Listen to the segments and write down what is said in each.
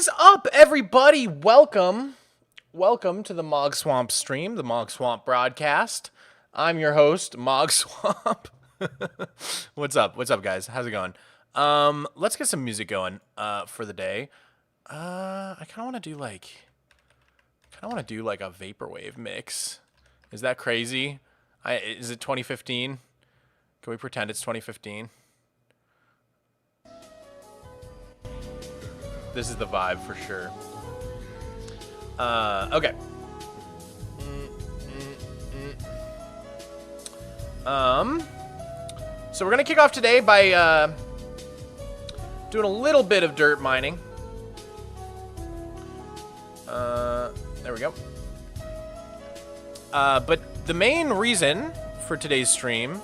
is up, everybody? Welcome to the Mogswamp stream, the Mogswamp broadcast. I'm your host, Mogswamp. What's up, guys? How's it going? Let's get some music going for the day. I kind of want to do like a vaporwave mix. Is that crazy? Is it 2015? Can we pretend it's 2015? This is the vibe for sure. Okay. So we're gonna kick off today by doing a little bit of dirt mining. There we go. But the main reason for today's stream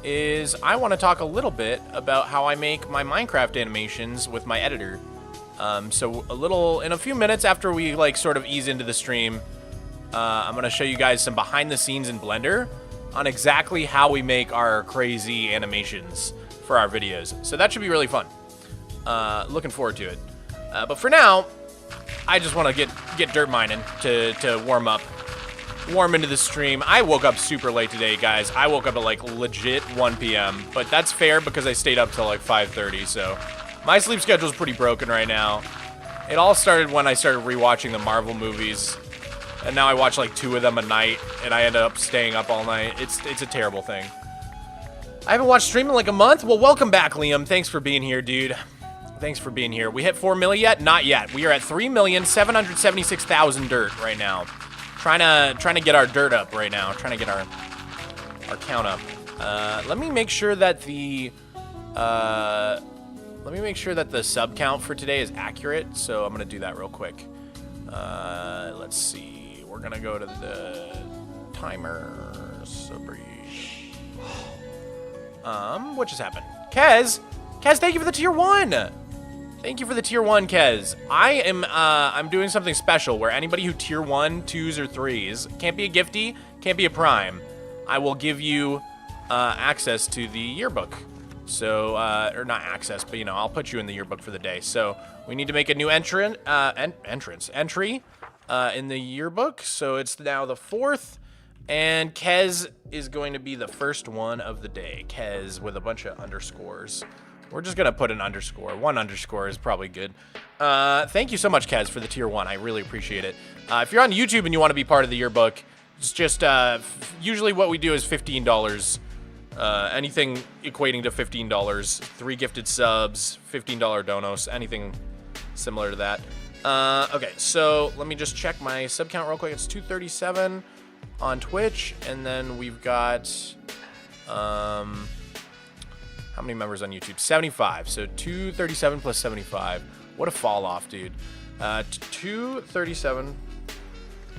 is I want to talk a little bit about how I make my Minecraft animations with my editor. So in a few minutes after we like sort of ease into the stream, I'm going to show you guys some behind the scenes in Blender on exactly how we make our crazy animations for our videos. So that should be really fun. Looking forward to it. But for now, I just want to get dirt mining to warm into the stream. I woke up super late today, guys. I woke up at like legit 1 p.m., but that's fair because I stayed up till like 5:30, so my sleep schedule is pretty broken right now. It all started when I started rewatching the Marvel movies, and now I watch like 2 of them a night, and I end up staying up all night. It's a terrible thing. I haven't watched stream in like a month. Well, welcome back, Liam. Thanks for being here, dude. Thanks for being here. We hit 4 million yet? Not yet. We are at 3,776,000 dirt right now. Trying to get our dirt up right now. Trying to get our count up. Let me make sure that the sub count for today is accurate. So I'm gonna do that real quick. Let's see. We're gonna go to the timer. What just happened? Kez, thank you for the tier 1. Thank you for the tier 1, Kez. I'm doing something special where anybody who tier 1, 2s, or 3s, can't be a gifty, can't be a prime, I will give you access to the yearbook. So, or not access, but I'll put you in the yearbook for the day. So we need to make a new entry in the yearbook. So it's now the 4th, and Kez is going to be the first one of the day. Kez with a bunch of underscores. We're just going to put an underscore. 1 underscore is probably good. Thank you so much, Kez, for the tier 1. I really appreciate it. If you're on YouTube and you want to be part of the yearbook, it's just usually what we do is $15. Anything equating to $15. 3 gifted subs, $15 donos, anything similar to that. Okay, so let me just check my sub count real quick. It's 237 on Twitch, and then we've got... how many members on YouTube? 75. So 237 plus 75. What a fall off, dude. 237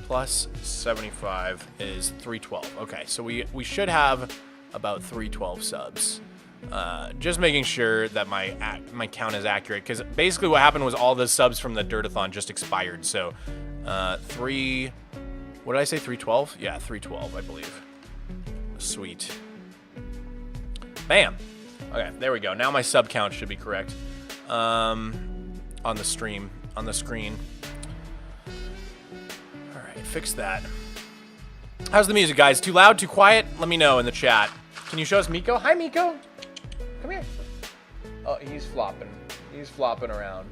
plus 75 is 312. Okay, so we should have about 312 subs. Just making sure that my count is accurate, because basically what happened was all the subs from the Dirtathon just expired. So what did I say? 312? Yeah, 312, I believe. Sweet. Bam. Okay, there we go. Now my sub count should be correct. On the screen. All right, fix that. How's the music, guys? Too loud, too quiet? Let me know in the chat. Can you show us Miko? Hi, Miko. Come here. Oh, he's flopping. He's flopping around.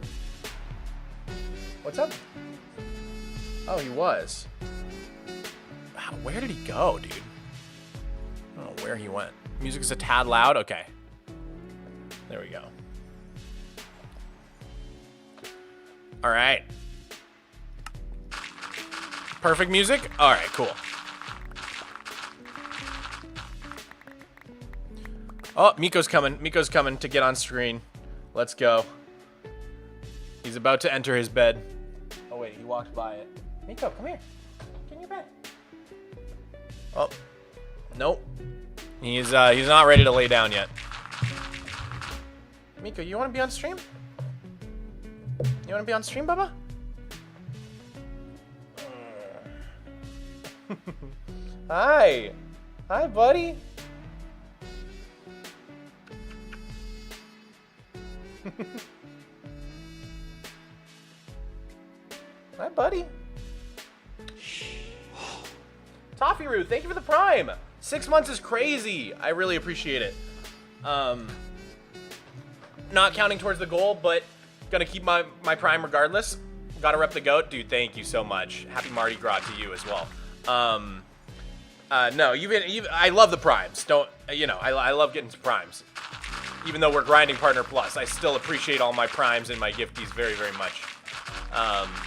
What's up? Oh, he was. Wow, where did he go, dude? I don't know where he went. Music is a tad loud? Okay. There we go. All right. Perfect music? All right, cool. Oh, Miko's coming. Miko's coming to get on screen. Let's go. He's about to enter his bed. Oh, wait, he walked by it. Miko, come here. Get in your bed. Oh, nope. He's not ready to lay down yet. Miko, you want to be on stream? You want to be on stream, Bubba? Hi. Hi, buddy. Hi, buddy. Toffee Root, thank you for the Prime. 6 months is crazy. I really appreciate it. Not counting towards the goal, but gonna keep my Prime regardless. Gotta rep the goat. Dude, thank you so much. Happy Mardi Gras to you as well. No, I love the Primes. I love getting some Primes. Even though we're grinding Partner Plus, I still appreciate all my Primes and my gifties very, very much.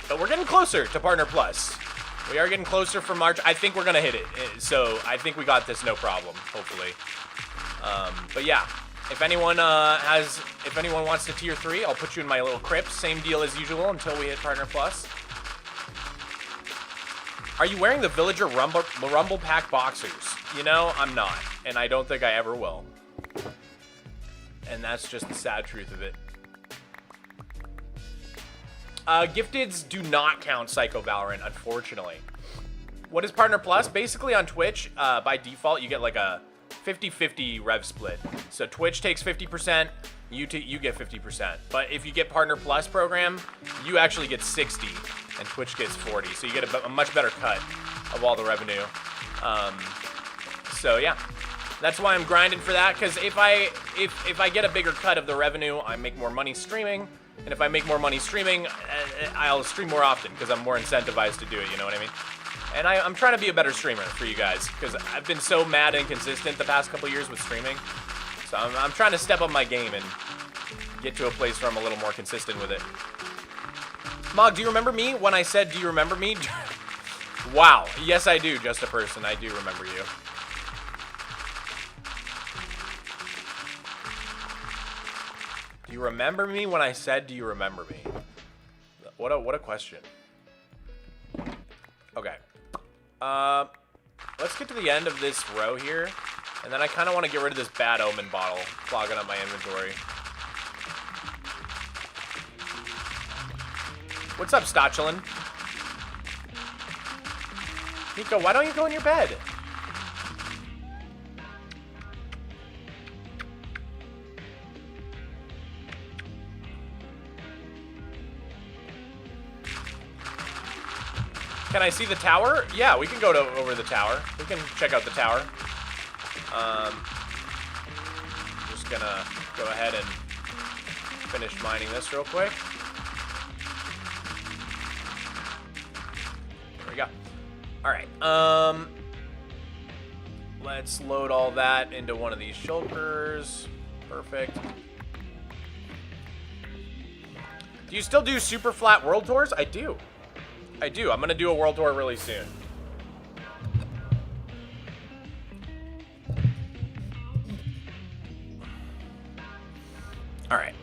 But we're getting closer to Partner Plus. We are getting closer for March. I think we're gonna hit it. So I think we got this no problem, hopefully. But yeah, if anyone wants to tier 3, I'll put you in my little crypts. Same deal as usual until we hit Partner Plus. Are you wearing the Villager Rumble Pack boxers? You know, I'm not, and I don't think I ever will. And that's just the sad truth of it. Gifteds do not count Psycho Valorant, unfortunately. What is Partner Plus? Basically on Twitch, by default, you get like a 50-50 rev split. So Twitch takes 50%, you get 50%. But if you get Partner Plus program, you actually get 60, and Twitch gets 40. So you get a much better cut of all the revenue. So yeah, that's why I'm grinding for that. Because if I get a bigger cut of the revenue, I make more money streaming. And if I make more money streaming, I'll stream more often because I'm more incentivized to do it, you know what I mean? And I'm trying to be a better streamer for you guys because I've been so mad and inconsistent the past couple years with streaming. So I'm trying to step up my game and get to a place where I'm a little more consistent with it. Mog, do you remember me when I said, do you remember me? Wow. Yes, I do, Just a Person. I do remember you. Do you remember me when I said, do you remember me? What a question. Okay. Let's get to the end of this row here. And then I kind of want to get rid of this Bad Omen bottle clogging up my inventory. What's up, Stotchelin? Nico, why don't you go in your bed? Can I see the tower? Yeah, we can go over the tower. We can check out the tower. Just gonna go ahead and finish mining this real quick. There we go. All right. Let's load all that into one of these shulkers. Perfect. Do you still do super flat world tours? I do. I do. I'm going to do a world tour really soon. All right.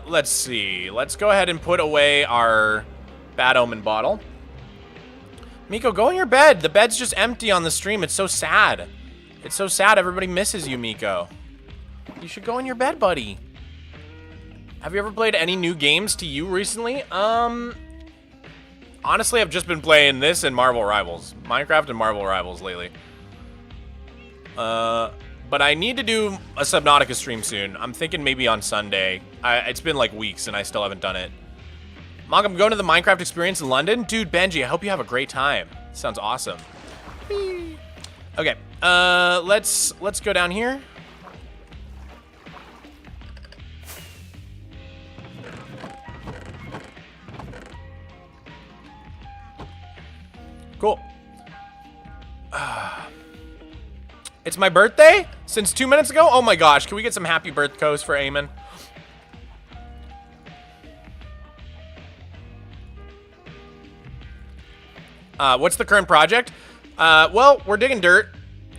Let's see. Let's go ahead and put away our Bad Omen bottle. Miko, go in your bed. The bed's just empty on the stream. It's so sad. It's so sad. Everybody misses you, Miko. You should go in your bed, buddy. Have you ever played any new games to you recently? Honestly, I've just been playing this and Marvel Rivals. Minecraft and Marvel Rivals lately. But I need to do a Subnautica stream soon. I'm thinking maybe on Sunday. It's been like weeks and I still haven't done it. Mog, I'm going to the Minecraft experience in London. Dude, Benji, I hope you have a great time. Sounds awesome. Okay, let's go down here. Cool. It's my birthday? Since 2 minutes ago? Oh my gosh, can we get some happy birthdays for Eamon? What's the current project? Well, we're digging dirt.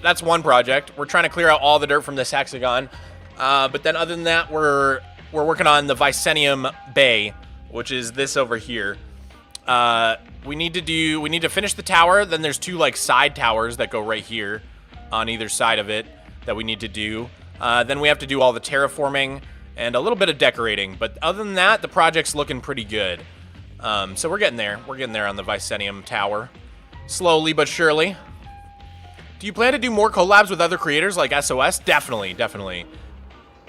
That's one project. We're trying to clear out all the dirt from this hexagon. But then other than that, we're working on the Vicenium Bay, which is this over here. We need to finish the tower. Then there's two like side towers that go right here on either side of it that we need to do. Then we have to do all the terraforming and a little bit of decorating. But other than that, the project's looking pretty good. So we're getting there. We're getting there on the Vicenium Tower. Slowly but surely. Do you plan to do more collabs with other creators like SOS? Definitely, definitely.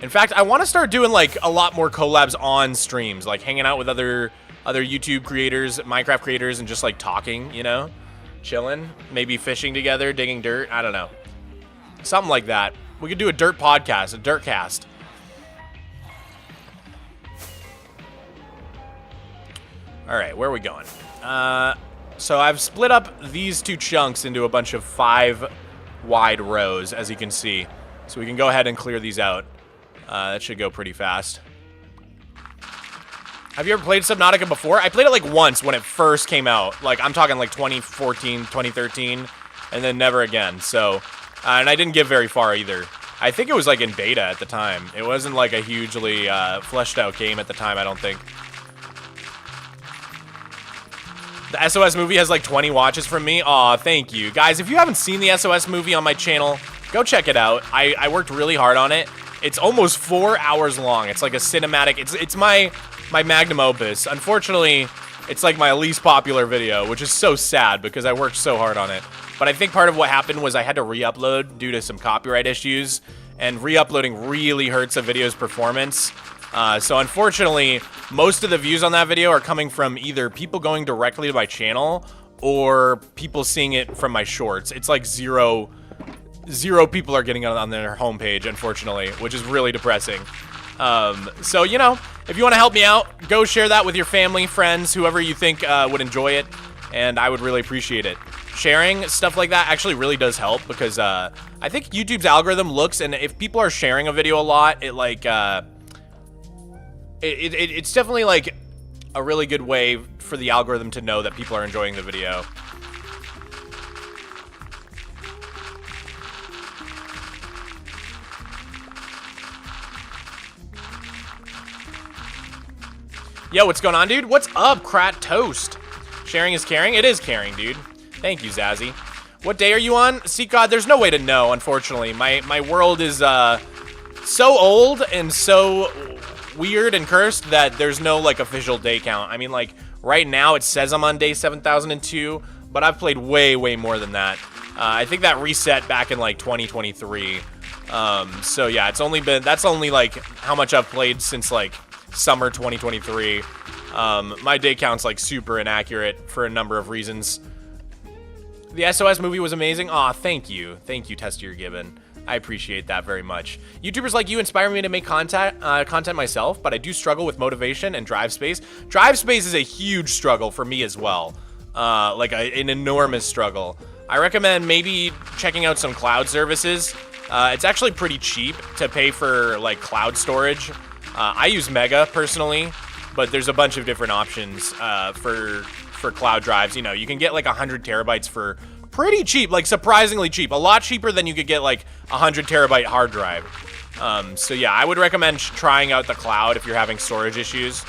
In fact, I want to start doing like a lot more collabs on streams, like hanging out with other other YouTube creators, Minecraft creators, and just like talking, you know, chilling, maybe fishing together, digging dirt. I don't know, something like that. We could do a dirt podcast, a dirt cast. All right, where are we going? So I've split up these two chunks into a bunch of 5 wide rows, as you can see. So we can go ahead and clear these out. That should go pretty fast. Have you ever played Subnautica before? I played it like once when it first came out. Like, I'm talking like 2014, 2013, and then never again. So, and I didn't get very far either. I think it was like in beta at the time. It wasn't like a hugely fleshed out game at the time, I don't think. The SOS movie has like 20 watches from me. Aw, thank you. Guys, if you haven't seen the SOS movie on my channel, go check it out. I worked really hard on it. It's almost 4 hours long. It's like a cinematic. It's my magnum opus. Unfortunately, it's like my least popular video, which is so sad because I worked so hard on it. But I think part of what happened was I had to re-upload due to some copyright issues, and re-uploading really hurts a video's performance. So unfortunately, most of the views on that video are coming from either people going directly to my channel or people seeing it from my shorts. It's like zero people are getting it on their homepage, unfortunately, which is really depressing. So, you know, if you want to help me out, go share that with your family, friends, whoever you think would enjoy it, and I would really appreciate it. Sharing stuff like that actually really does help because I think YouTube's algorithm looks, and if people are sharing a video a lot, it like... It's definitely like a really good way for the algorithm to know that people are enjoying the video. Yo, what's going on, dude? What's up, Krat Toast? Sharing is caring? It is caring, dude. Thank you, Zazzy. What day are you on? See, God, there's no way to know, unfortunately. My world is so old and so weird and cursed that there's no like official day count. I mean, like right now it says I'm on day 7002, but I've played way more than that. I think that reset back in like 2023. So yeah, that's only like how much I've played since like summer 2023. My day count's like super inaccurate for a number of reasons. The SOS movie was amazing. Aw, thank you, Testier Gibbon. I appreciate that very much. YouTubers like you inspire me to make content myself, but I do struggle with motivation and drive space. Drive space is a huge struggle for me as well. Like an enormous struggle. I recommend maybe checking out some cloud services. It's actually pretty cheap to pay for like cloud storage. I use Mega personally, but there's a bunch of different options for cloud drives. You know, you can get like 100 terabytes for pretty cheap, like surprisingly cheap, a lot cheaper than you could get like 100 terabyte hard drive. So yeah, I would recommend trying out the cloud if you're having storage issues.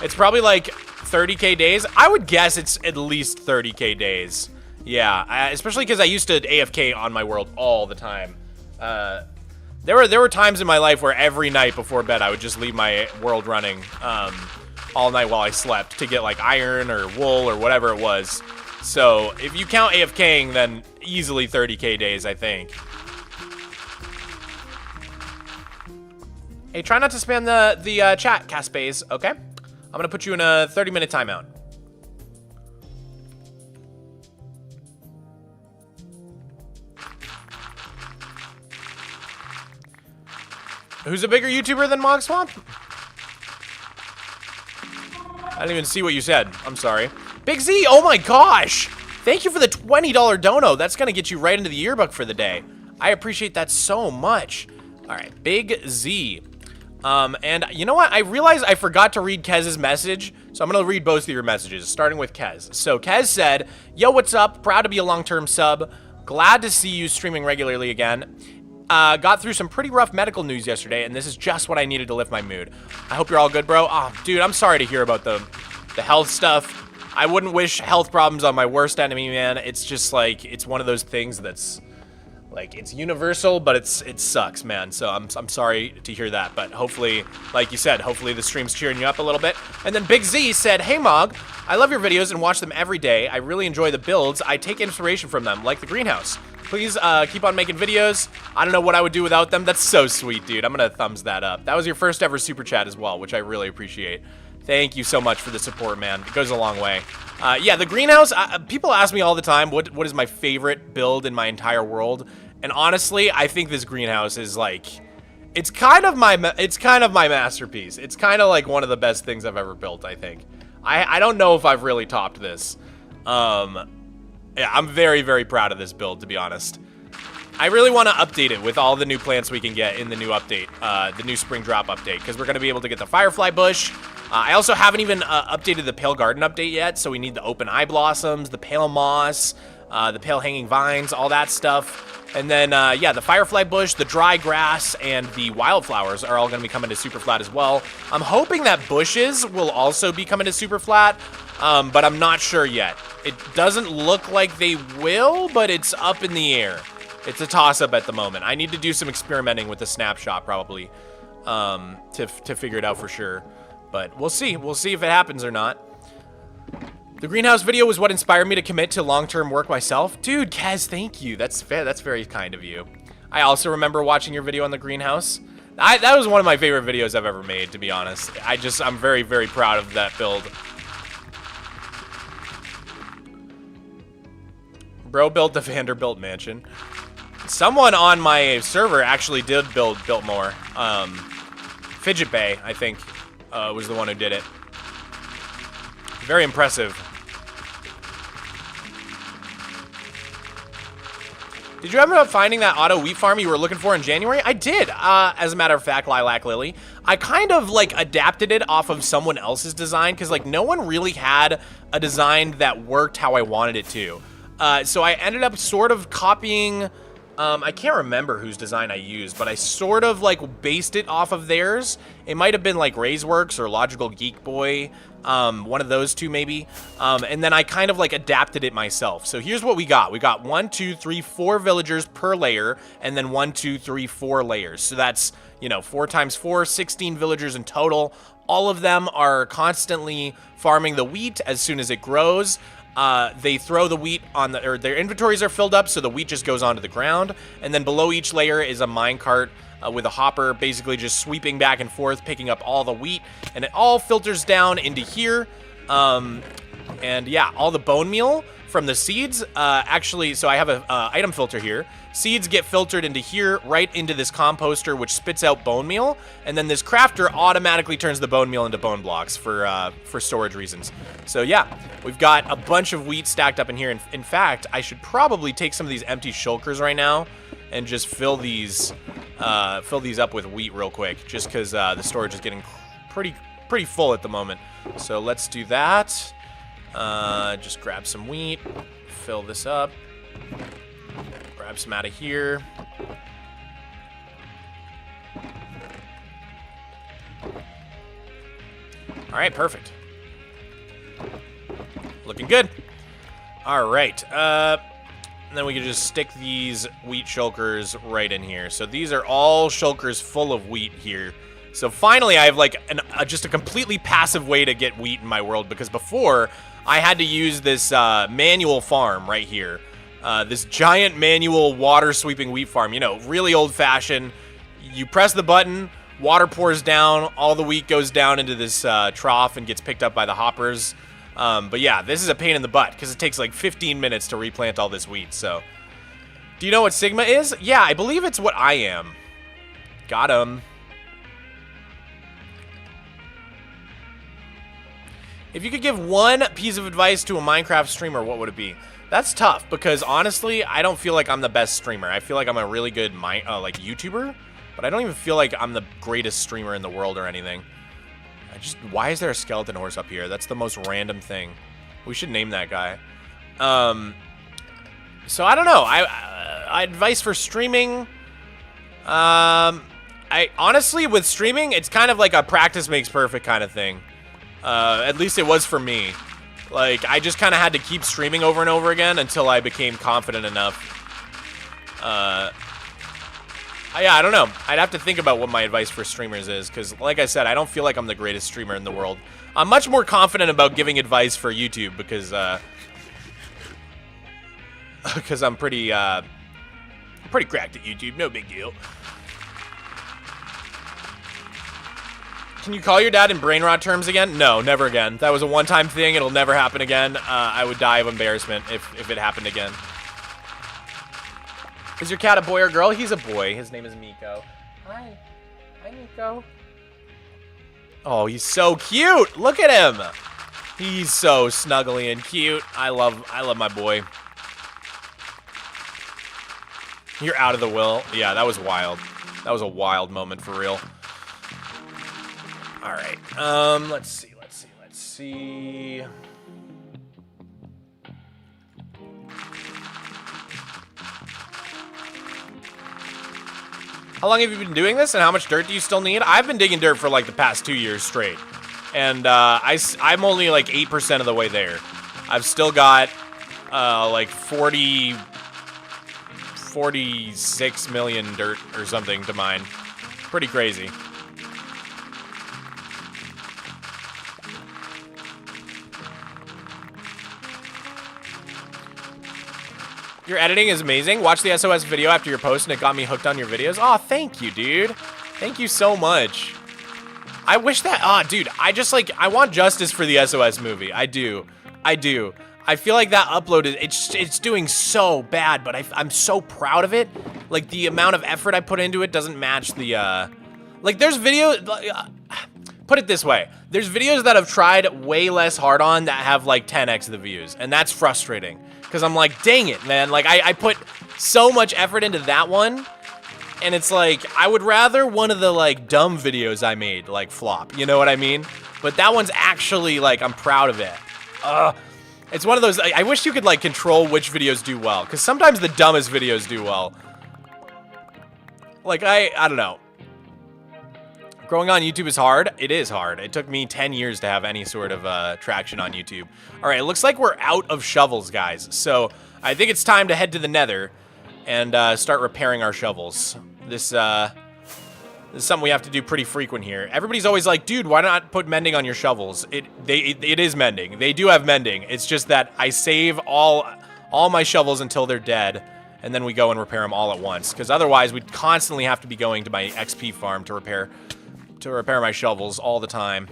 It's probably like 30k days. I would guess it's at least 30k days. Yeah, especially because I used to AFK on my world all the time. There were times in my life where every night before bed I would just leave my world running all night while I slept to get like iron or wool or whatever it was. So if you count AFKing, then easily 30k days, I think. Hey, try not to spam the chat, Caspace, okay? I'm gonna put you in a 30-minute timeout. Who's a bigger YouTuber than Mogswamp? I didn't even see what you said. I'm sorry. Big Z, oh my gosh! Thank you for the $20 dono. That's gonna get you right into the yearbook for the day. I appreciate that so much. All right, Big Z. And you know what? I realized I forgot to read Kez's message, so I'm gonna read both of your messages, starting with Kez. So Kez said, yo, what's up? Proud to be a long-term sub. Glad to see you streaming regularly again. Got through some pretty rough medical news yesterday, and this is just what I needed to lift my mood. I hope you're all good, bro. Oh, dude, I'm sorry to hear about the health stuff. I wouldn't wish health problems on my worst enemy, man. It's just like, it's one of those things that's Like, it's universal, but it sucks, man. So I'm sorry to hear that, but hopefully, like you said, hopefully the stream's cheering you up a little bit. And then Big Z said, "Hey Mog, I love your videos and watch them every day. I really enjoy the builds. I take inspiration from them, like the greenhouse. Please keep on making videos. I don't know what I would do without them." That's so sweet, dude. I'm gonna thumbs that up. That was your first ever super chat as well, which I really appreciate. Thank you so much for the support, man. It goes a long way. Yeah, the greenhouse, people ask me all the time, what is my favorite build in my entire world? And honestly, I think this greenhouse is like, it's kind of my masterpiece. It's kind of like one of the best things I've ever built, I think. I don't know if I've really topped this. Yeah, I'm very, very proud of this build, to be honest. I really want to update it with all the new plants we can get in the new update, the new spring drop update, because we're going to be able to get the firefly bush. I also haven't even updated the pale garden update yet, so we need the open eye blossoms, the pale moss, the pale hanging vines, all that stuff. And then, yeah, the firefly bush, the dry grass, and the wildflowers are all going to be coming to super flat as well. I'm hoping that bushes will also be coming to super flat, but I'm not sure yet. It doesn't look like they will, but it's up in the air. It's a toss-up at the moment. I need to do some experimenting with the snapshot probably to figure it out for sure. But we'll see. We'll see if it happens or not. The greenhouse video was what inspired me to commit to long-term work myself. Dude, Kaz, thank you. That's very kind of you. I also remember watching your video on the greenhouse. That was one of my favorite videos I've ever made, to be honest. I'm very, very proud of that build. Bro built the Vanderbilt mansion. Someone on my server actually did built more. Fidget Bay, I think, was the one who did it. Very impressive. Did you end up finding that auto wheat farm you were looking for in January? I did, as a matter of fact, Lilac Lily. I kind of, like, adapted it off of someone else's design, because, like, no one really had a design that worked how I wanted it to. So I ended up sort of copying... I can't remember whose design I used, but I sort of, like, based it off of theirs. It might have been, like, Rayzworks or Logical Geek Boy, one of those two, maybe. And then I kind of, like, adapted it myself. So here's what we got. We got 1, 2, 3, 4 villagers per layer, and then 1, 2, 3, 4 layers. So that's, you know, 4 times 4, 16 villagers in total. All of them are constantly farming the wheat as soon as it grows. They throw the wheat on the, or their inventories are filled up, so the wheat just goes onto the ground. And then below each layer is a minecart with a hopper, basically just sweeping back and forth, picking up all the wheat, and it all filters down into here. And yeah, all the bone meal from the seeds, actually, so I have a item filter here. Seeds get filtered into here, right into this composter, which spits out bone meal, and then this crafter automatically turns the bone meal into bone blocks for storage reasons. So yeah, we've got a bunch of wheat stacked up in here. In fact, I should probably take some of these empty shulkers right now and just fill these up with wheat real quick, just because the storage is getting pretty full at the moment. So let's do that. Just grab some wheat, fill this up. Grab some out of here. All right, perfect. Looking good. All right. And then we can just stick these wheat shulkers right in here. So these are all shulkers full of wheat here. So finally, I have like just a completely passive way to get wheat in my world, because before I had to use this manual farm right here. This giant manual water sweeping wheat farm, you know, really old fashioned. You press the button, water pours down, all the wheat goes down into this trough and gets picked up by the hoppers. But yeah, this is a pain in the butt because it takes like 15 minutes to replant all this wheat. So, do you know what Sigma is? Yeah, I believe it's what I am. Got him. If you could give one piece of advice to a Minecraft streamer, what would it be? That's tough, because honestly, I don't feel like I'm the best streamer. I feel like I'm a really good like YouTuber, but I don't even feel like I'm the greatest streamer in the world or anything. Why is there a skeleton horse up here? That's the most random thing. We should name that guy. So I don't know. Advice for streaming. I honestly, with streaming, it's kind of like a practice makes perfect kind of thing. At least it was for me. Like, I just kind of had to keep streaming over and over again until I became confident enough. Yeah, I don't know. I'd have to think about what my advice for streamers is, because, like I said, I don't feel like I'm the greatest streamer in the world. I'm much more confident about giving advice for YouTube, because I'm pretty cracked at YouTube. No big deal. Can you call your dad in brain rot terms again? No, never again. That was a one-time thing. It'll never happen again. I would die of embarrassment if it happened again. Is your cat a boy or girl? He's a boy. His name is Miko. Hi. Hi, Miko. Oh, he's so cute. Look at him. He's so snuggly and cute. I love my boy. You're out of the will. Yeah, that was wild. That was a wild moment for real. All right. Let's see. How long have you been doing this, and how much dirt do you still need? I've been digging dirt for like the past 2 years straight, and I'm only like 8% of the way there. I've still got like 46 million dirt or something to mine. Pretty crazy. Your editing is amazing. Watch the SOS video after your post and it got me hooked on your videos. Oh, thank you, dude. Thank you so much. I wish that, dude, I want justice for the SOS movie. I do. I feel like that upload, it's doing so bad, but I'm so proud of it. Like, the amount of effort I put into it doesn't match the, like, there's videos, put it this way. There's videos that I've tried way less hard on that have, like, 10x the views, and that's frustrating. Because I'm like, dang it, man. Like, I put so much effort into that one, and it's like, I would rather one of the, like, dumb videos I made, like, flop. You know what I mean? But that one's actually, like, I'm proud of it. It's one of those, I wish you could, like, control which videos do well. Because sometimes the dumbest videos do well. Like, I don't know. Growing on YouTube is hard. It is hard. It took me 10 years to have any sort of traction on YouTube. All right, it looks like we're out of shovels, guys. So I think it's time to head to the Nether and start repairing our shovels. This is something we have to do pretty frequent here. Everybody's always like, dude, why not put mending on your shovels? It is mending. They do have mending. It's just that I save all my shovels until they're dead, and then we go and repair them all at once. Because otherwise, we'd constantly have to be going to my XP farm to repair my shovels all the time.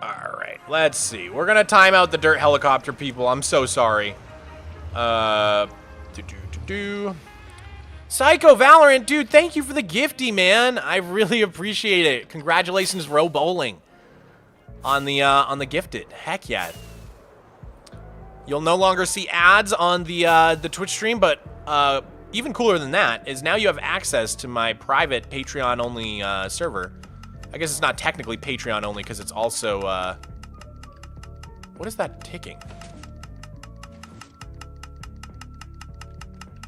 Alright, let's see. We're gonna time out the dirt helicopter, people. I'm so sorry. Psycho Valorant, dude, thank you for the gifty, man. I really appreciate it. Congratulations, Row Bowling, on the gifted. Heck yeah. You'll no longer see ads on the Twitch stream, but even cooler than that is now you have access to my private Patreon-only server. I guess it's not technically Patreon-only because it's also... what is that ticking?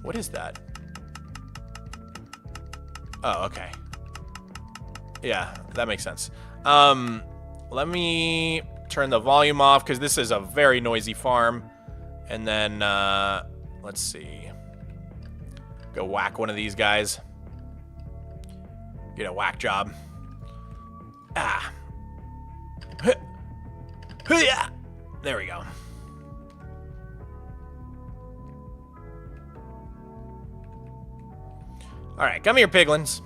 What is that? Oh, okay. Yeah, that makes sense. Let me turn the volume off because this is a very noisy farm. And then, let's see. Go whack one of these guys. Get a whack job. Ah. There we go. All right, come here, piglins.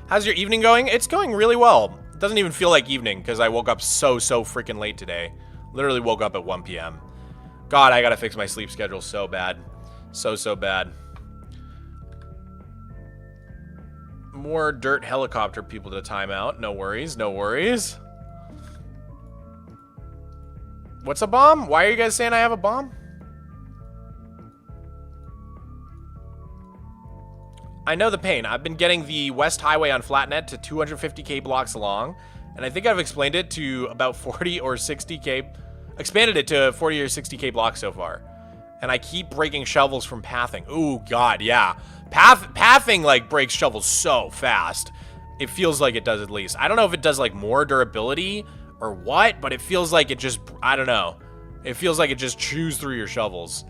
How's your evening going? It's going really well. It doesn't even feel like evening because I woke up so freaking late today. Literally woke up at 1 p.m. God, I gotta fix my sleep schedule so bad. So bad. More dirt helicopter people to time out. No worries, no worries. What's a bomb? Why are you guys saying I have a bomb? I know the pain. I've been getting the West Highway on Flatnet to 250k blocks long, and I think I've explained it to about 40 or 60k, expanded it to 40 or 60k blocks so far. And I keep breaking shovels from pathing. Ooh, God, yeah. Pathing, like, breaks shovels so fast. It feels like it does at least. I don't know if it does like more durability or what, but it feels like it just, I don't know. It feels like it just chews through your shovels.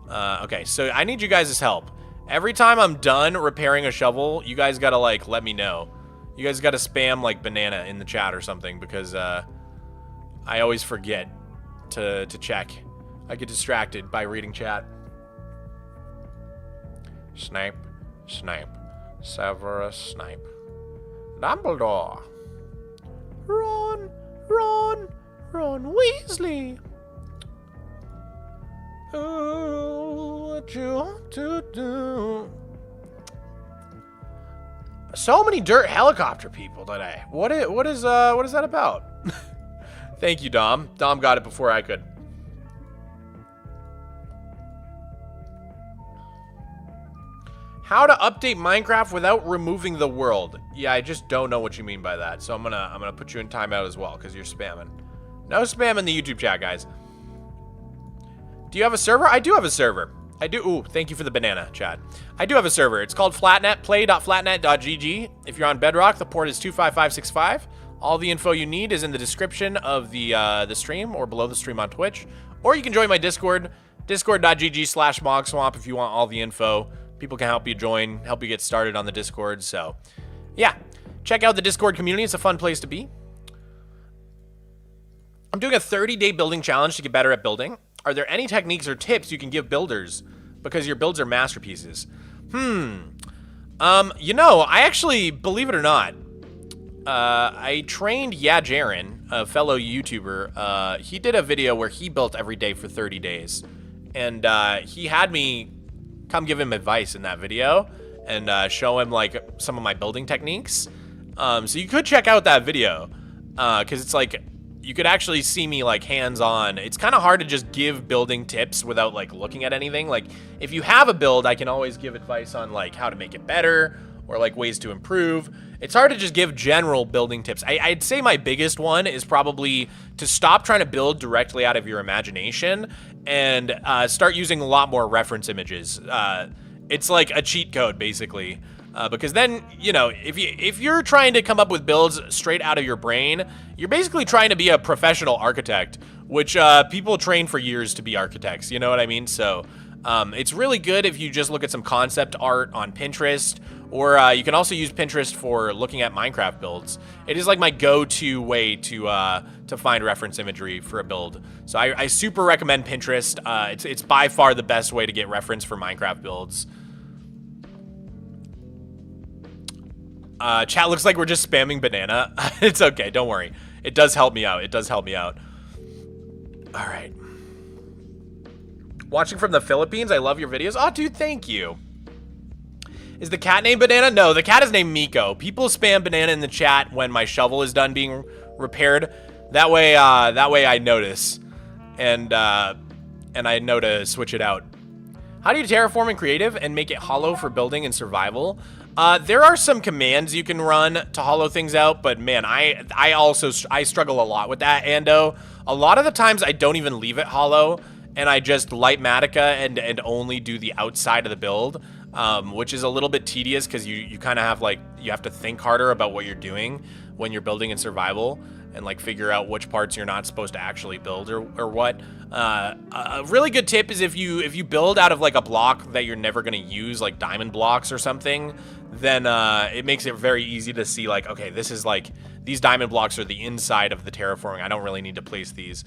Okay, so I need you guys' help. Every time I'm done repairing a shovel, you guys gotta like let me know. You guys gotta spam like banana in the chat or something because I always forget to check. I get distracted by reading chat. Snipe, snipe, Severus Snipe. Dumbledore. Ron, Ron, Ron Weasley. Oh, what you want to do? So many dirt helicopter people today. What is that about? Thank you, Dom. Dom got it before I could. How to update Minecraft without removing the world. Yeah, I just don't know what you mean by that. So I'm gonna put you in timeout as well because you're spamming. No spam in the YouTube chat, guys. Do you have a server? I do have a server. I do. Ooh, thank you for the banana, chat. I do have a server. It's called Flatnet. Play.flatnet.gg. If you're on Bedrock, the port is 25565. All the info you need is in the description of the stream or below the stream on Twitch. Or you can join my Discord, discord.gg/Mogswamp if you want all the info. People can help you join, help you get started on the Discord. So, yeah, check out the Discord community. It's a fun place to be. I'm doing a 30-day building challenge to get better at building. Are there any techniques or tips you can give builders? Because your builds are masterpieces. You know, I actually, believe it or not, I trained Jaren, a fellow YouTuber. He did a video where he built every day for 30 days. And he had me come give him advice in that video and show him like some of my building techniques. So you could check out that video because it's like you could actually see me like hands-on. It's kind of hard to just give building tips without like looking at anything. Like if you have a build, I can always give advice on like how to make it better or like ways to improve. It's hard to just give general building tips. I'd say my biggest one is probably to stop trying to build directly out of your imagination and start using a lot more reference images. It's like a cheat code, basically. Because then, you know, if you're trying to come up with builds straight out of your brain, you're basically trying to be a professional architect, which people train for years to be architects, you know what I mean? So it's really good if you just look at some concept art on Pinterest, or you can also use Pinterest for looking at Minecraft builds. It is like my go-to way to find reference imagery for a build. So I super recommend Pinterest. It's by far the best way to get reference for Minecraft builds. Chat looks like we're just spamming banana. It's okay, don't worry. It does help me out. It does help me out. All right. Watching from the Philippines, I love your videos. Oh, dude, thank you. Is the cat named Banana? No, the cat is named Miko. People spam banana in the chat when my shovel is done being repaired. That way I notice, and I know to switch it out. How do you terraform in creative and make it hollow for building and survival? There are some commands you can run to hollow things out, but man, I struggle a lot with that, Ando. A lot of the times I don't even leave it hollow, and I just light Matica and only do the outside of the build, which is a little bit tedious because you kind of have like, you have to think harder about what you're doing when you're building in survival and like figure out which parts you're not supposed to actually build or what. A really good tip is if you build out of like a block that you're never going to use, like diamond blocks or something, then it makes it very easy to see like, okay, this is like, these diamond blocks are the inside of the terraforming. I don't really need to place these.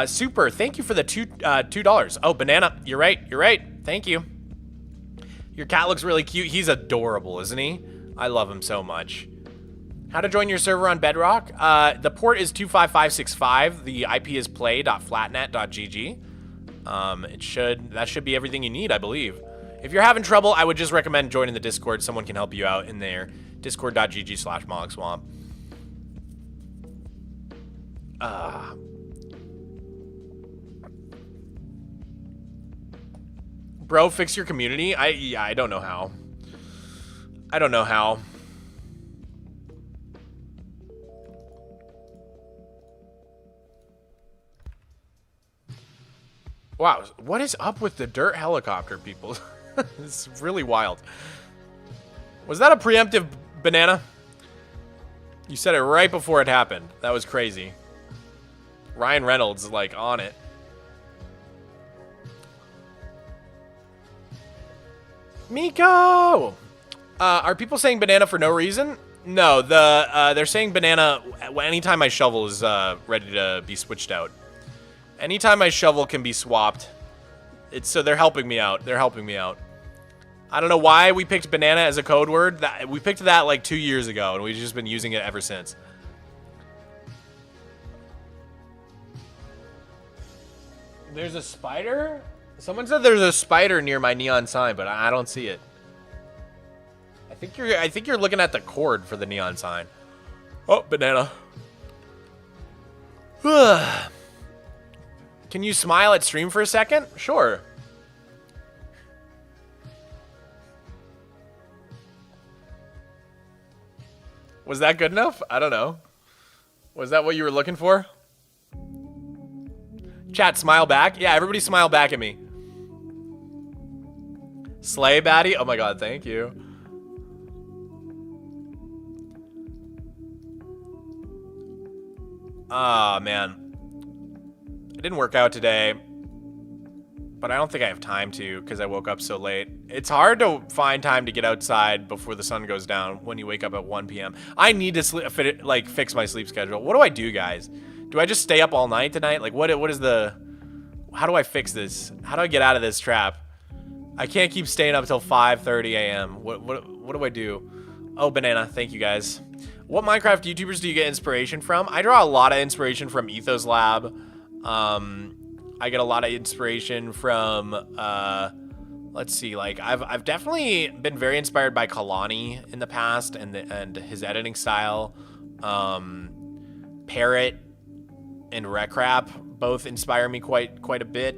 Super, thank you for the $2. Oh, banana, you're right. Thank you. Your cat looks really cute. He's adorable, isn't he? I love him so much. How to join your server on Bedrock? The port is 25565. The IP is play.flatnet.gg. That should be everything you need, I believe. If you're having trouble, I would just recommend joining the Discord. Someone can help you out in there. Discord.gg/Mogswamp. Bro, fix your community? I don't know how. I don't know how. Wow, what is up with the dirt helicopter, people? It's really wild. Was that a preemptive banana? You said it right before it happened. That was crazy. Ryan Reynolds, like, on it. Miko! Are people saying banana for no reason? No, they're saying banana anytime my shovel is ready to be switched out. Anytime my shovel can be swapped. So they're helping me out. They're helping me out. I don't know why we picked banana as a code word. We picked that like 2 years ago, and we've just been using it ever since. There's a spider? Someone said there's a spider near my neon sign, but I don't see it. I think you're looking at the cord for the neon sign. Oh, banana. Can you smile at stream for a second? Sure. Was that good enough? I don't know. Was that what you were looking for? Chat, smile back. Yeah, everybody smile back at me. Slay baddie. Oh my god, thank you. Ah, man. It didn't work out today. But I don't think I have time to because I woke up so late. It's hard to find time to get outside before the sun goes down when you wake up at 1 p.m. I need to fix my sleep schedule. What do I do, guys? Do I just stay up all night tonight? Like, what is the... How do I fix this? How do I get out of this trap? I can't keep staying up until 5:30 a.m. What do I do? Oh, banana. Thank you, guys. What Minecraft YouTubers do you get inspiration from? I draw a lot of inspiration from Ethos Lab. I get a lot of inspiration from, let's see, like, I've definitely been very inspired by Kalani in the past and his editing style. Parrot and Recrap both inspire me quite a bit.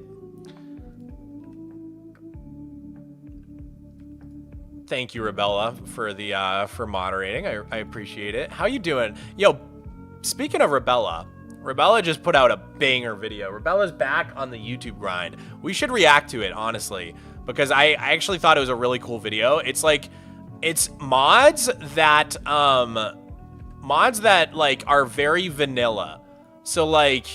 Thank you, Rebella, for the for moderating. I appreciate it. How you doing? Yo, speaking of Rebella just put out a banger video. Rebella's back on the YouTube grind. We should react to it, honestly, because I actually thought it was a really cool video. It's like, it's mods that like are very vanilla. So like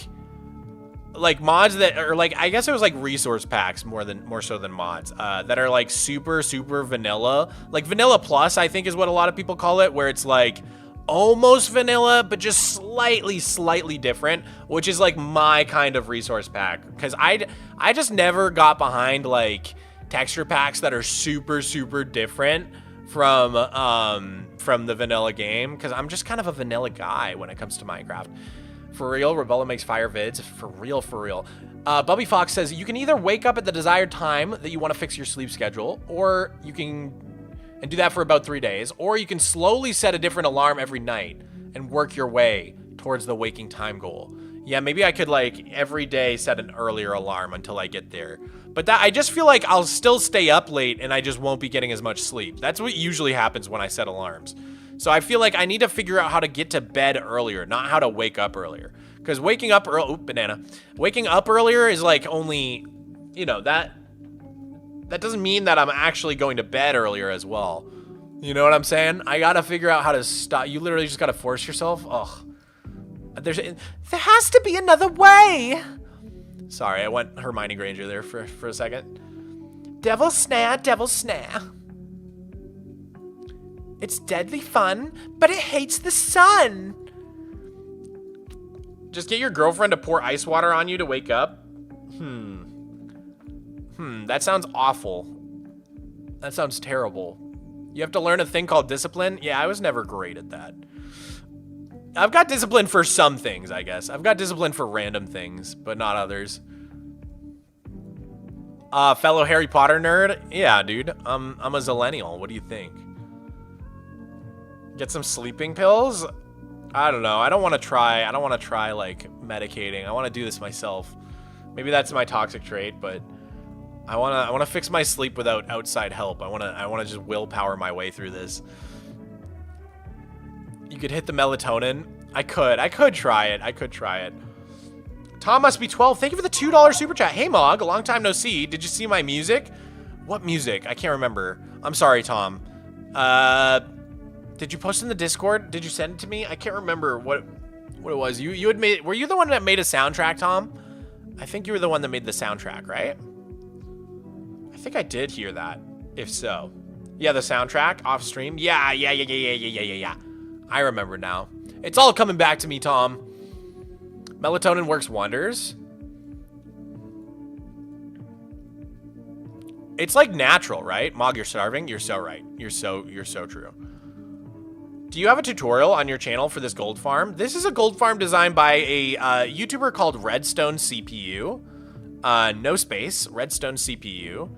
mods that are like, I guess it was like resource packs more so than mods that are like super vanilla. Like vanilla plus, I think is what a lot of people call it, where it's like almost vanilla, but just slightly different, which is like my kind of resource pack. Because I just never got behind like texture packs that are super different from the vanilla game, because I'm just kind of a vanilla guy when it comes to Minecraft. For real, Rebella makes fire vids. For real. Bubby Fox says, you can either wake up at the desired time that you want to fix your sleep schedule, or you can... and do that for about 3 days, or you can slowly set a different alarm every night and work your way towards the waking time goal. Yeah, maybe I could like every day set an earlier alarm until I get there. But I just feel like I'll still stay up late and I just won't be getting as much sleep. That's what usually happens when I set alarms. So I feel like I need to figure out how to get to bed earlier, not how to wake up earlier. Because waking up early, banana. Waking up earlier is like only, you know, that doesn't mean that I'm actually going to bed earlier as well. You know what I'm saying? I gotta figure out how to stop. You literally just gotta force yourself. Ugh. There has to be another way. Sorry, I went Hermione Granger there for a second. Devil snare. It's deadly fun, but it hates the sun. Just get your girlfriend to pour ice water on you to wake up? That sounds awful. That sounds terrible. You have to learn a thing called discipline? Yeah, I was never great at that. I've got discipline for some things, I guess. I've got discipline for random things, but not others. Fellow Harry Potter nerd? Yeah, dude. I'm a zillennial. What do you think? Get some sleeping pills? I don't know. I don't want to try like medicating. I want to do this myself. Maybe that's my toxic trait, but I want to fix my sleep without outside help. I want to just willpower my way through this. You could hit the melatonin. I could try it. Tom must be 12. Thank you for the $2 super chat. Hey Mog, a long time no see. Did you see my music? What music? I can't remember. I'm sorry, Tom. Did you post in the Discord? Did you send it to me? I can't remember what it was. You had made. Were you the one that made a soundtrack, Tom? I think you were the one that made the soundtrack, right? I think I did hear that. If so, yeah, the soundtrack off stream. Yeah. I remember now. It's all coming back to me, Tom. Melatonin works wonders. It's like natural, right? Mog, you're starving. You're so right. You're so true. Do you have a tutorial on your channel for this gold farm? This is a gold farm designed by a YouTuber called Redstone CPU. No space, Redstone CPU.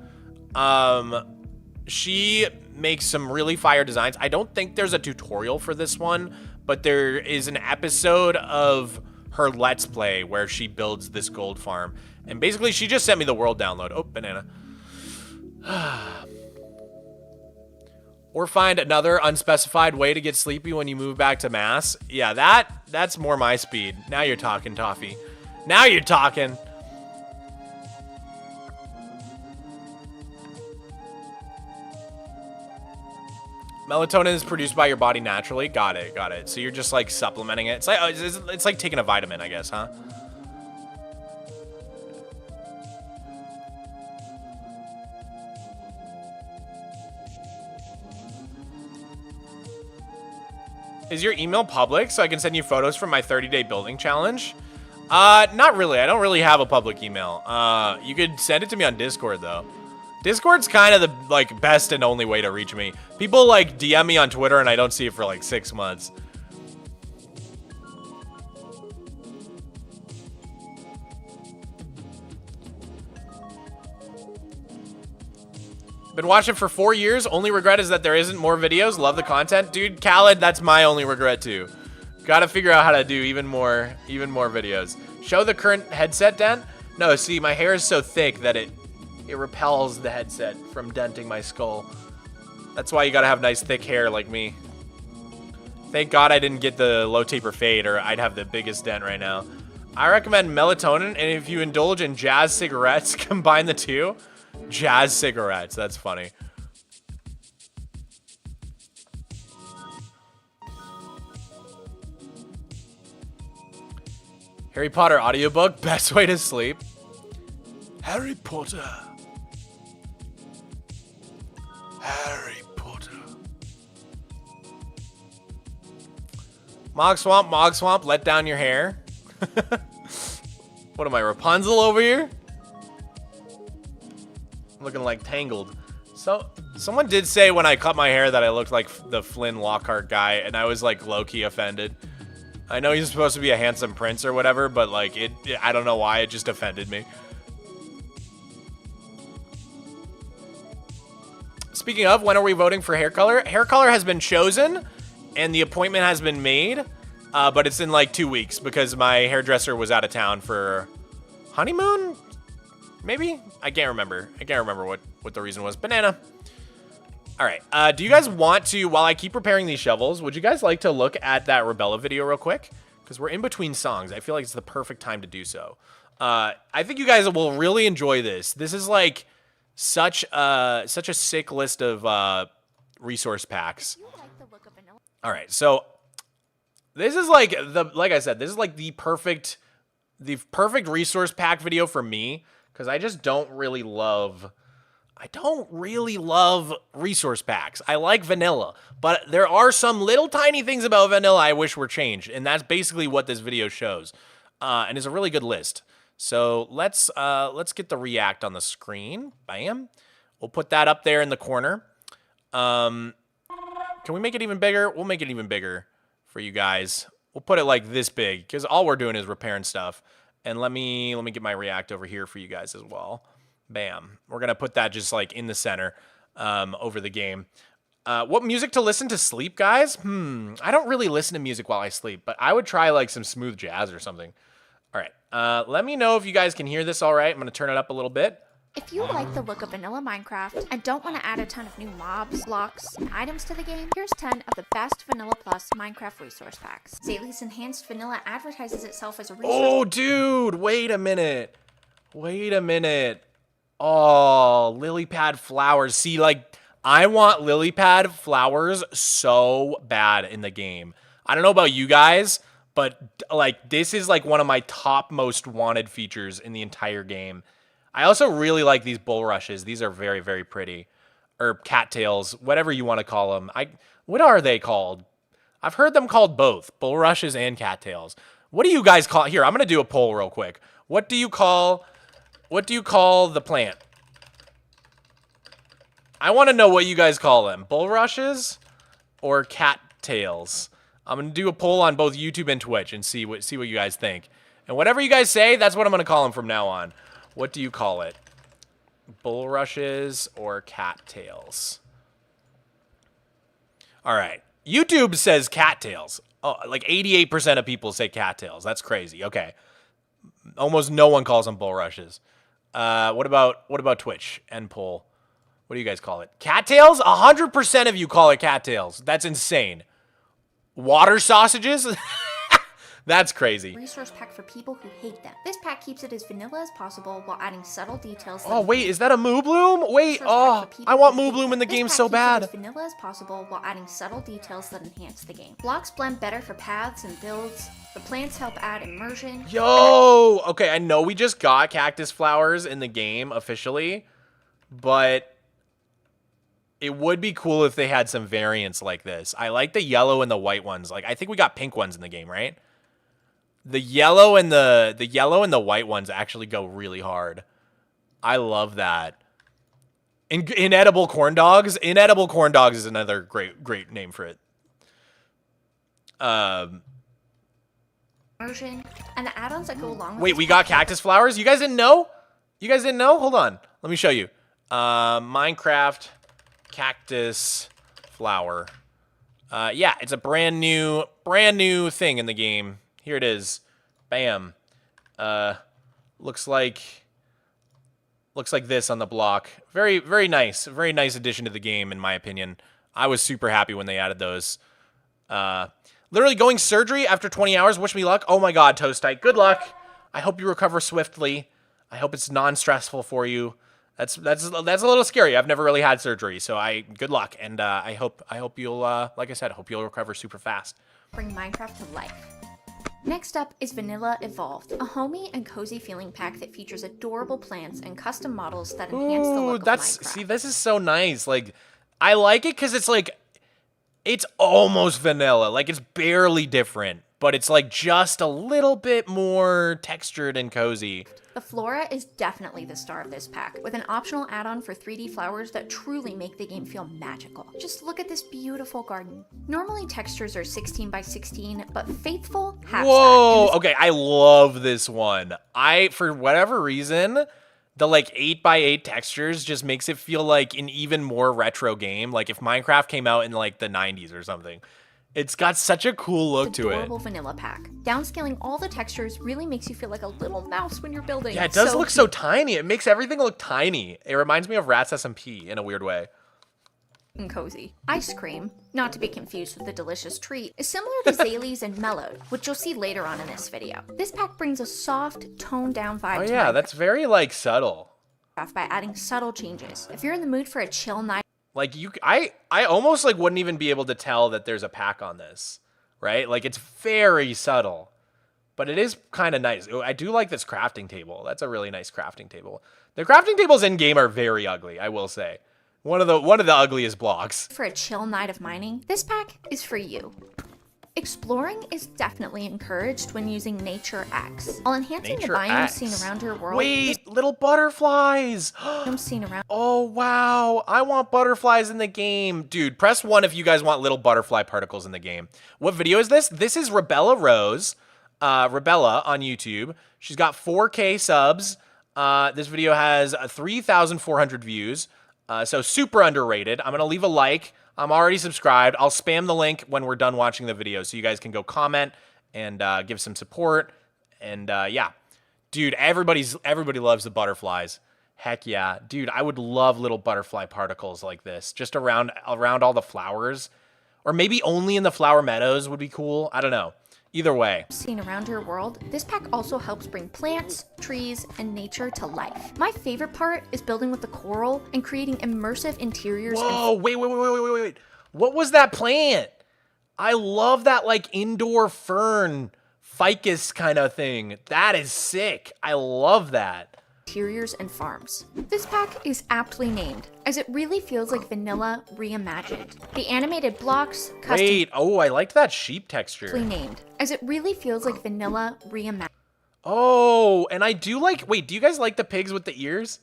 She makes some really fire designs. I don't think there's a tutorial for this one, but there is an episode of her Let's Play where she builds this gold farm. And basically, she just sent me the world download. Oh, banana. Or find another unspecified way to get sleepy when you move back to Mass. Yeah, that's more my speed. Now you're talking, Toffee. Now you're talking. Melatonin is produced by your body naturally. Got it. So you're just like supplementing it. It's like taking a vitamin, I guess, huh? Is your email public so I can send you photos from my 30-day building challenge? Not really. I don't really have a public email. You could send it to me on Discord though. Discord's kind of the like best and only way to reach me. People like DM me on Twitter and I don't see it for like 6 months. Been watching for 4 years. Only regret is that there isn't more videos. Love the content. Dude, Khaled, that's my only regret too. Gotta figure out how to do even more videos. Show the current headset dent? No, see, my hair is so thick that it repels the headset from denting my skull. That's why you gotta have nice thick hair like me. Thank God I didn't get the low taper fade or I'd have the biggest dent right now. I recommend melatonin, and if you indulge in jazz cigarettes, combine the two. Jazz cigarettes, that's funny. Harry Potter audiobook, best way to sleep. Harry Potter. Harry Potter. Mogswamp, let down your hair. What am I, Rapunzel over here? Looking like Tangled. So someone did say when I cut my hair that I looked like the Flynn Lockhart guy, and I was like low-key offended. I know he's supposed to be a handsome prince or whatever, but like I don't know why, it just offended me. Speaking of, when are we voting for hair color? Hair color has been chosen and the appointment has been made, but it's in like 2 weeks because my hairdresser was out of town for honeymoon. Maybe? I can't remember. What the reason was. Banana. All right. Do you guys want to, while I keep preparing these shovels, would you guys like to look at that Rebella video real quick? Because we're in between songs. I feel like it's the perfect time to do so. I think you guys will really enjoy this. This is like such a sick list of resource packs. All right. So this is like like I said, this is like the perfect resource pack video for me. Because I just don't really love resource packs. I like vanilla, but there are some little tiny things about vanilla I wish were changed, and that's basically what this video shows. And it's a really good list. So let's get the react on the screen. Bam. We'll put that up there in the corner. Can we make it even bigger? We'll make it even bigger for you guys. We'll put it like this big, because all we're doing is repairing stuff. And let me get my react over here for you guys as well. Bam. We're going to put that just like in the center over the game. What music to listen to sleep, guys? I don't really listen to music while I sleep, but I would try like some smooth jazz or something. All right. Let me know if you guys can hear this all right. I'm going to turn it up a little bit. If you like the look of vanilla Minecraft and don't want to add a ton of new mobs, blocks, and items to the game, here's 10 of the best Vanilla Plus Minecraft resource packs. Zaylee's Enhanced Vanilla advertises itself as a resource. Oh, dude, wait a minute. Oh, lily pad flowers. See, like, I want lily pad flowers so bad in the game. I don't know about you guys, but like this is like one of my top most wanted features in the entire game. I also really like these bulrushes. These are very, very pretty. Or cattails, whatever you want to call them. What are they called? I've heard them called both, bulrushes and cattails. What do you guys call? Here, I'm gonna do a poll real quick. What do you call the plant? I want to know what you guys call them. Bulrushes or cattails? I'm gonna do a poll on both YouTube and Twitch and see what you guys think. And whatever you guys say, that's what I'm gonna call them from now on. What do you call it? Bulrushes or cattails? All right. YouTube says cattails. Oh, like 88% of people say cattails. That's crazy. Okay. Almost no one calls them bulrushes. What about Twitch and poll? What do you guys call it? Cattails? 100% of you call it cattails. That's insane. Water sausages? That's crazy. Resource pack for people who hate them. This pack keeps it as vanilla as possible while adding subtle details. Oh wait, is that a Moo Bloom? Wait, oh, I want Moo Bloom in the game so bad. This pack keeps it as vanilla as possible while adding subtle details that enhance the game. Blocks blend better for paths and builds. The plants help add immersion. Yo! Okay, I know we just got cactus flowers in the game officially, but it would be cool if they had some variants like this. I like the yellow and the white ones. Like, I think we got pink ones in the game, right? The yellow and the white ones actually go really hard. I love that. Inedible corn dogs. Inedible corn dogs is another great name for it. Immersion and the add-ons that go along with. Wait, we got cactus flowers? You guys didn't know? You guys didn't know? Hold on. Let me show you. Minecraft cactus flower. Yeah, it's a brand new thing in the game. Here it is. Bam. Looks like this on the block. Very nice. Very nice addition to the game, in my opinion. I was super happy when they added those. Literally going surgery after 20 hours. Wish me luck. Oh my god, Toastite. Good luck. I hope you recover swiftly. I hope it's non-stressful for you. That's a little scary. I've never really had surgery, so good luck, and I hope you'll like I said, I hope you'll recover super fast. Bring Minecraft to life. Next up is Vanilla Evolved, a homey and cozy feeling pack that features adorable plants and custom models that enhance the look of Minecraft. See, this is so nice. Like, I like it because it's like, it's almost vanilla. Like, it's barely different, but it's like just a little bit more textured and cozy. The flora is definitely the star of this pack, with an optional add-on for 3D flowers that truly make the game feel magical. Just look at this beautiful garden. Normally textures are 16 by 16, but Faithful has Whoa! Okay, I love this one. For whatever reason, the like 8 by 8 textures just makes it feel like an even more retro game. Like if Minecraft came out in like the 90s or something. It's got such a cool look to it. Adorable vanilla pack. Downscaling all the textures really makes you feel like a little mouse when you're building. Yeah, it does look so tiny. It makes everything look tiny. It reminds me of Rats SMP in a weird way. And cozy. Ice cream, not to be confused with the delicious treat, is similar to Zaylee's and Mellowed, which you'll see later on in this video. This pack brings a soft, toned down vibe to Minecraft. That's very like subtle. By adding subtle changes. If you're in the mood for a chill night, like I almost like wouldn't even be able to tell that there's a pack on this, right? Like it's very subtle, but it is kind of nice. I do like this crafting table. That's a really nice crafting table. The crafting tables in game are very ugly, I will say. One of the ugliest blocks. For a chill night of mining, this pack is for you. Exploring is definitely encouraged when using Nature X. While enhancing the biomes seen around your world. Wait, little butterflies! Seen around. Oh, wow. I want butterflies in the game. Dude, press 1 if you guys want little butterfly particles in the game. What video is this? This is Rebella Rose. Rebella on YouTube. She's got 4K subs. This video has 3,400 views. So super underrated. I'm going to leave a like. I'm already subscribed. I'll spam the link when we're done watching the video so you guys can go comment and give some support. And yeah, dude, everybody loves the butterflies. Heck yeah. Dude, I would love little butterfly particles like this just around all the flowers, or maybe only in the flower meadows would be cool. I don't know. Either way. Seen around your world, this pack also helps bring plants, trees, and nature to life. My favorite part is building with the coral and creating immersive interiors. Whoa, wait. What was that plant? I love that like indoor fern ficus kind of thing. That is sick. I love that. Interiors and farms. This pack is aptly named, as it really feels like vanilla reimagined. The animated blocks, Wait, oh, I liked that sheep texture. Named, as it really feels like vanilla reimagined. Oh, and I do like, wait, do you guys like the pigs with the ears?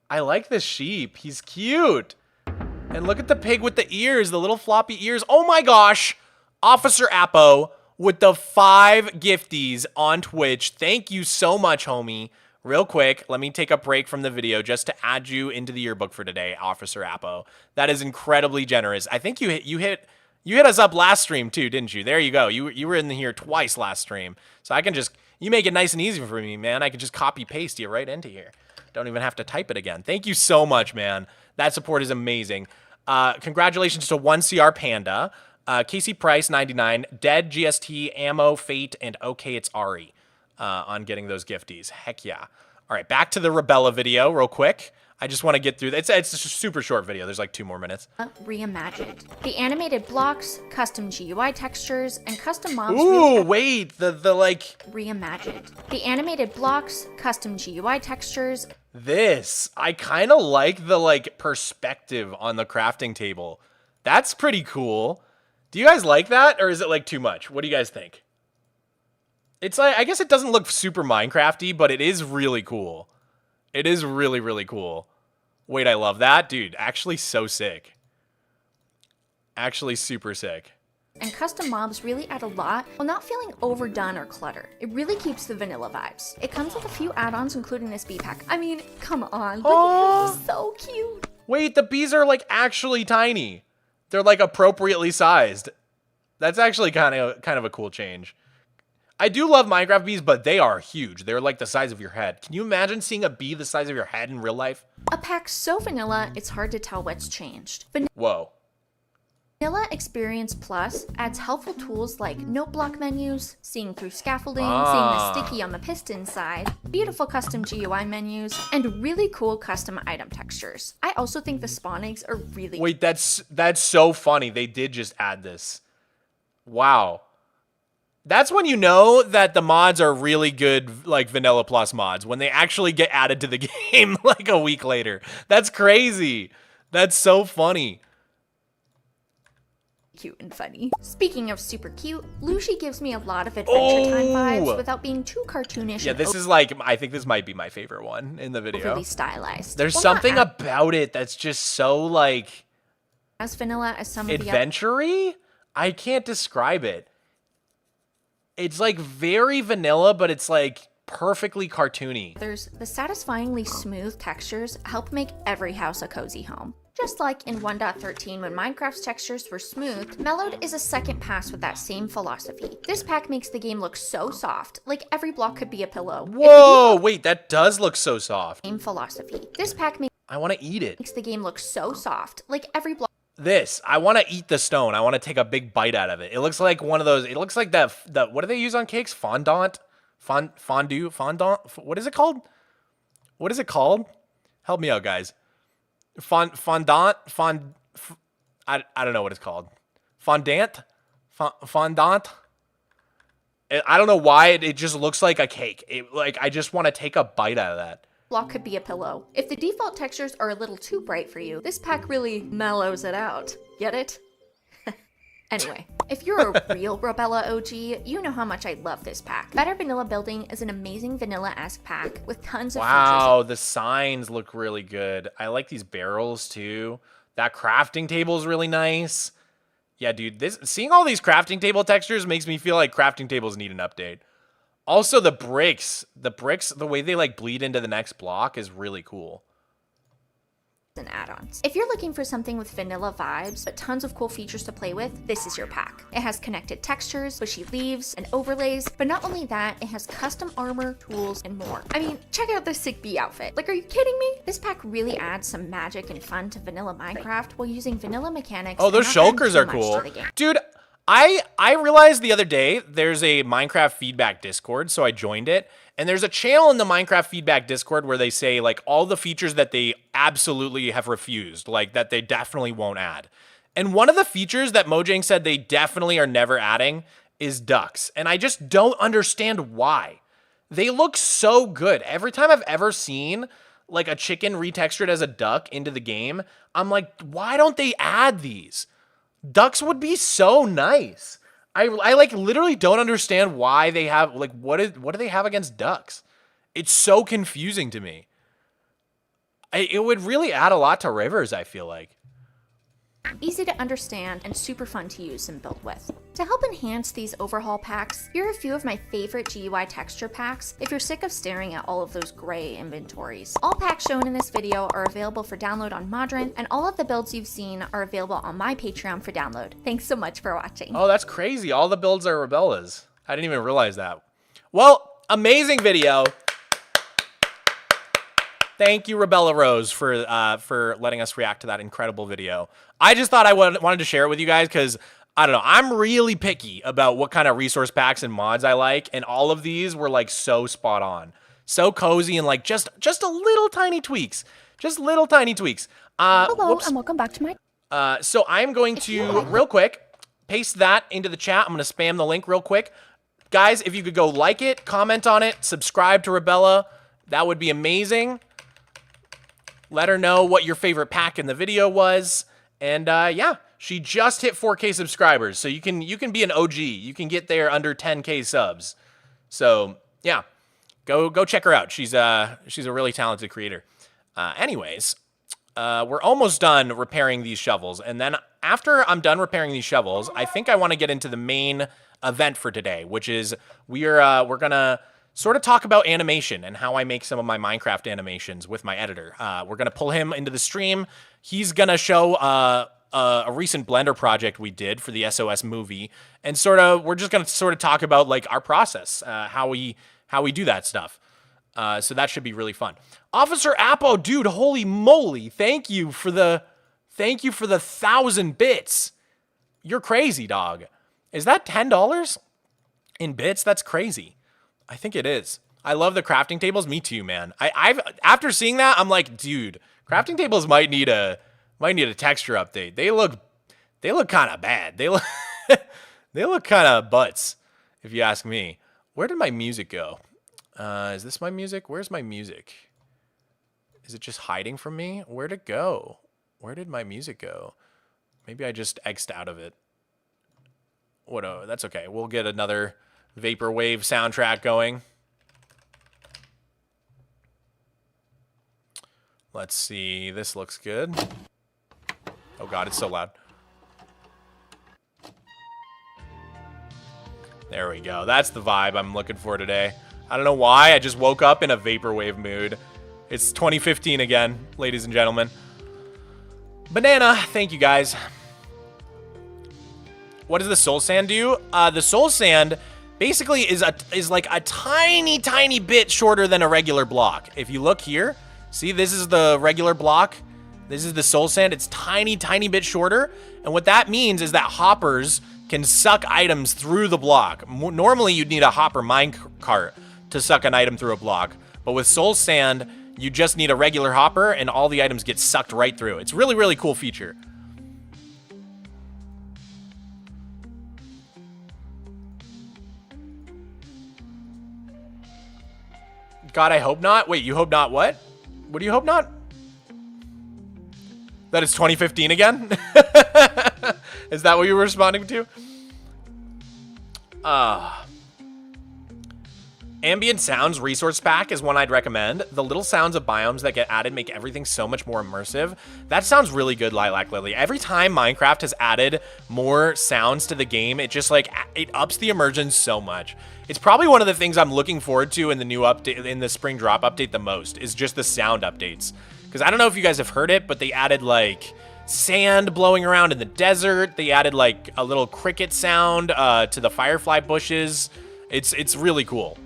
I like the sheep. He's cute. And look at the pig with the ears, the little floppy ears. Oh my gosh. Officer Appo with the 5 gifties on Twitch. Thank you so much, homie. Real quick, let me take a break from the video just to add you into the yearbook for today, Officer Appo. That is incredibly generous. I think you hit us up last stream too, didn't you? There you go. You were in here twice last stream. So I can just, you make it nice and easy for me, man. I can just copy paste you right into here. Don't even have to type it again. Thank you so much, man. That support is amazing. Congratulations to 1CR Panda, Casey Price 99, Dead GST, Ammo, Fate, and OK It's Ari on getting those gifties. Heck yeah. All right, back to the Rebella video real quick. I just want to get through that. It's a super short video. There's like 2 more minutes. Reimagined. The animated blocks, custom GUI textures, and custom mobs. Ooh, wait, the like. Reimagined. The animated blocks, custom GUI textures. This, I kind of like the like perspective on the crafting table. That's pretty cool. Do you guys like that, or is it like too much? What do you guys think? It's like, I guess it doesn't look super Minecrafty, but it is really cool. It is really, really cool. Wait, I love that. Dude, actually so sick. Actually super sick. And custom mobs really add a lot while not feeling overdone or cluttered. It really keeps the vanilla vibes. It comes with a few add-ons, including this bee pack. I mean, come on. Look at him. He's so cute. Wait, the bees are like actually tiny. They're like appropriately sized. That's actually kind of a cool change. I do love Minecraft bees, but they are huge. They're like the size of your head. Can you imagine seeing a bee the size of your head in real life? A pack so vanilla, it's hard to tell what's changed. Whoa. Vanilla Experience Plus adds helpful tools like note block menus, seeing through scaffolding, seeing the sticky on the piston side, beautiful custom GUI menus, and really cool custom item textures. I also think the spawn eggs are really— Wait, that's so funny. They did just add this. Wow. That's when you know that the mods are really good, like Vanilla Plus mods, when they actually get added to the game like a week later. That's crazy. That's so funny. Cute and funny. Speaking of super cute, Lucy gives me a lot of Adventure Time vibes without being too cartoonish. Yeah, this is like, I think this might be my favorite one in the video. Overly stylized. There's something about it that's just so like as vanilla as some of the adventure-y? I can't describe it. It's like very vanilla, but it's like perfectly cartoony. There's the satisfyingly smooth textures help make every house a cozy home. Just like in 1.13 when Minecraft's textures were smooth, Mellowed is a second pass with that same philosophy. This pack makes the game look so soft, like every block could be a pillow. Whoa, wait, that does look so soft. Same philosophy. This pack I want to eat it. Makes the game look so soft, like every block. This, I want to eat the stone. I want to take a big bite out of it. It looks like one of those, it looks like that, what do they use on cakes? Fondant? Fondue? Fondant? What is it called? What is it called? Help me out, guys. Fondant? I don't know what it's called. Fondant? Fondant? I don't know why, it just looks like a cake. Like, I just want to take a bite out of that. Block could be a pillow. If the default textures are a little too bright for you, this pack really mellows it out. Get it? Anyway, if you're a real Rebella OG, you know how much I love this pack. Better Vanilla Building is an amazing vanilla-esque pack with tons of features. Wow, the signs look really good. I like these barrels too. That crafting table is really nice. Yeah, dude, seeing all these crafting table textures makes me feel like crafting tables need an update. Also, the bricks, the way they like bleed into the next block is really cool. And add-ons. If you're looking for something with vanilla vibes, but tons of cool features to play with, this is your pack. It has connected textures, bushy leaves, and overlays, but not only that, it has custom armor, tools, and more. I mean, check out this sick bee outfit. Like, are you kidding me? This pack really adds some magic and fun to vanilla Minecraft while using vanilla mechanics. Oh, those shulkers are cool. Dude, I realized the other day there's a Minecraft feedback Discord, so I joined it. And there's a channel in the Minecraft feedback Discord where they say like all the features that they absolutely have refused, like that they definitely won't add. And one of the features that Mojang said they definitely are never adding is ducks. And I just don't understand why. They look so good. Every time I've ever seen like a chicken retextured as a duck into the game, I'm like, why don't they add these? Ducks would be so nice. I like literally don't understand why they have like what do they have against ducks? It's so confusing to me. It would really add a lot to rivers, I feel like. Easy to understand and super fun to use and build with. To help enhance these overhaul packs, here are a few of my favorite GUI texture packs if you're sick of staring at all of those gray inventories. All packs shown in this video are available for download on Modern, and all of the builds you've seen are available on my Patreon for download. Thanks so much for watching. Oh, that's crazy. All the builds are Rebella's. I didn't even realize that. Well, amazing video. Thank you, Rebella Rose, for letting us react to that incredible video. I just thought I wanted to share it with you guys because, I don't know, I'm really picky about what kind of resource packs and mods I like, and all of these were, like, so spot on. So cozy and, like, just a little tiny tweaks. Just little tiny tweaks. Hello, and welcome back to my... So I'm going to, real quick, paste that into the chat. I'm going to spam the link real quick. Guys, if you could go like it, comment on it, subscribe to Rebella, that would be amazing. Let her know what your favorite pack in the video was. And yeah, she just hit 4K subscribers. So you can be an OG. You can get there under 10K subs. So yeah, go check her out. She's a really talented creator. Anyways, we're almost done repairing these shovels. And then after I'm done repairing these shovels, I think I want to get into the main event for today, which is we're gonna sort of talk about animation and how I make some of my Minecraft animations with my editor. We're going to pull him into the stream. He's going to show a recent Blender project we did for the SOS movie. And we're just going to sort of talk about like our process, how we do that stuff. So that should be really fun. Officer Apo, dude, holy moly. Thank you for the 1,000 bits. You're crazy, dog. Is that $10 in bits? That's crazy. I think it is. I love the crafting tables. Me too, man. I've after seeing that, I'm like, dude, crafting tables might need a texture update. They look kind of bad. They look kind of butts, if you ask me. Where did my music go? Is this my music? Where's my music? Is it just hiding from me? Where'd it go? Where did my music go? Maybe I just X'd out of it. What? Oh, that's okay. We'll get another Vaporwave soundtrack going. Let's see. This looks good. Oh god, it's so loud. There we go. That's the vibe I'm looking for today. I don't know why. I just woke up in a Vaporwave mood. It's 2015 again, ladies and gentlemen. Banana, thank you guys. What does the soul sand do? The soul sand basically is like a tiny bit shorter than a regular block. If you look here, see, this is the regular block. This is the soul sand. It's tiny bit shorter. And what that means is that hoppers can suck items through the block. Normally, you'd need a hopper minecart to suck an item through a block. But with soul sand, you just need a regular hopper and all the items get sucked right through. It's really, really cool feature. God, I hope not. Wait, you hope not what? What do you hope not? That it's 2015 again? Is that what you were responding to? Ambient Sounds Resource Pack is one I'd recommend. The little sounds of biomes that get added make everything so much more immersive. That sounds really good, Lilac Lily. Every time Minecraft has added more sounds to the game, it just like, it ups the immersion so much. It's probably one of the things I'm looking forward to in the new update, in the spring drop update the most, is just the sound updates. Because I don't know if you guys have heard it, but they added like sand blowing around in the desert. They added like a little cricket sound to the firefly bushes. It's really cool.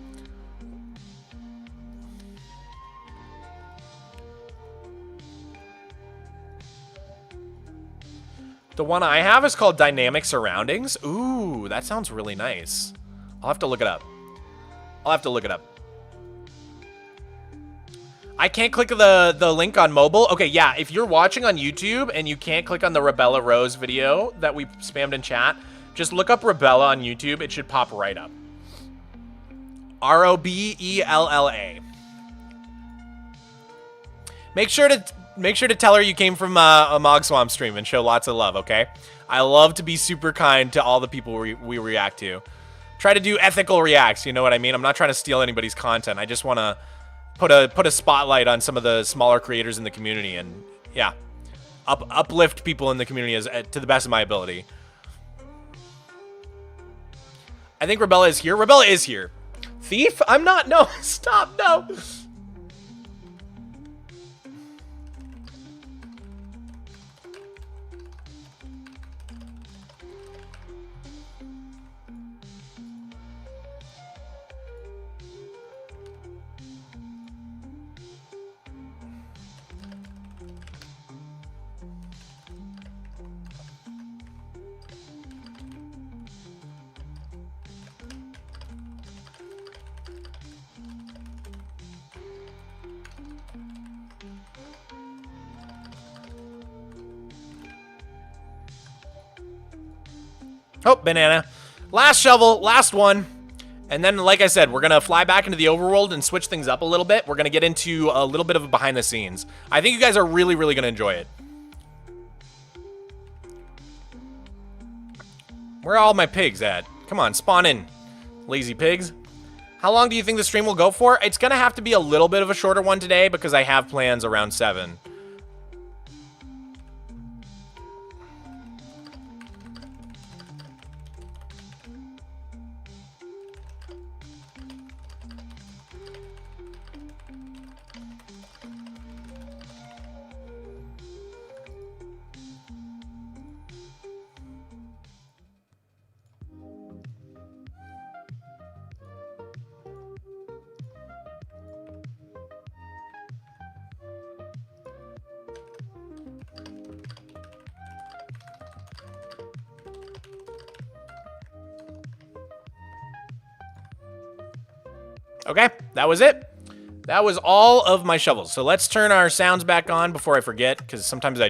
The one I have is called Dynamic Surroundings. Ooh, that sounds really nice. I'll have to look it up. I'll have to look it up. I can't click the link on mobile. Okay, yeah, if you're watching on YouTube and you can't click on the Rebella Rose video that we spammed in chat, just look up Rebella on YouTube. It should pop right up. R-O-B-E-L-L-A. Make sure to tell her you came from a Mogswamp stream and show lots of love, okay? I love to be super kind to all the people we react to. Try to do ethical reacts, you know what I mean? I'm not trying to steal anybody's content. I just want to put a spotlight on some of the smaller creators in the community and, yeah, uplift people in the community to the best of my ability. I think Rebella is here. Rebella is here. Thief? I'm not. No, stop. No. Oh, banana. Last shovel, last one. And then, like I said, we're going to fly back into the overworld and switch things up a little bit. We're going to get into a little bit of a behind the scenes. I think you guys are really, really going to enjoy it. Where are all my pigs at? Come on, spawn in, lazy pigs. How long do you think the stream will go for? It's going to have to be a little bit of a shorter one today because I have plans around 7. Okay, that was it. That was all of my shovels. So let's turn our sounds back on before I forget, because sometimes I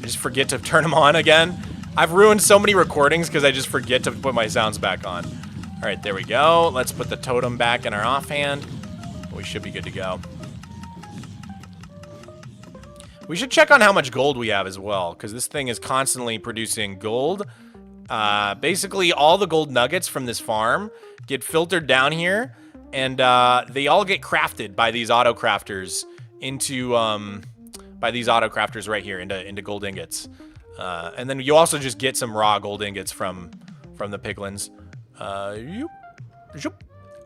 just forget to turn them on again. I've ruined so many recordings because I just forget to put my sounds back on. All right, there we go. Let's put the totem back in our offhand. We should be good to go. We should check on how much gold we have as well, because this thing is constantly producing gold. Basically, all the gold nuggets from this farm get filtered down here, and they all get crafted by these auto crafters into right here into gold ingots. And then you also just get some raw gold ingots from the piglins. All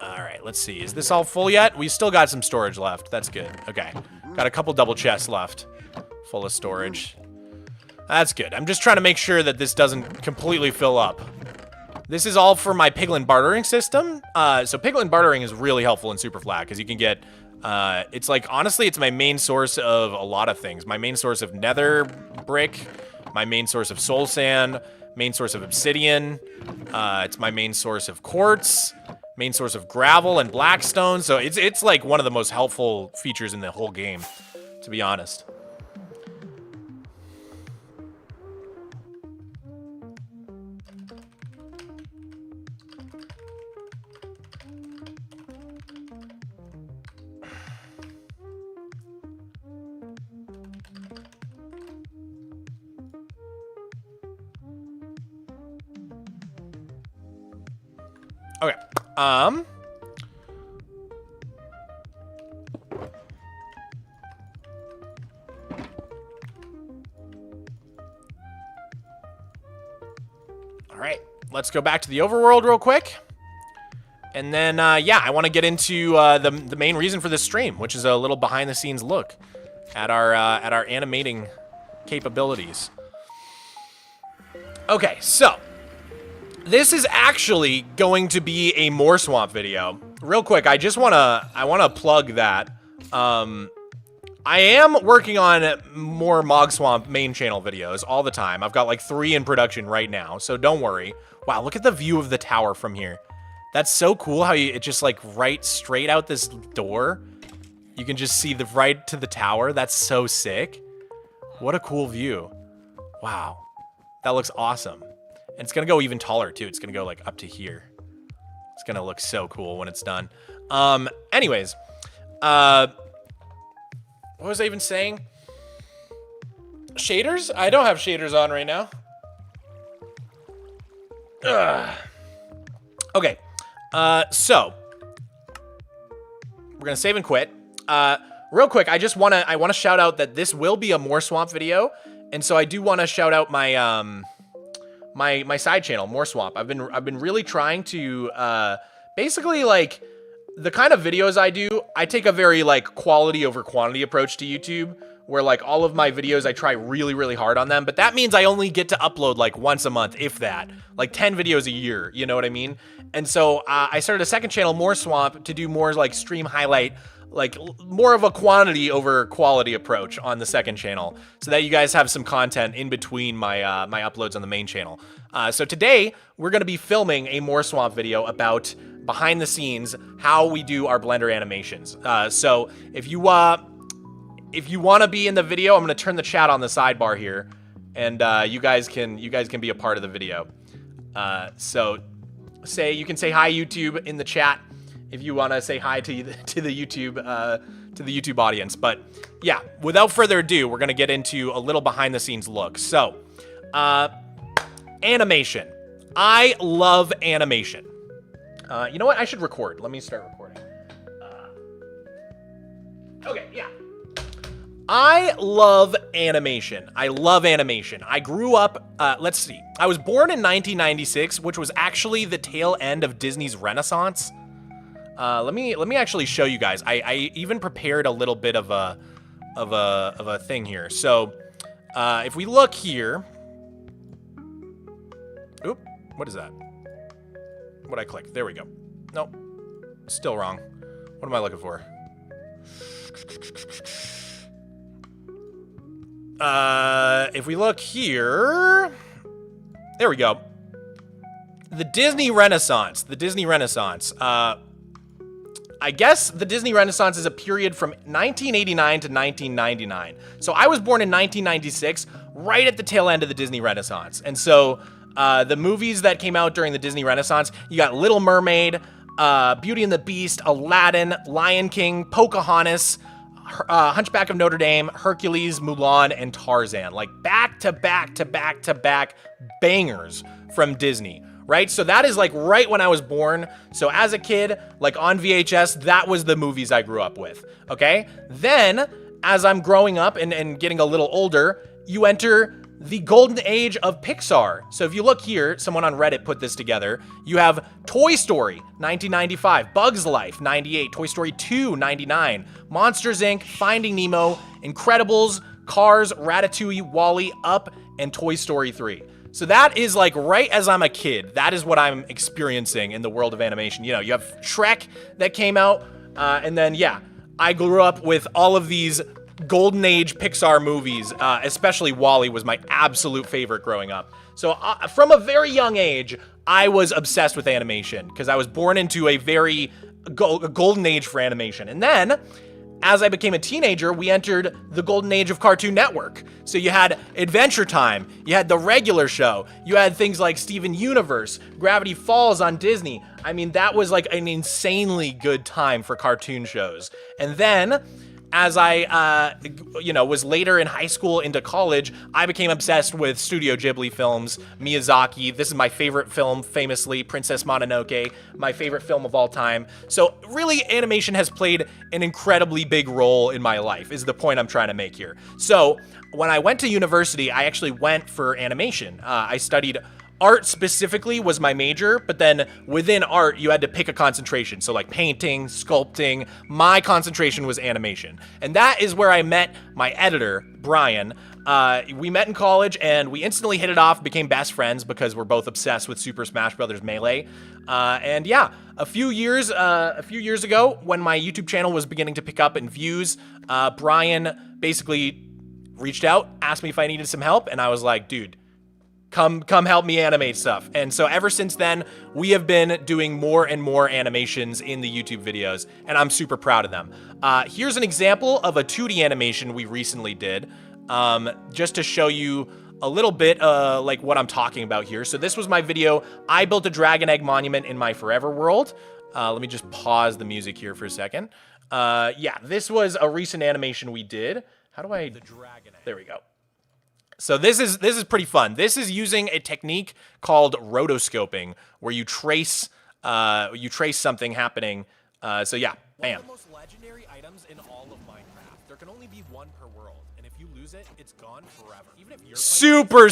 right, let's see. Is this all full yet? We still got some storage left. That's good. Okay, got a couple double chests left, full of storage. That's good. I'm just trying to make sure that this doesn't completely fill up. This is all for my piglin bartering system. So piglin bartering is really helpful in Superflat because you can get, it's like, honestly, it's my main source of a lot of things. My main source of nether brick, my main source of soul sand, main source of obsidian. It's my main source of quartz, main source of gravel and blackstone. So it's like one of the most helpful features in the whole game, to be honest. Okay. All right. Let's go back to the overworld real quick. And then, yeah, I want to get into the main reason for this stream, which is a little behind-the-scenes look at our animating capabilities. Okay, so this is actually going to be a Mogswamp video. Real quick, I want to plug that. I am working on more Mogswamp main channel videos all the time. I've got like 3 in production right now, so don't worry. Wow, look at the view of the tower from here. That's so cool how it just like right straight out this door. You can just see the right to the tower. That's so sick. What a cool view. Wow. That looks awesome. And it's gonna go even taller too. It's gonna go like up to here. It's gonna look so cool when it's done. Anyways, what was I even saying? Shaders? I don't have shaders on right now. Ugh. Okay, so we're gonna save and quit. Real quick, I want to shout out that this will be a Mogswamp video, and so I do want to shout out my my side channel, Mogswamp. I've been really trying to basically like the kind of videos I do. I take a very like quality over quantity approach to YouTube, where like all of my videos I try really, really hard on them, but that means I only get to upload like once a month, if that, like 10 videos a year, you know what I mean? And so I started a second channel, Mogswamp, to do more like stream highlight, like more of a quantity over quality approach on the second channel, so that you guys have some content in between my my uploads on the main channel. So today we're gonna be filming a Mogswamp video about behind the scenes how we do our Blender animations. So if you want to be in the video, I'm gonna turn the chat on the sidebar here, and you guys can be a part of the video. So you can say hi YouTube in the chat if you want to say hi to the YouTube audience. But yeah, without further ado, we're gonna get into a little behind the scenes look. So animation. I love animation. You know what? I should record. Let me start recording. Okay, yeah. I love animation. I love animation. I grew up, let's see. I was born in 1996, which was actually the tail end of Disney's Renaissance. Let me actually show you guys. I even prepared a little bit of a thing here. So, if we look here, oop, what is that? What'd I click? There we go. Nope, still wrong. What am I looking for? If we look here, there we go. The Disney Renaissance. The Disney Renaissance. I guess the Disney Renaissance is a period from 1989 to 1999. So I was born in 1996, right at the tail end of the Disney Renaissance. And so the movies that came out during the Disney Renaissance, you got Little Mermaid, Beauty and the Beast, Aladdin, Lion King, Pocahontas, Hunchback of Notre Dame, Hercules, Mulan, and Tarzan. Like back to back to back to back bangers from Disney, right? So that is like right when I was born. So as a kid, like on VHS, that was the movies I grew up with, okay? Then, as I'm growing up and getting a little older, you enter the golden age of Pixar. So if you look here, someone on Reddit put this together. You have Toy Story, 1995, Bugs Life, 98, Toy Story 2, 99, Monsters, Inc., Finding Nemo, Incredibles, Cars, Ratatouille, WALL-E, Up, and Toy Story 3. So that is like right as I'm a kid. That is what I'm experiencing in the world of animation. You know, you have Shrek that came out, and then, yeah, I grew up with all of these golden age Pixar movies, especially WALL-E was my absolute favorite growing up. So from a very young age, I was obsessed with animation because I was born into a very golden age for animation. And then, as I became a teenager, we entered the golden age of Cartoon Network. So you had Adventure Time, you had The Regular Show, you had things like Steven Universe, Gravity Falls on Disney. I mean, that was like an insanely good time for cartoon shows. And then, as I, was later in high school into college, I became obsessed with Studio Ghibli films, Miyazaki. This is my favorite film, famously, Princess Mononoke, my favorite film of all time. So really, animation has played an incredibly big role in my life, is the point I'm trying to make here. So when I went to university, I actually went for animation. I studied art specifically was my major, but then within art, you had to pick a concentration. So like painting, sculpting, my concentration was animation. And that is where I met my editor, Brian. We met in college and we instantly hit it off, became best friends because we're both obsessed with Super Smash Bros. Melee. And yeah, a few years ago, when my YouTube channel was beginning to pick up in views, Brian basically reached out, asked me if I needed some help, and I was like, dude, come help me animate stuff. And so ever since then, we have been doing more and more animations in the YouTube videos, and I'm super proud of them. Here's an example of a 2D animation we recently did, just to show you a little bit like what I'm talking about here. So this was my video. I built a dragon egg monument in my forever world. Let me just pause the music here for a second. Yeah, this was a recent animation we did. How do I... The dragon egg. There we go. So this is pretty fun. This is using a technique called rotoscoping, where you trace something happening. So yeah, bam. One of the most legendary items in all of Minecraft. There can only be one per world, and if you lose it, it's gone forever. Even if you're super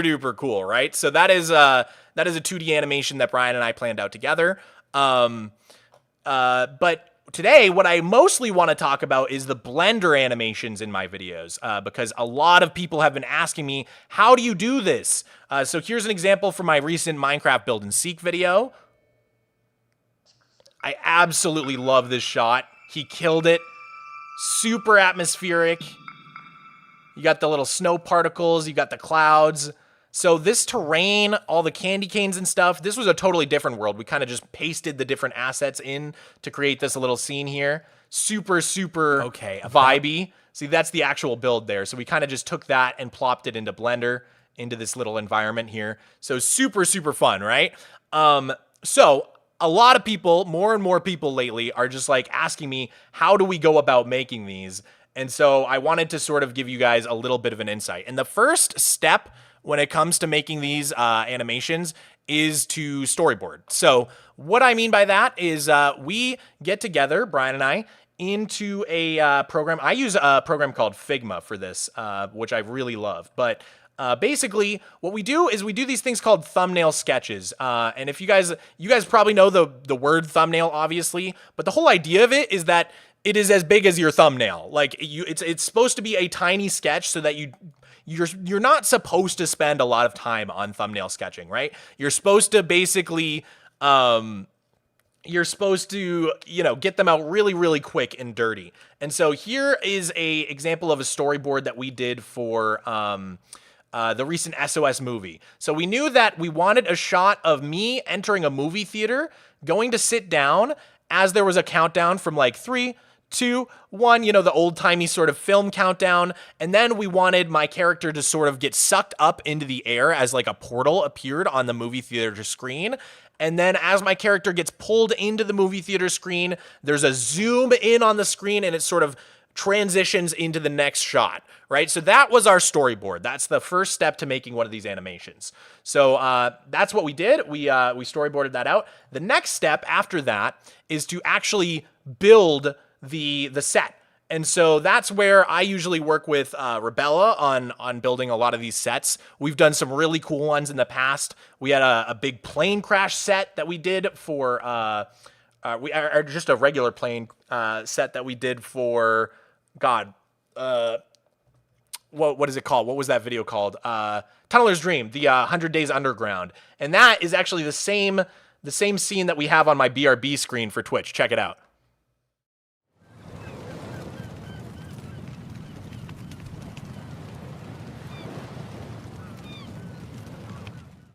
duper cool, right? So that is a 2D animation that Brian and I planned out together. But today, what I mostly want to talk about is the Blender animations in my videos, because a lot of people have been asking me, how do you do this? So here's an example from my recent Minecraft Build and Seek video. I absolutely love this shot. He killed it. Super atmospheric. You got the little snow particles, you got the clouds. So this terrain, all the candy canes and stuff, this was a totally different world. We kind of just pasted the different assets in to create this little scene here. Super vibey. See, that's the actual build there. So we kind of just took that and plopped it into Blender, into this little environment here. So super fun, right? So a lot of people, more and more people lately are just like asking me, how do we go about making these? And so I wanted to sort of give you guys a little bit of an insight. And the first step when it comes to making these animations is to storyboard. So what I mean by that is we get together, Brian and I, into a program. I use a program called Figma for this, which I really love. But basically, what we do is we do these things called thumbnail sketches. And if you guys probably know the word thumbnail, obviously, but the whole idea of it is that it is as big as your thumbnail. Like it's supposed to be a tiny sketch so that you're not supposed to spend a lot of time on thumbnail sketching, right? You're supposed to basically, get them out really quick and dirty. And so here is a example of a storyboard that we did for the recent SOS movie. So we knew that we wanted a shot of me entering a movie theater, going to sit down as there was a countdown from like 3, 2, 1, the old-timey sort of film countdown, and then we wanted my character to sort of get sucked up into the air as like a portal appeared on the movie theater screen, and then as my character gets pulled into the movie theater screen, there's a zoom in on the screen and it sort of transitions into the next shot, right? So that was our storyboard. That's the first step to making one of these animations. So that's what we did. We storyboarded that out. The next step after that is to actually build the set. And so that's where I usually work with Rebella on building a lot of these sets. We've done some really cool ones in the past. We had a big plane crash set that we did for just a regular plane set that we did for what is it called? What was that video called? Tunneler's Dream, the 100 Days Underground. And that is actually the same scene that we have on my BRB screen for Twitch. Check it out.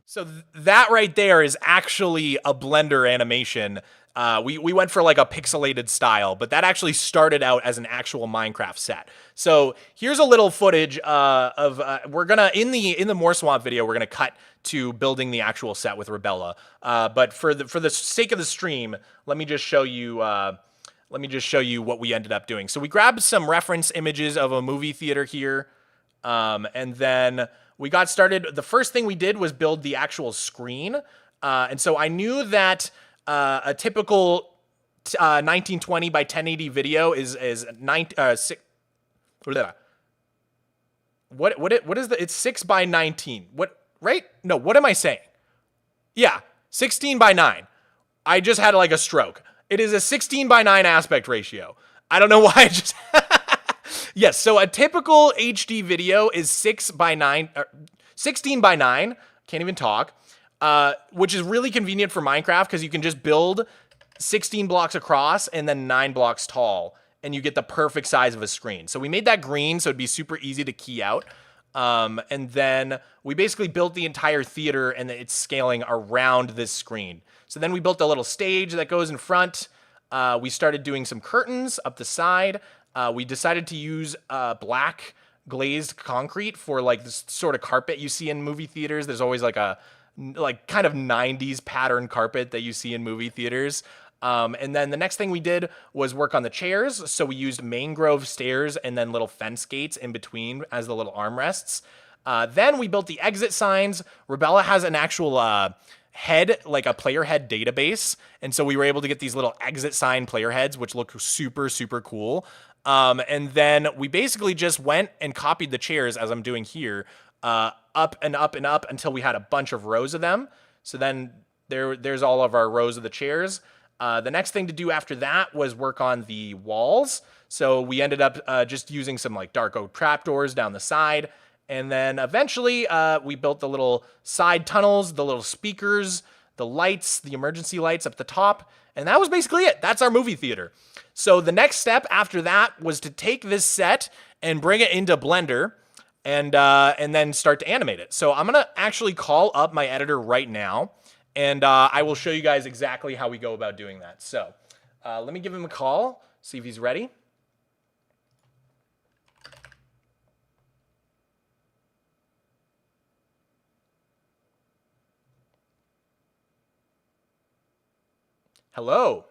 So that right there is actually a Blender animation. We went for like a pixelated style, but that actually started out as an actual Minecraft set. So here's a little footage of we're gonna in the Mogswamp video we're gonna cut to building the actual set with Rebella. But for the sake of the stream, let me just show you what we ended up doing. So we grabbed some reference images of a movie theater here, and then we got started. The first thing we did was build the actual screen, and so I knew that a typical 1920 by 1080 video is 6. What is the? It's 6 by 19. What? Right? No. What am I saying? Yeah, 16 by 9. I just had like a stroke. It is a 16 by 9 aspect ratio. I don't know why I just... Yes, so a typical HD video is 16 by 9. Can't even talk. Which is really convenient for Minecraft because you can just build 16 blocks across and then 9 blocks tall, and you get the perfect size of a screen. So we made that green so it'd be super easy to key out. And then we basically built the entire theater and it's scaling around this screen. So then we built a little stage that goes in front. We started doing some curtains up the side. We decided to use black glazed concrete for like this sort of carpet you see in movie theaters. There's always like a kind of 90s pattern carpet that you see in movie theaters. And then the next thing we did was work on the chairs. So we used mangrove stairs and then little fence gates in between as the little armrests. Then we built the exit signs. Rebella has an actual head, like a player head database. And so we were able to get these little exit sign player heads, which look super, super cool. And then we basically just went and copied the chairs, as I'm doing here, up and up and up until we had a bunch of rows of them. So then there's all of our rows of the chairs. The next thing to do after that was work on the walls. So we ended up just using some like dark oak trapdoors down the side. And then eventually we built the little side tunnels, the little speakers, the lights, the emergency lights up the top. And that was basically it. That's our movie theater. So the next step after that was to take this set and bring it into Blender and then start to animate it. So I'm going to actually call up my editor right now. And I will show you guys exactly how we go about doing that. So let me give him a call, see if he's ready. Hello.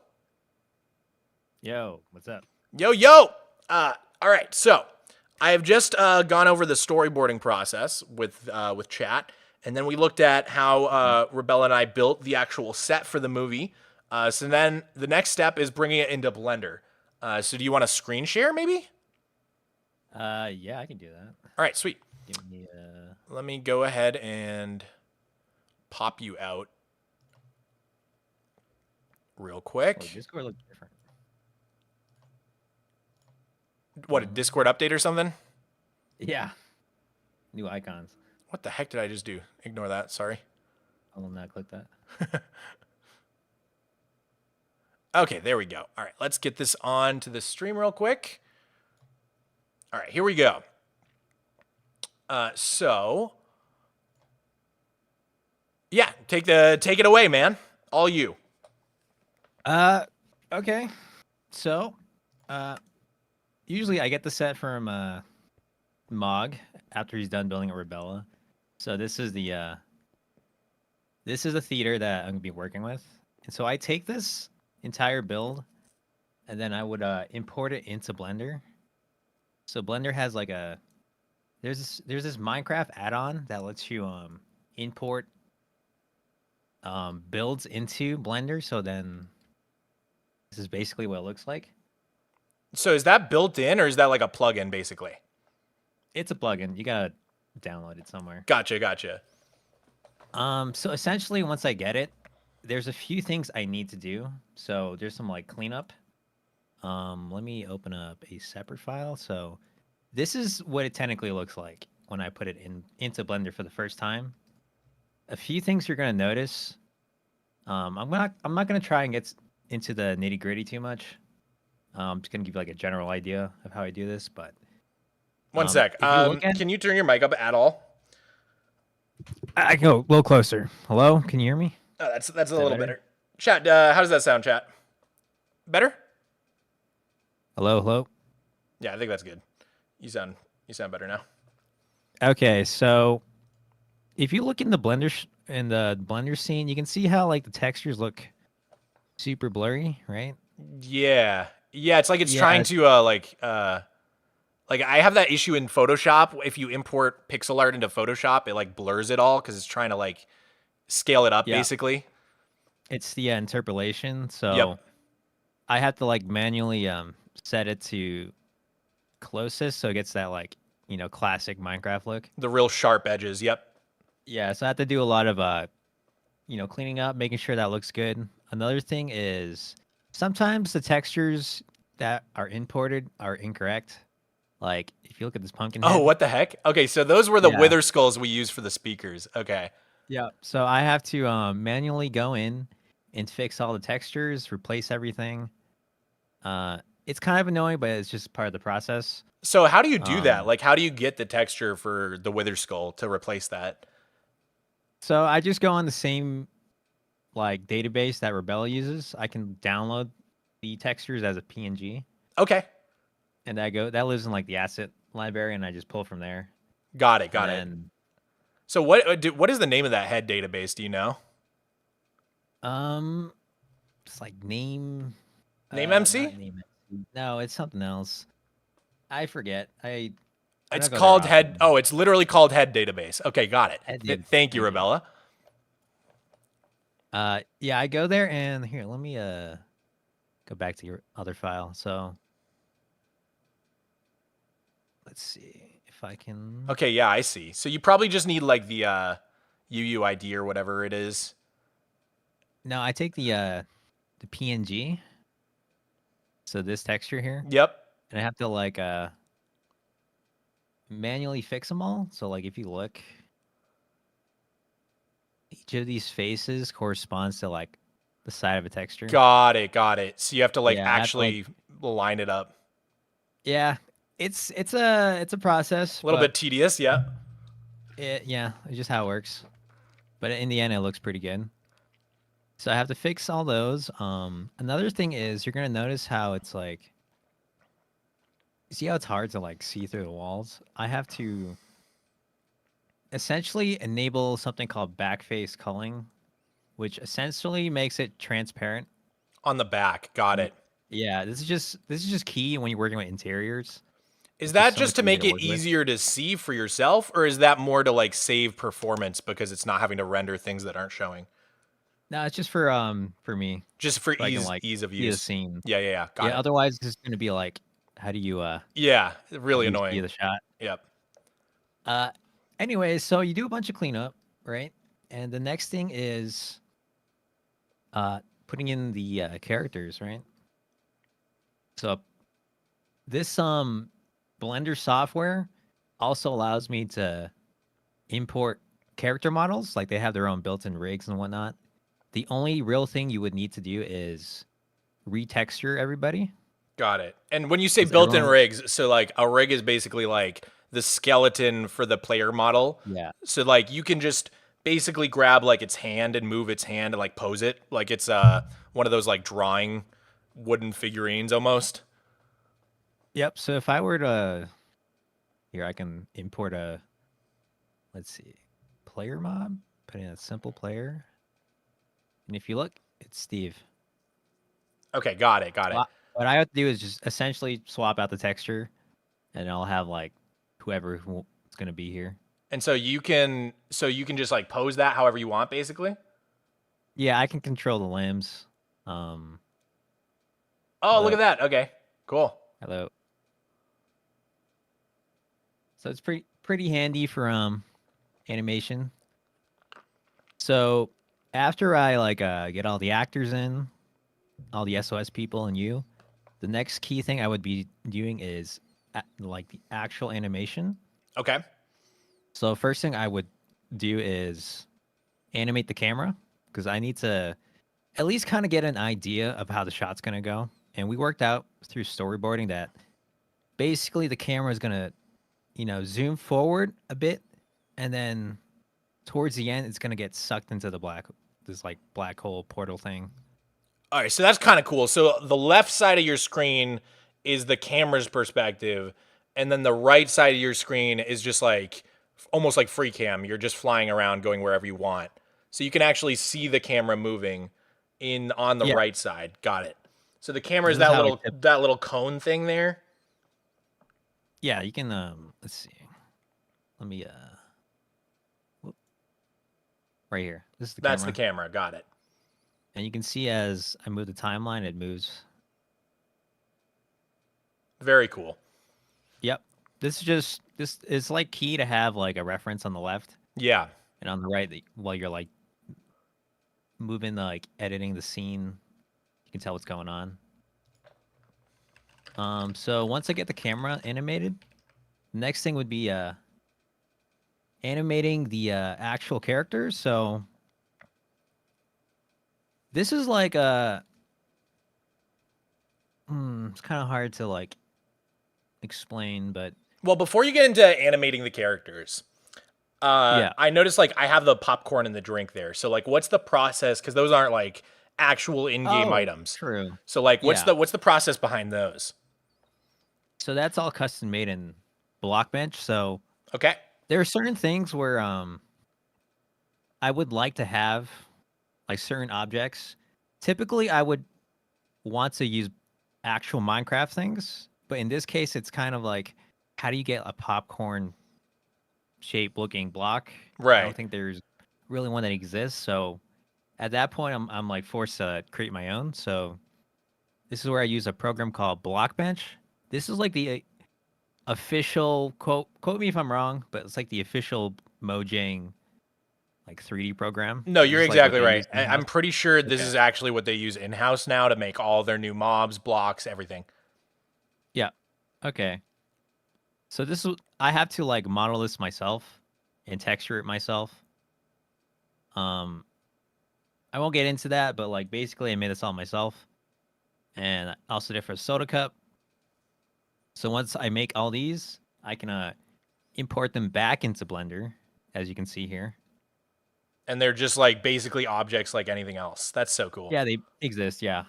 Yo, what's up? Yo, yo. All right, so I have just gone over the storyboarding process with chat. And then we looked at how Rebella and I built the actual set for the movie. So then the next step is bringing it into Blender. So do you want to screen share maybe? Yeah, I can do that. All right, sweet. Give me Let me go ahead and pop you out real quick. Oh, Discord looks different. What, a Discord update or something? Yeah. New icons. What the heck did I just do? Ignore that, sorry. I will not click that. Okay, there we go. All right, let's get this on to the stream real quick. All right, here we go. So, yeah, take it away, man. All you. Okay. So, usually I get the set from Mog after he's done building a Rebella. So this is the theater that I'm gonna be working with, and so I take this entire build, and then I would import it into Blender. So Blender has like there's this Minecraft add-on that lets you import builds into Blender. So then this is basically what it looks like. So is that built in or is that like a plugin basically? It's a plugin. You gotta download it somewhere. Gotcha. So essentially, once I get it, there's a few things I need to do. So there's some like cleanup. Let me open up a separate file. So this is what it technically looks like when I put it into Blender for the first time. A few things you're gonna notice. I'm not gonna try and get into the nitty gritty too much. I'm just gonna give you like a general idea of how I do this, but. One sec. Can you turn your mic up at all? I can go a little closer. Hello? Can you hear me? Oh, that's a little better. Chat, how does that sound, chat? Better? Hello? Yeah, I think that's good. You sound better now. Okay, so if you look in the Blender scene, you can see how like the textures look super blurry, right? Yeah, it's like it's trying to like I have that issue in Photoshop. If you import pixel art into Photoshop, it like blurs it all because it's trying to like scale it up basically. It's the interpolation. So yep. I have to like manually set it to closest so it gets that like, classic Minecraft look. The real sharp edges. Yep. Yeah, so I have to do a lot of cleaning up, making sure that looks good. Another thing is sometimes the textures that are imported are incorrect. Like if you look at this pumpkin Oh, head. what the heck? Okay, so those were the Yeah. wither skulls we use for the speakers. Okay. Yeah. So I have to manually go in and fix all the textures, replace everything. It's kind of annoying, but it's just part of the process. So how do you do that? Like, how do you get the texture for the wither skull to replace that? So I just go on the same like database that Rebel uses. I can download the textures as a PNG, Okay. and that lives in like the asset library, and I just pull from there. Got it. Got it. And So what is the name of that head database? Do you know? it's like name MC? not name MC. No, it's something else. I forget. I It's don't go there called often. head. Oh, it's literally called head database. Okay, got it. Head Thank you, database. Rebella. Yeah, I go there and here, let me go back to your other file. So let's see if I can. Okay, yeah, I see. So you probably just need like the UUID or whatever it is. No, I take the PNG. So this texture here, Yep. and I have to like manually fix them all. So like if you look, each of these faces corresponds to like the side of a texture. Got it. Got it. So you have to like Yeah, I have to, actually line it up. Yeah, it's a process. A little bit tedious, yeah. Yeah, it's just how it works. But in the end, it looks pretty good. So I have to fix all those. Another thing is you're gonna notice how it's like, see how it's hard to like see through the walls? I have to essentially enable something called backface culling, which essentially makes it transparent. On the back. Got it. Yeah, this is just key when you're working with interiors. Is It's that so just much to make easier it work with. easier to see for yourself, or is that more to like save performance because it's not having to render things that aren't showing? No, it's just for me. Just for So I can like ease of see the use. scene. Yeah. Got Yeah, it. otherwise it's just gonna be like, how do you Yeah, really how do you see annoying. the shot? Yep. Anyways, so you do a bunch of cleanup, right? And the next thing is putting in the characters, right? So this Blender software also allows me to import character models, like they have their own built-in rigs and whatnot. The only real thing you would need to do is retexture everybody. Got it. And when you say 'Cause built-in everyone- rigs, so like a rig is basically like the skeleton for the player model. Yeah. So like you can just basically grab like its hand and move its hand and like pose it like it's one of those like drawing wooden figurines almost. Yep. So if I were to here, I can import a, let's see, player mob, put in a simple player. And if you look, it's Steve. Okay, got it. Got it. What I have to do is just essentially swap out the texture, and I'll have like whoever is going to be here. And so you can just like pose that however you want basically? Yeah, I can control the limbs. Oh, Hello. look at that. Okay. Cool. Hello. So it's pretty handy for animation. So after I like get all the actors in, all the SOS people and you, the next key thing I would be doing is like the actual animation. Okay. So first thing I would do is animate the camera, because I need to at least kind of get an idea of how the shot's going to go. And we worked out through storyboarding that basically the camera is going to, zoom forward a bit, and then towards the end it's going to get sucked into this like black hole portal thing. All right, so that's kind of cool. So the left side of your screen is the camera's perspective, and then the right side of your screen is just like almost like free cam. You're just flying around, going wherever you want. So you can actually see the camera moving on the right side. Got it. So the camera is This is that little cone thing there. Yeah, you can let's see. Let me right here. This is the That's camera. the camera. Got it. And you can see as I move the timeline, it moves. Very cool. Yep. This is like key to have like a reference on the left Yeah. and on the right while you're like move into like editing the scene, you can tell what's going on. So once I get the camera animated, the next thing would be animating the actual characters. So this is like it's kind of hard to like explain, but Well, before you get into animating the characters, yeah. I noticed like I have the popcorn and the drink there. So like, what's the process? Because those aren't like actual in-game Oh, items. true. So like, Yeah. what's the process behind those? So that's all custom made in Blockbench. So Okay. there are certain things where I would like to have like certain objects. Typically, I would want to use actual Minecraft things, but in this case, it's kind of like, how do you get a popcorn shape looking block? I Right. don't think there's really one that exists. So at that point, I'm like forced to create my own. So this is where I use a program called Blockbench. This is like the official quote me if I'm wrong, but it's like the official Mojang like 3D program. No, This you're is like what exactly they right. use in-house. I'm pretty sure this Okay. is actually what they use in-house now to make all their new mobs, blocks, everything. Yeah. Okay. So this is I have to like model this myself and texture it myself. I won't get into that, but like basically I made this all myself. And I also did for a soda cup. So once I make all these, I can import them back into Blender, as you can see here. And they're just like basically objects like anything else. That's so cool. Yeah, they exist, yeah.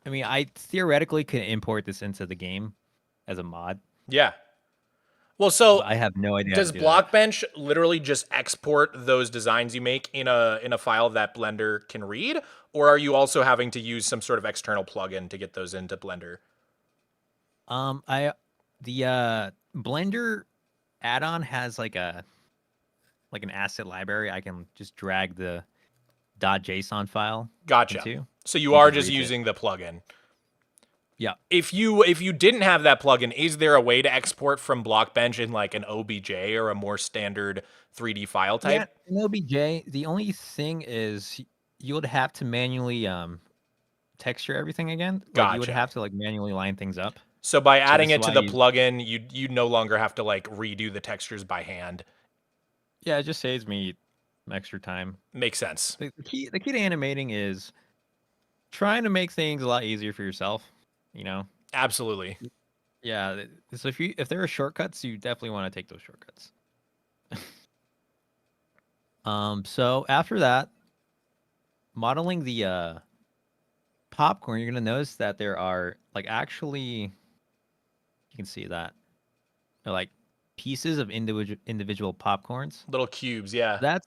I mean, I theoretically could import this into the game as a mod. Yeah. Well, so But I have no idea how does to do that. Blockbench literally just export those designs you make in a file that Blender can read, or are you also having to use some sort of external plugin to get those into Blender? The Blender add-on has like an asset library. I can just drag the .json file Gotcha. into. So you It are just just reads it. using the plugin. Yeah. If you didn't have that plugin, is there a way to export from Blockbench in like an OBJ or a more standard 3D file Yeah, type? in OBJ, the only thing is you would have to manually texture everything again. Like you would Gotcha. have to like manually line things up. So by So adding this is it to why the you plugin, you no longer have to like redo the textures by hand. yeah, it just saves me some extra time. Makes sense. The key to animating is trying to make things a lot easier for yourself, you know. Absolutely. Yeah, so if there are shortcuts, you definitely want to take those shortcuts. So after that, modeling the popcorn, you're gonna notice that there are like actually you can see that they're like pieces of individual popcorns. Little cubes, yeah.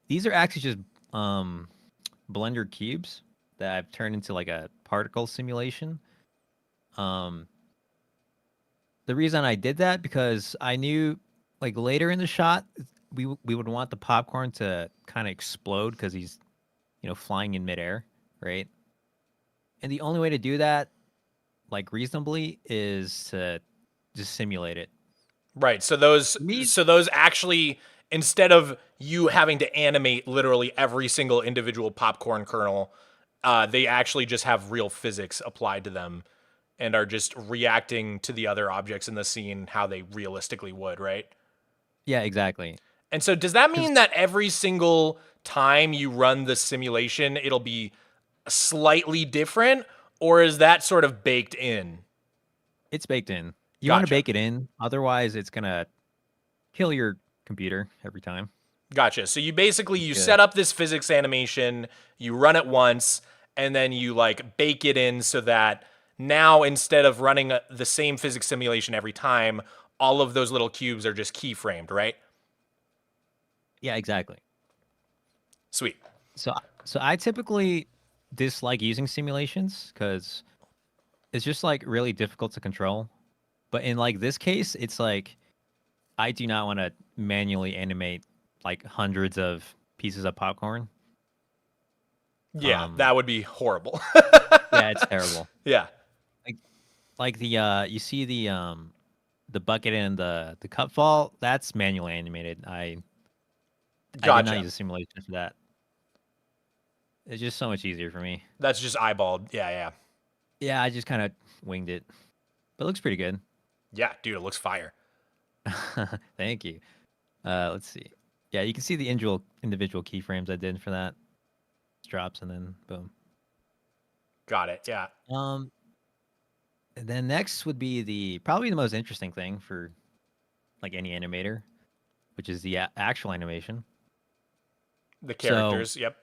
These are actually just Blender cubes that I've turned into like a particle simulation. The reason I did that because I knew like later in the shot we would want the popcorn to kind of explode because he's flying in midair, right? And the only way to do that like reasonably is to just simulate it. Right. So those actually, instead of you having to animate literally every single individual popcorn kernel, they actually just have real physics applied to them and are just reacting to the other objects in the scene how they realistically would, right? Yeah, exactly. And so does that mean that every single time you run the simulation, it'll be slightly different, or is that sort of baked in? It's baked in. You want to Gotcha. bake it in, otherwise it's gonna kill your computer every time. Gotcha. So you basically Yeah. set up this physics animation, you run it once, and then you like bake it in so that now instead of running the same physics simulation every time, all of those little cubes are just keyframed, right? Yeah, exactly. Sweet. So I typically dislike using simulations because it's just like really difficult to control. But in like this case, it's like I do not want to manually animate like hundreds of pieces of popcorn. Yeah, that would be horrible. Yeah, it's terrible. Yeah. Like the you see the bucket and the cup fall, that's manually animated. I did not Gotcha. use a simulation for that. It's just so much easier for me. That's just eyeballed. Yeah, yeah. Yeah, I just kind of winged it, but it looks pretty good. Yeah, dude, it looks fire. Thank you. Let's see. Yeah, you can see the individual keyframes I did for that. Drops and then boom. Got it. Yeah. And then next would be probably the most interesting thing for like any animator, which is the actual animation. The characters. Yep.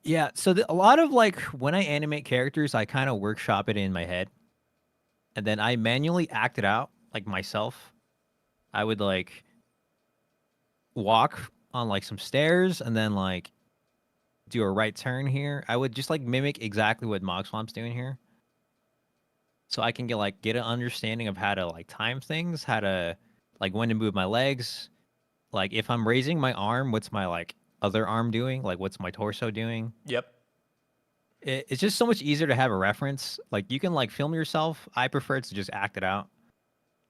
Yeah, so a lot of like when I animate characters, I kind of workshop it in my head, and then I manually act it out like myself. I would like walk on like some stairs and then like do a right turn here. I would just like mimic exactly what Mogswamp's doing here. So I can get an understanding of how to like time things, how to like when to move my legs. Like if I'm raising my arm, what's my like other arm doing? Like what's my torso doing? Yep. It's just so much easier to have a reference. Like you can like film yourself. I prefer to just act it out.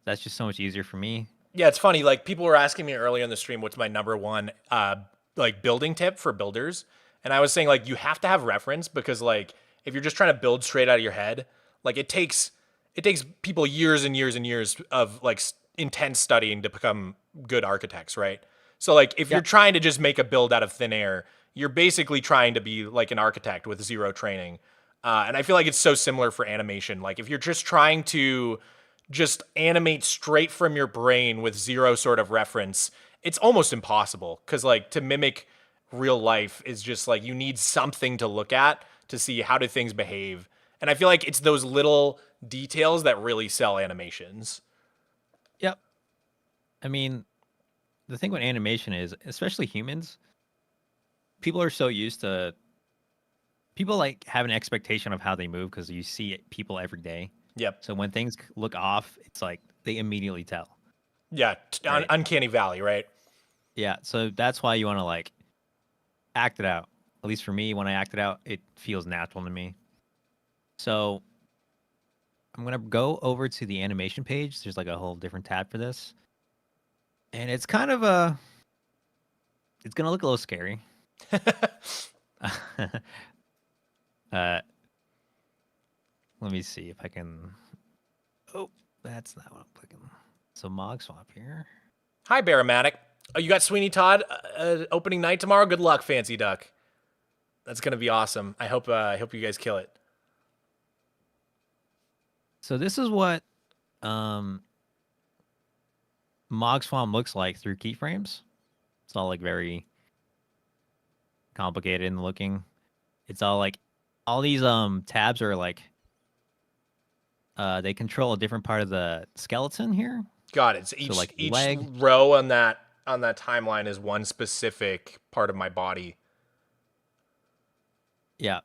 That's just so much easier for me. Yeah, it's funny. Like people were asking me earlier in the stream, what's my number one like building tip for builders? And I was saying like you have to have reference because like if you're just trying to build straight out of your head, like it takes people years and years and years of like intense studying to become good architects, right? So like if you're trying to just make a build out of thin air, you're basically trying to be like an architect with zero training. And I feel like it's so similar for animation. Like if you're just trying to just animate straight from your brain with zero sort of reference, it's almost impossible because like to mimic real life is just like you need something to look at to see how do things behave. And I feel like it's those little details that really sell animations. Yep. I mean, the thing with animation is, especially humans, people are so used to people like have an expectation of how they move because you see people every day. Yep. So when things look off, it's like they immediately tell. Yeah, right? Uncanny Valley, right? Yeah, so that's why you want to like act it out. At least for me, when I act it out, it feels natural to me. So I'm gonna go over to the animation page. There's like a whole different tab for this, and it's kind of it's gonna look a little scary. Let me see if I can. Oh, that's not what I'm clicking. So Mogswamp here. Hi, Baramatic. Oh, you got Sweeney Todd opening night tomorrow. Good luck, Fancy Duck. That's gonna be awesome. I hope you guys kill it. So this is what Mogswamp looks like through keyframes. It's all like very complicated in looking. It's all like all these tabs are like they control a different part of the skeleton here. Got it. So each leg. Row on that timeline is one specific part of my body. Yeah.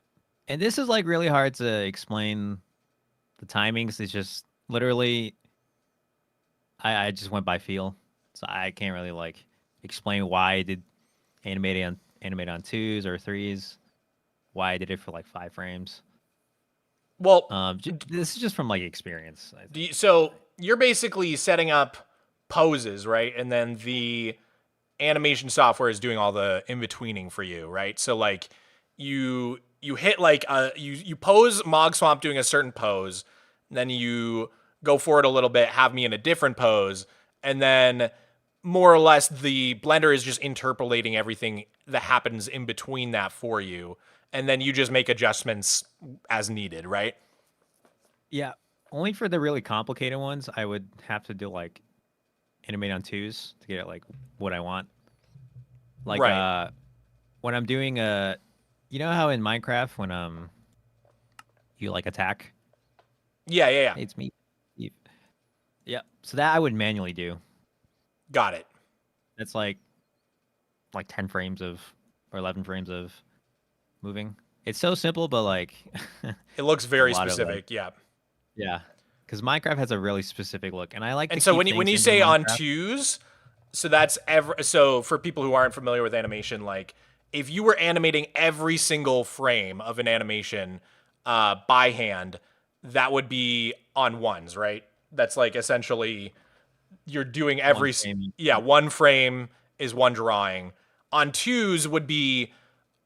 And this is like really hard to explain the timings. It's just literally I just went by feel. So I can't really like explain why I did animate on 2s or 3s, why I did it for like 5 frames. Well, this is just from like experience. So you're basically setting up poses, right? And then the animation software is doing all the in-betweening for you, right? So like you hit like you pose Mogswamp doing a certain pose, and then you go forward a little bit, have me in a different pose, and then more or less the Blender is just interpolating everything that happens in between that for you, and then you just make adjustments as needed, right? Yeah. Only for the really complicated ones, I would have to do like animate on 2s to get it like what I want. Like right. When I'm doing you know how in Minecraft when you like attack? Yeah. It's me. Yeah. So that I would manually do. Got it. That's like 10 frames or 11 frames of moving. It's so simple, but like it looks very specific. Yeah. Yeah. Because Minecraft has a really specific look, and I like. And so when you say on 2s, so that's so for people who aren't familiar with animation, like if you were animating every single frame of an animation by hand, that would be on 1s, right? That's like essentially you're doing one frame is one drawing. On 2s would be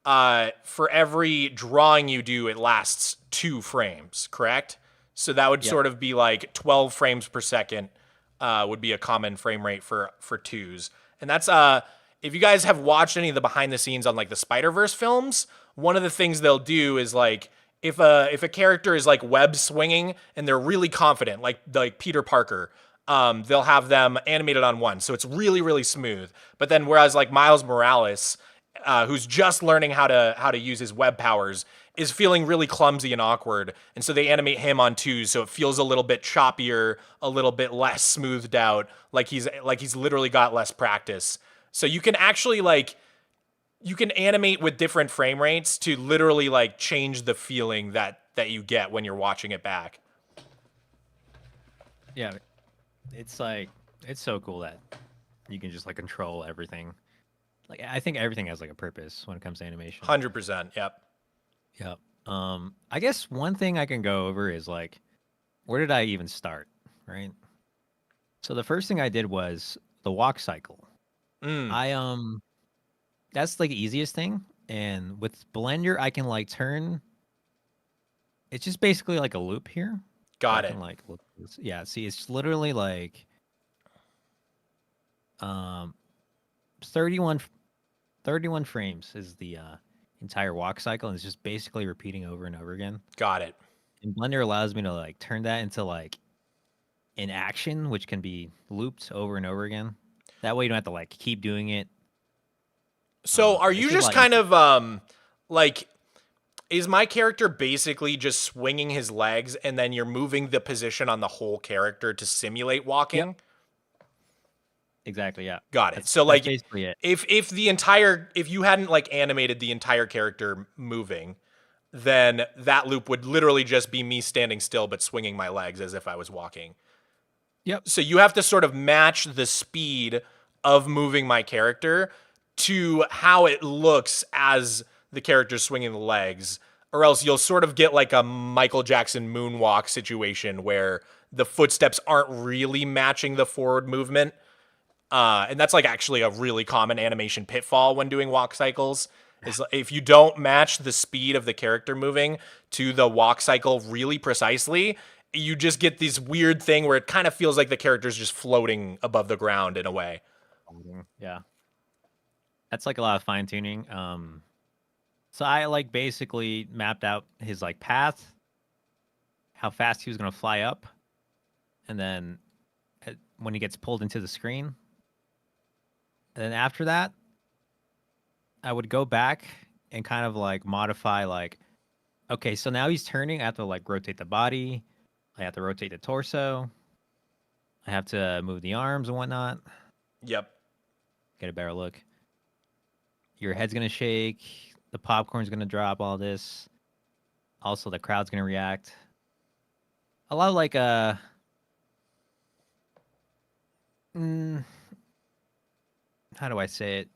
for every drawing you do, it lasts 2 frames, correct? So that would sort of be like 12 frames per second would be a common frame rate for twos. And that's if you guys have watched any of the behind the scenes on like the Spider-Verse films, one of the things they'll do is like if a character is like web swinging and they're really confident, like Peter Parker, they'll have them animated on 1, so it's really, really smooth. But then whereas like Miles Morales, who's just learning how to use his web powers, is feeling really clumsy and awkward, and so they animate him on 2s, so it feels a little bit choppier, a little bit less smoothed out, like he's literally got less practice. So you can actually you can animate with different frame rates to literally like change the feeling that you get when you're watching it back. Yeah, it's like it's so cool that you can just like control everything. Like I think everything has like a purpose when it comes to animation. 100%. Yep. Yep. I guess one thing I can go over is like, where did I even start? Right. So the first thing I did was the walk cycle. That's like the easiest thing. And with Blender, I can like turn. It's just basically like a loop here. Got I it. can, like, look, yeah. See, it's literally like 31 frames is the entire walk cycle, and it's just basically repeating over and over again. Got it. And Blender allows me to like turn that into like an action, which can be looped over and over again. That way you don't have to like keep doing it. So are you just kind of like, is my character basically just swinging his legs and then you're moving the position on the whole character to simulate walking? Yep. Exactly, yeah. Got it. So like basically it. If you hadn't like animated the entire character moving, then that loop would literally just be me standing still but swinging my legs as if I was walking. Yep. So you have to sort of match the speed of moving my character to how it looks as the character's swinging the legs, or else you'll sort of get like a Michael Jackson moonwalk situation where the footsteps aren't really matching the forward movement. And that's like actually a really common animation pitfall when doing walk cycles, is if you don't match the speed of the character moving to the walk cycle really precisely, you just get this weird thing where it kind of feels like the character's just floating above the ground in a way. Yeah. That's like a lot of fine tuning. So I like basically mapped out his like path, how fast he was going to fly up, and then when he gets pulled into the screen. And then after that, I would go back and kind of like modify like, okay, so now he's turning. I have to like rotate the body. I have to rotate the torso. I have to move the arms and whatnot. Yep. Get a better look. Your head's going to shake. The popcorn's going to drop, all this. Also, the crowd's going to react. A lot of like, how do I say it?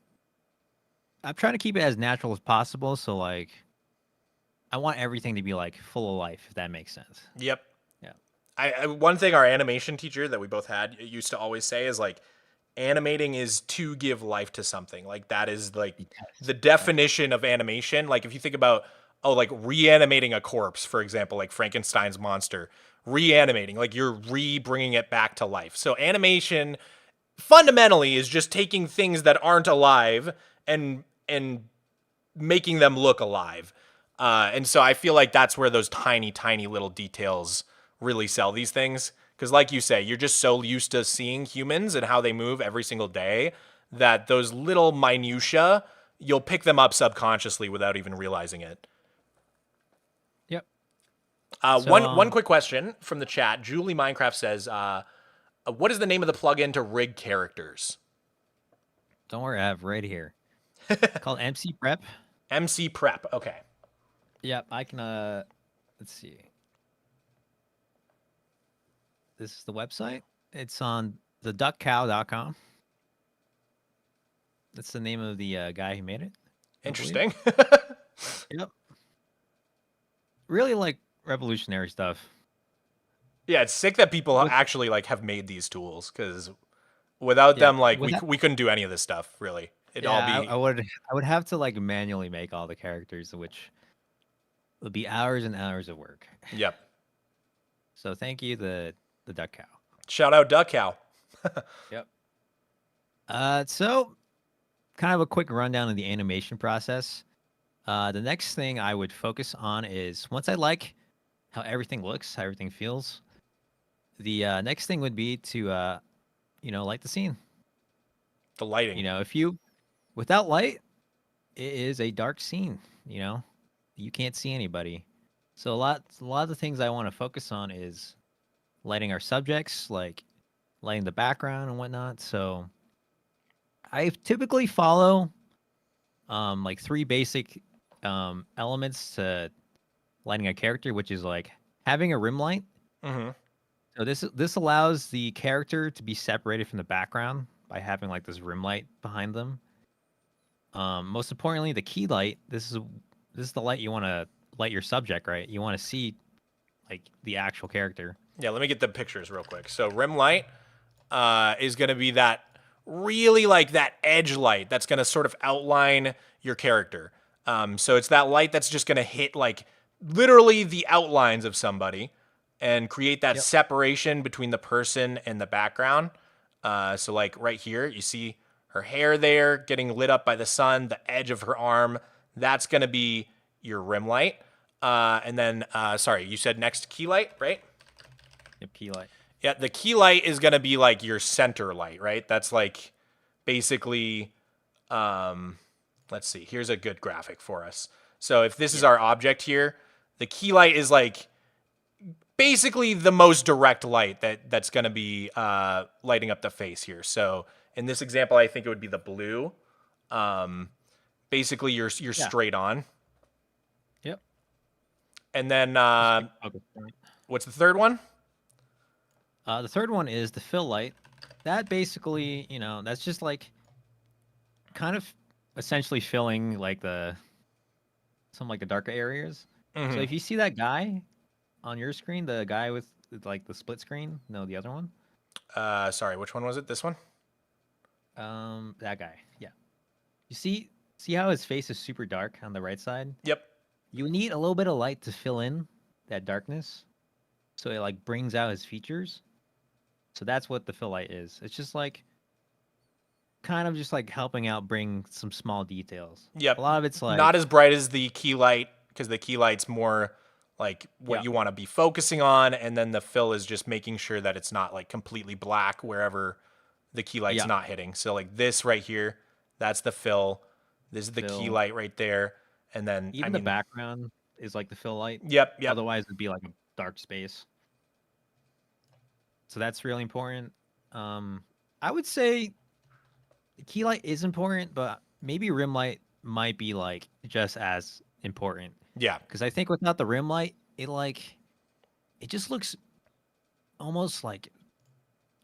I'm trying to keep it as natural as possible. So like, I want everything to be like full of life, if that makes sense. Yep. Yeah. I one thing our animation teacher that we both had used to always say is like, animating is to give life to something. Like that is like the definition of animation. Like if you think about, like reanimating a corpse, for example, like Frankenstein's monster, reanimating, like you're bringing it back to life. So animation fundamentally is just taking things that aren't alive and making them look alive. And so I feel like that's where those tiny, tiny little details really sell these things. Because like you say, you're just so used to seeing humans and how they move every single day that those little minutia, you'll pick them up subconsciously without even realizing it. Yep. One quick question from the chat. Julie Minecraft says, what is the name of the plugin to rig characters? Don't worry, I have right here. It's called MC Prep. MC Prep. Okay. Yep, I can, let's see. This is the website. It's on theduckcow.com. That's the name of the guy who made it. Interesting. Yep. Really like revolutionary stuff. Yeah, it's sick that people actually like have made these tools, because without them, like we couldn't do any of this stuff, really. It'd Yeah, all be I would have to like manually make all the characters, which would be hours and hours of work. yep. So thank you, the duck cow. Shout out Duck Cow. Yep. So kind of a quick rundown of the animation process. The next thing I would focus on is once I like how everything looks, how everything feels. The next thing would be to light the scene. The lighting. If you without light, it is a dark scene. You can't see anybody. So a lot of the things I want to focus on is lighting our subjects, like lighting the background and whatnot. So I typically follow like three basic elements to lighting a character, which is like having a rim light. Mm-hmm. So this allows the character to be separated from the background by having like this rim light behind them. Most importantly, the key light. This is the light you want to light your subject, right? You want to see like the actual character. Yeah, let me get the pictures real quick. So rim light is going to be that really like that edge light that's going to sort of outline your character. So it's that light that's just going to hit like literally the outlines of somebody and create that separation between the person and the background. So like right here, you see her hair there getting lit up by the sun, the edge of her arm. That's going to be your rim light. And then, sorry, you said next key light, right? Yep, key light. Yeah, the key light is going to be like your center light, right? That's like basically, let's see, here's a good graphic for us. So if this is our object here, the key light is like basically the most direct light that's going to be lighting up the face here. So in this example, I think it would be the blue. Basically, you're straight on. Yep. And then what's the third one? The third one is the fill light. That basically, that's just like kind of essentially filling like some like the darker areas. Mm-hmm. So if you see that guy on your screen, the guy with like the split screen, no, the other one. Sorry, which one was it? This one? That guy. Yeah. You see how his face is super dark on the right side? Yep. You need a little bit of light to fill in that darkness, so it like brings out his features. So that's what the fill light is. It's just like kind of just like helping out bring some small details. Yep. A lot of it's like not as bright as the key light because the key light's more like what you want to be focusing on, and then the fill is just making sure that it's not like completely black wherever the key light's not hitting. So like this right here, that's the fill. This is the key light right there, and then even the background is like the fill light. Yep. Otherwise, it'd be like a dark space. So that's really important. I would say key light is important, but maybe rim light might be like just as important. Yeah. Because I think without the rim light, it just looks almost like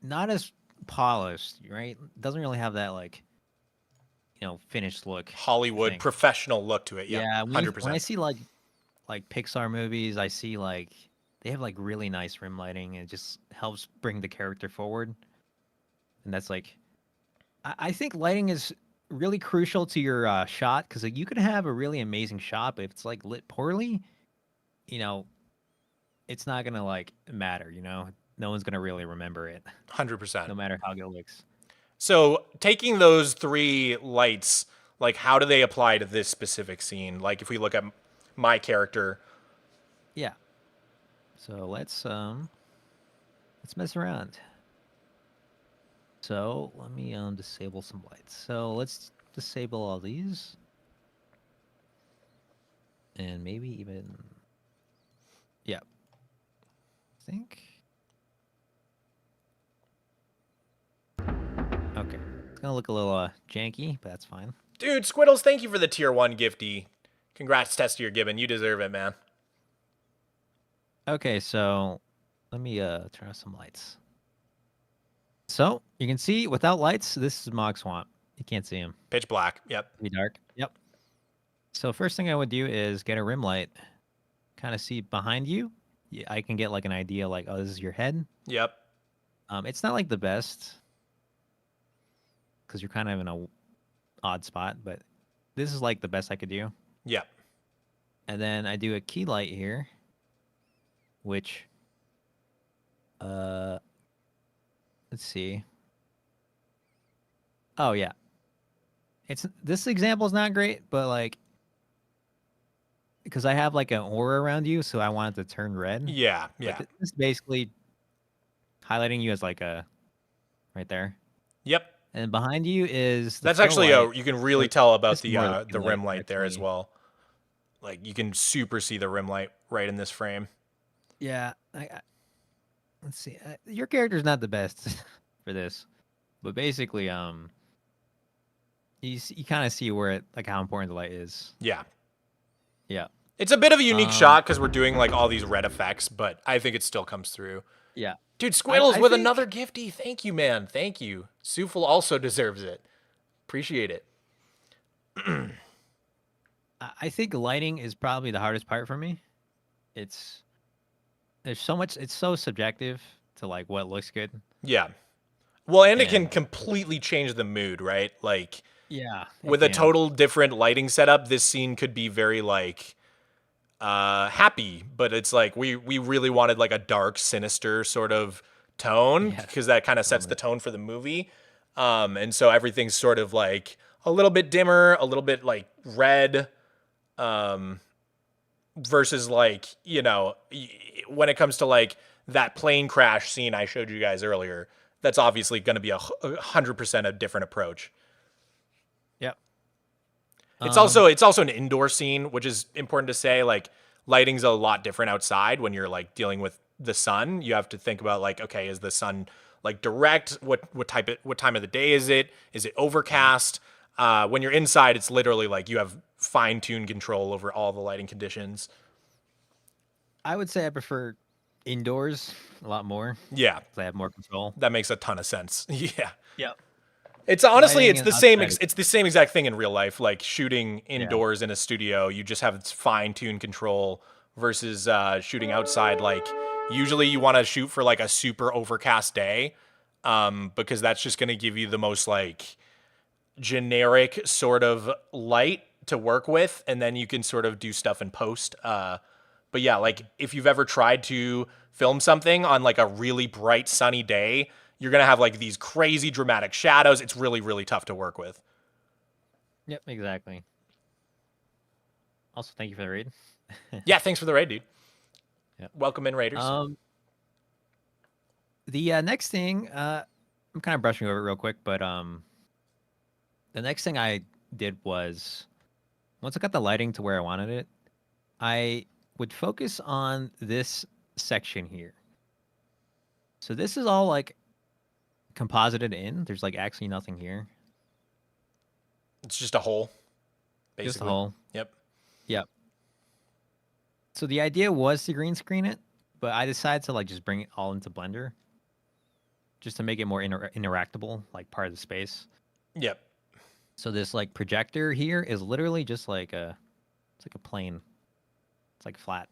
not as polished, right? It doesn't really have that like finished look. Hollywood professional look to it. Yeah, 100%. When I see like Pixar movies, I see like they have like really nice rim lighting, and it just helps bring the character forward. And that's like, I think lighting is really crucial to your shot, because like, you could have a really amazing shot, but if it's like lit poorly, it's not gonna like matter. No one's gonna really remember it. 100%. No matter how good it looks. So taking those three lights, like how do they apply to this specific scene? Like if we look at my character. Yeah. So let's mess around. So let me disable some lights. So let's disable all these. And maybe even I think. Okay. It's gonna look a little janky, but that's fine. Dude, Squiddles, thank you for the tier 1 gifty. Congrats, Testier Gibbon. You deserve it, man. Okay, so let me turn on some lights. So you can see without lights, this is Mogswamp. You can't see him. Pitch black. Yep. Pretty dark. Yep. So first thing I would do is get a rim light. Kind of see behind you. I can get like an idea like, oh, this is your head. Yep. It's not like the best, because you're kind of in a odd spot, but this is like the best I could do. Yeah. And then I do a key light here, which, let's see. Oh yeah, this example is not great, but like, because I have like an aura around you, so I want it to turn red. Yeah. But Yeah. this is basically highlighting you as like a right there, Yep. and behind you is the That's fill actually light. you can really Or tell about this is more of the key light, rim light there as actually. well. Like you can super see the rim light right in this frame. Yeah, let's see. Your character's not the best for this, but basically, you kind of see where it like how important the light is. Yeah. Yeah. It's a bit of a unique shot because we're doing like all these red effects, but I think it still comes through. Yeah. Dude, Squiddles I with think- another gifty. Thank you, man. Thank you. Sufal also deserves it. Appreciate it. I think lighting is probably the hardest part for me. There's so much. It's so subjective to like what looks good. Yeah. Well, and it can And- completely change the mood, right? Like Yeah. with a total different lighting setup, this scene could be very like happy, but it's like we really wanted like a dark, sinister sort of tone because that kind of sets the tone for the movie. And so everything's sort of like a little bit dimmer, a little bit like red, versus like, you know, when it comes to like that plane crash scene I showed you guys earlier, that's obviously going to be 100% a different approach. Yep. It's also an indoor scene, which is important to say. Like lighting's a lot different outside when you're like dealing with the sun. You have to think about like, okay, is the sun like direct? What time of the day is it? Is it overcast? When you're inside, it's literally like you have fine-tuned control over all the lighting conditions. I would say I prefer indoors a lot more. Yeah, 'Cause I have more control. that makes a ton of sense. Yeah. Yep. It's honestly, Lighting it's the and same. outside. It's the same exact thing in real life. Like shooting indoors in a studio, you just have fine-tuned control versus shooting outside. Like usually, you want to shoot for like a super overcast day, because that's just going to give you the most like generic sort of light to work with, and then you can sort of do stuff in post. But yeah, like if you've ever tried to film something on like a really bright sunny day, you're going to have like these crazy dramatic shadows. It's really, really tough to work with. Yep. Exactly. Also, thank you for the raid. Yeah, thanks for the raid, dude. Yep. Welcome in, Raiders. The next thing, I'm kind of brushing over it real quick, but the next thing I did was once I got the lighting to where I wanted it, I would focus on this section here. So this is all like composited in. There's like actually nothing here. It's just a hole, basically. Just a hole. Yep. Yep. So the idea was to green screen it, but I decided to like just bring it all into Blender, just to make it more interactable, like part of the space. Yep. So this like projector here is literally just like it's like a plane. It's like flat.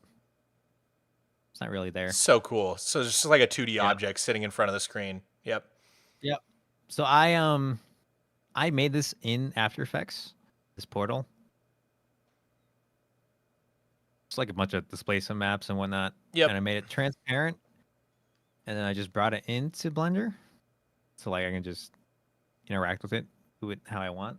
It's not really there. So cool. So it's just like a 2D object sitting in front of the screen. Yep. Yep. So I made this in After Effects, this portal. It's like a bunch of displacement maps and whatnot. Yep. And I made it transparent. And then I just brought it into Blender. So like I can just interact with it, do it how I want.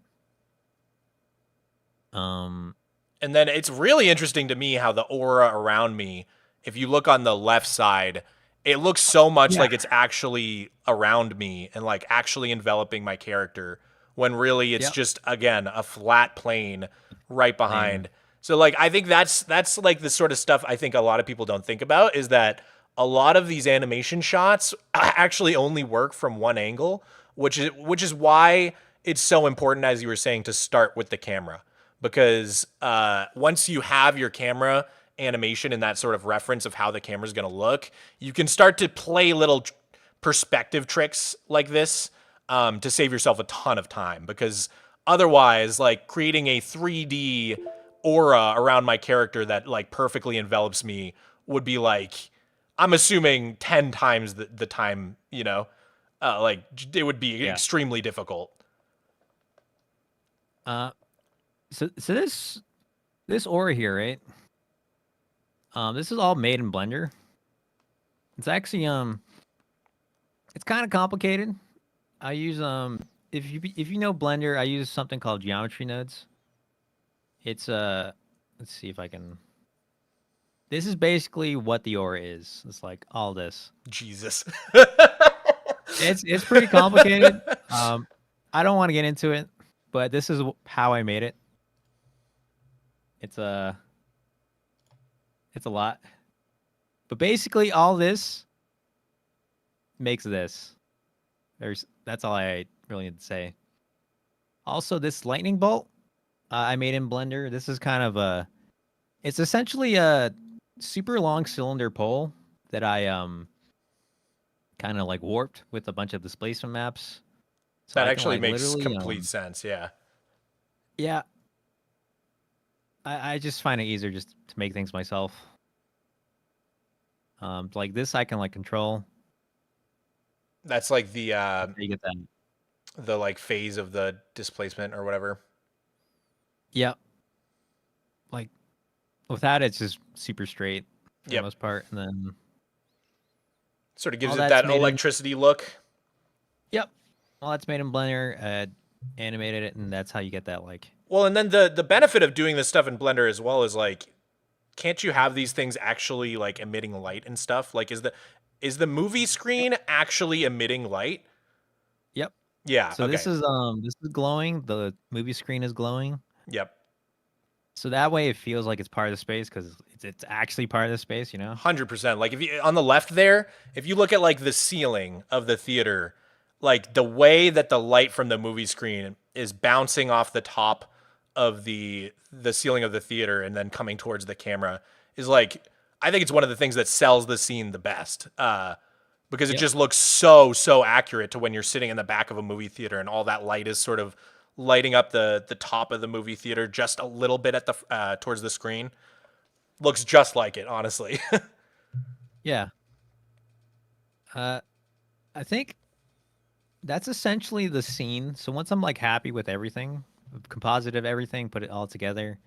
And then it's really interesting to me how the aura around me, if you look on the left side, it looks so much like it's actually around me and like actually enveloping my character, when really it's just, again, a flat plane right behind. So like I think that's like the sort of stuff I think a lot of people don't think about, is that a lot of these animation shots actually only work from one angle, which is why it's so important, as you were saying, to start with the camera. Because once you have your camera animation and that sort of reference of how the camera's going to look, you can start to play little perspective tricks like this to save yourself a ton of time. Because otherwise, like creating a 3D aura around my character that like perfectly envelops me would be like, I'm assuming 10 times the time, you know, like it would be extremely difficult. Uh, so this aura here, right? This is all made in Blender. It's actually it's kind of complicated. I use if you know Blender, I use something called geometry nodes. It's let's see if I can. This is basically what the aura is. It's like all this. Jesus. It's pretty complicated. I don't want to get into it, but this is how I made it. It's a lot. But basically all this makes this. That's all I really need to say. Also, this lightning bolt I made in Blender. This is kind of it's essentially a super long cylinder pole that I kind of like warped with a bunch of displacement maps. So That I can, actually like, makes literally, complete sense. Yeah. yeah. I just find it easier just to make things myself. Like this, I can like control. That's like the You get that. like phase of the displacement or whatever. Yeah. Like with that, it's just super straight for the Yep. most part, and then Sort of gives all it that's that made in- electricity look. yep, all that's made in Blender. Animated it, and that's how you get that like. Well, and then the benefit of doing this stuff in Blender as well is like, can't you have these things actually like emitting light and stuff? Like, is the movie screen actually emitting light? Yep. Yeah. So okay. this is glowing. The movie screen is glowing. Yep. So that way it feels like it's part of the space because it's actually part of the space, you know? 100%. Like if you on the left there, if you look at like the ceiling of the theater, like the way that the light from the movie screen is bouncing off the top of the ceiling of the theater and then coming towards the camera is like, I think it's one of the things that sells the scene the best. Because it just looks so accurate to when you're sitting in the back of a movie theater and all that light is sort of lighting up the top of the movie theater just a little bit at the towards the screen. Looks just like it, honestly. Yeah. I think that's essentially the scene. So once I'm like happy with everything, composite of everything, put it all together,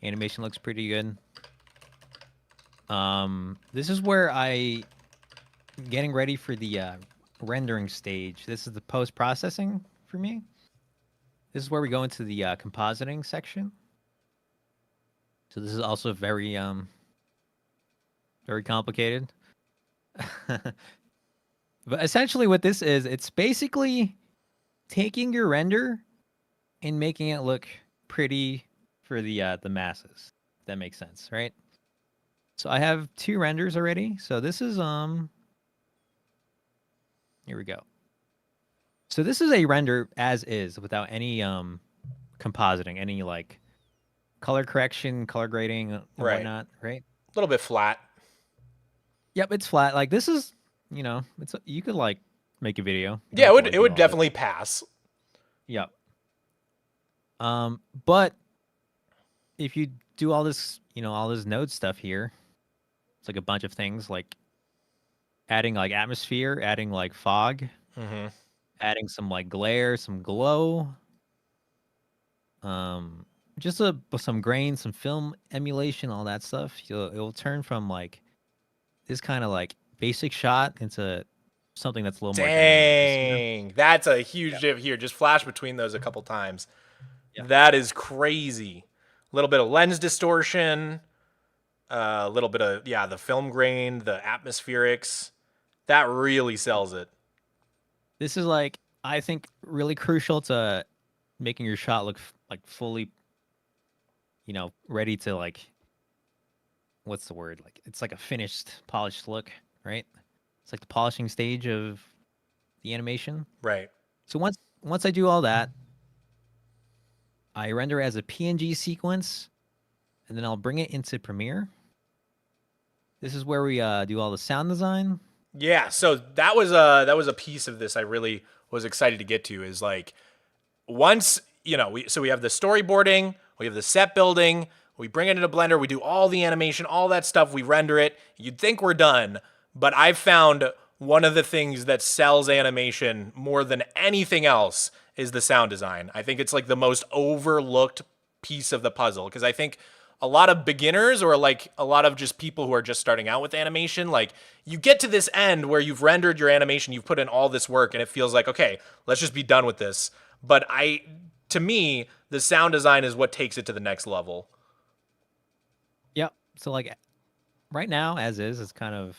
animation looks pretty good. This is where I getting ready for the rendering stage. This is the post-processing for me. This is where we go into the compositing section. So this is also very very complicated. But essentially what this is, it's basically taking your render and making it look pretty for the masses. If that makes sense, right? So I have 2 renders already. So this is here we go. So this is a render as is without any compositing, any like color correction, color grading, and whatnot, right? A little bit flat. Yep, it's flat. Like this is, you know, it's you could like make a video. Yeah, it would definitely pass. Yep. But if you do all this, you know, all this node stuff here, it's like a bunch of things like adding like atmosphere, adding like fog, adding some like glare, some glow, just some grain, some film emulation, all that stuff. It will turn from like this kind of like basic shot into something that's a little more dynamic. Dang, that's a huge diff here. Just flash between those a couple times. Yep. That is crazy. A little bit of lens distortion, a little bit of the film grain, the atmospherics. That really sells it. This is like, I think, really crucial to making your shot look like fully, you know, ready to like, what's the word? Like it's like a finished, polished look, right? It's like the polishing stage of the animation. Right. So once I do all that, I render as a PNG sequence, and then I'll bring it into Premiere. This is where we do all the sound design. Yeah, so that was a piece of this I really was excited to get to, is like once, you know, we have the storyboarding, we have the set building, we bring it into Blender, we do all the animation, all that stuff, we render it. You'd think we're done, but I've found one of the things that sells animation more than anything else is the sound design. I think it's like the most overlooked piece of the puzzle, because I think a lot of beginners, or like a lot of just people who are just starting out with animation, like you get to this end where you've rendered your animation, you've put in all this work, and it feels like, okay, let's just be done with this. But to me, the sound design is what takes it to the next level. Yep. So like right now, as is, it's kind of,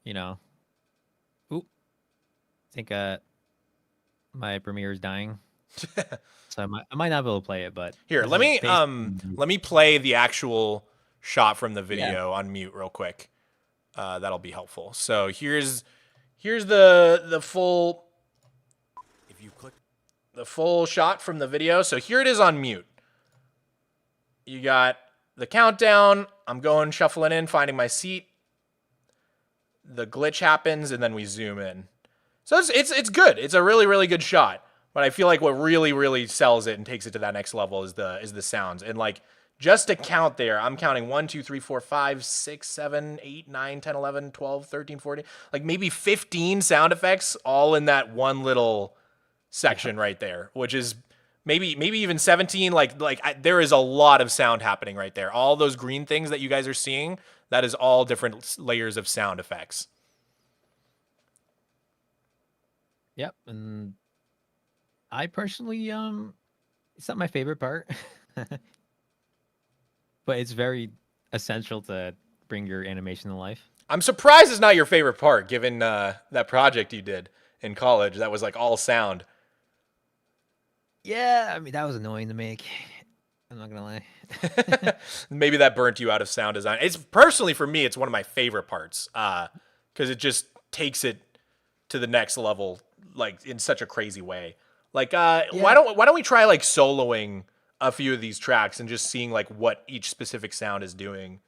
you know, oop, I think my Premiere is dying. So I might not be able to play it, but here, let me play the actual shot from the video on mute real quick. That'll be helpful. So here's the full, if you click the full shot from the video. So here it is on mute. You got the countdown. I'm going shuffling in, finding my seat. The glitch happens, and then we zoom in. So it's good. It's a really, really good shot. But I feel like what really, really sells it and takes it to that next level is the sounds. And like, just to count there, I'm counting 1, 2, 3, 4, 5, 6, 7, 8, 9, 10, 11, 12, 13, 14, like maybe 15 sound effects all in that one little section right there, which is maybe even 17. There is a lot of sound happening right there. All those green things that you guys are seeing, that is all different layers of sound effects. Yep, and I personally, it's not my favorite part, but it's very essential to bring your animation to life. I'm surprised it's not your favorite part, given that project you did in college that was like all sound. Yeah, I mean, that was annoying to make. I'm not gonna lie. Maybe that burnt you out of sound design. It's personally, for me, it's one of my favorite parts, because it just takes it to the next level, like in such a crazy way. Like, why don't we try like soloing a few of these tracks and just seeing like what each specific sound is doing?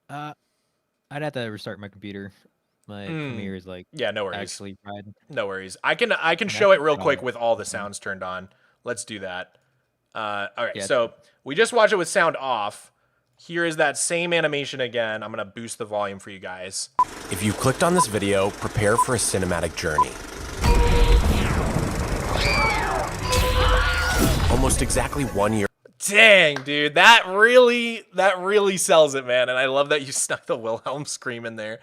I'd have to restart my computer. My Premiere is like, yeah, no worries. Actually fried. No worries. I can show it real quick with all the sounds turned on. Let's do that. All right. Yeah, so we just watched it with sound off. Here is that same animation again. I'm gonna boost the volume for you guys. If you clicked on this video, prepare for a cinematic journey. Almost exactly 1 year. Dang, dude, that really sells it, man. And I love that you snuck the Wilhelm scream in there.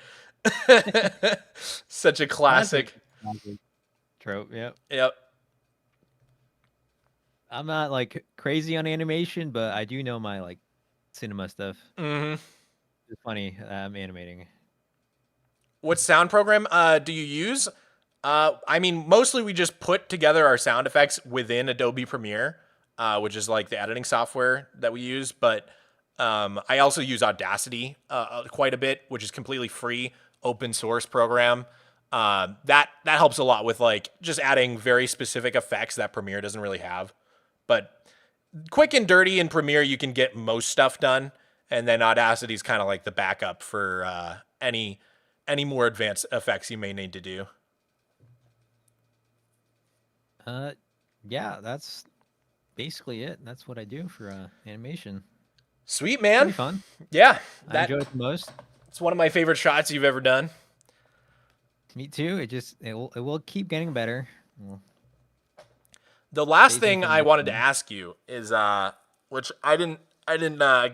Such a classic trope. Yep. Yep. I'm not like crazy on animation, but I do know my like cinema stuff. Mm-hmm. It's funny. I'm animating. What sound program do you use? I mean, mostly we just put together our sound effects within Adobe Premiere, which is like the editing software that we use. But I also use Audacity quite a bit, which is completely free, open source program. That helps a lot with like just adding very specific effects that Premiere doesn't really have. But quick and dirty in Premiere, you can get most stuff done, and then Audacity is kind of like the backup for any more advanced effects you may need to do. Yeah, that's basically it. That's what I do for animation. Sweet, man. Pretty fun. Yeah, I enjoy it the most. It's one of my favorite shots you've ever done. Me too. It will keep getting better. The last thing I wanted to ask you is, which I didn't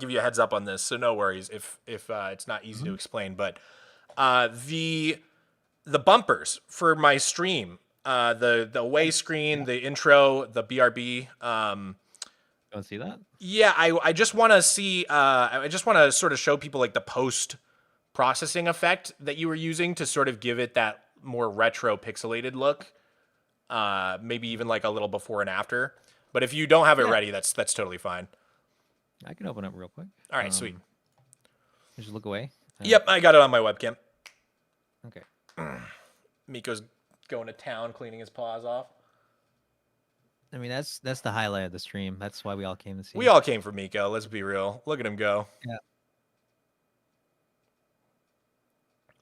give you a heads up on this, so no worries if it's not easy to explain. But the bumpers for my stream, the away screen, the intro, the BRB. Don't see that? Yeah, I just want to see. I just want to sort of show people like the post processing effect that you were using to sort of give it that more retro pixelated look. Maybe even like a little before and after. But if you don't have it ready, that's totally fine. I can open up real quick. All right, sweet. Just look away. Yep, I got it on my webcam. Okay. Miko's going to town cleaning his paws off. I mean, that's the highlight of the stream. That's why we all came to see. We all came for Miko. Let's be real. Look at him go. Yeah.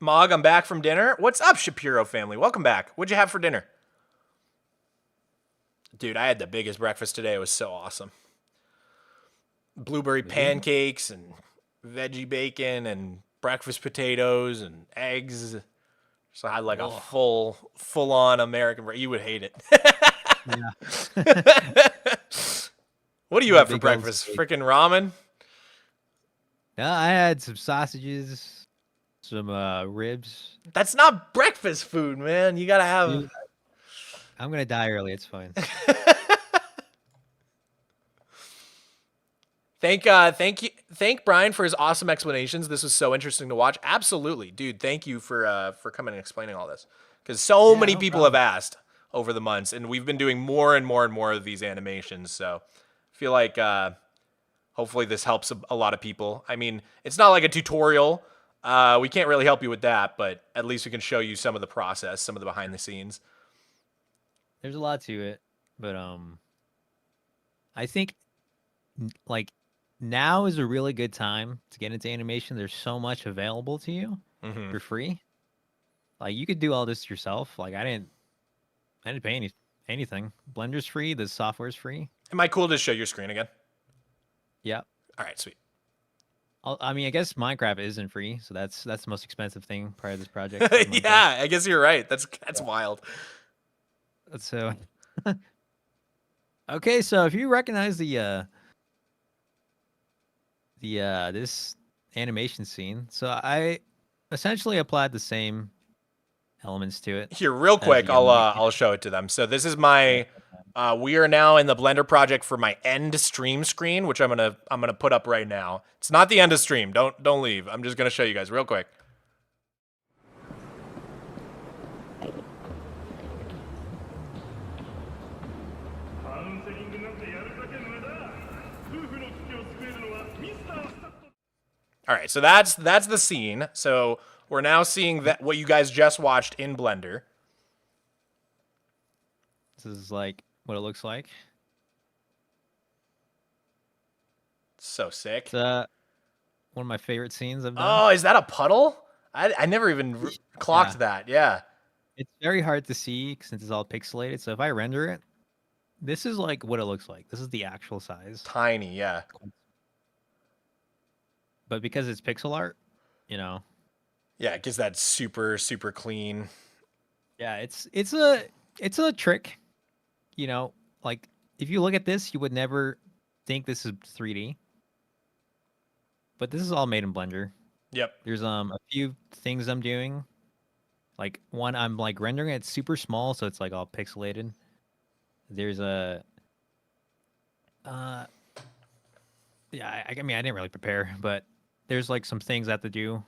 Mog, I'm back from dinner. What's up, Shapiro family? Welcome back. What'd you have for dinner? Dude, I had the biggest breakfast today. It was so awesome. Blueberry pancakes and veggie bacon and breakfast potatoes and eggs. So I had like a Oh. full on American. You would hate it. Yeah. What do you The have for big old breakfast? steak. Freaking ramen? Yeah, I had some sausages, some ribs. That's not breakfast food, man. You gotta have. Dude, I'm gonna die early. It's fine. Thank Brian for his awesome explanations. This was so interesting to watch. Absolutely, dude. Thank you for coming and explaining all this, because so Yeah, many no people have problem. asked over the months, and we've been doing more and more and more of these animations. So I feel like hopefully this helps a lot of people. I mean, it's not like a tutorial. We can't really help you with that, but at least we can show you some of the process, some of the behind the scenes. There's a lot to it, but I think like now is a really good time to get into animation. There's so much available to you Mm-hmm. for free. Like you could do all this yourself. Like I didn't pay anything. Blender's free. The software's free. Am I cool to show your screen again? Yeah. All right, sweet. I mean, I guess Minecraft isn't free, so that's the most expensive thing part of this project. Yeah, I guess you're right. That's wild. So, okay, so if you recognize the this animation scene, so I essentially applied the same elements to it. Here, real quick, the I'll show it to them. So this is my. We are now in the Blender project for my end stream screen, which I'm gonna put up right now. It's not the end of stream. Don't leave. I'm just gonna show you guys real quick. All right, so that's the scene. So we're now seeing that what you guys just watched in Blender. This is like what it looks like. So sick. It's one of my favorite scenes I've done. Oh, is that a puddle? I never even clocked that. Yeah. It's very hard to see since it's all pixelated. So if I render it, this is like what it looks like. This is the actual size. Tiny, yeah. But because it's pixel art, you know. Yeah, it gives that super clean. Yeah, it's a trick. You know, like if you look at this, you would never think this is 3D. But this is all made in Blender. Yep. There's a few things I'm doing. Like one, I'm like rendering it super small, so it's like all pixelated. There's a yeah, I mean I didn't really prepare, but there's like some things I have to do.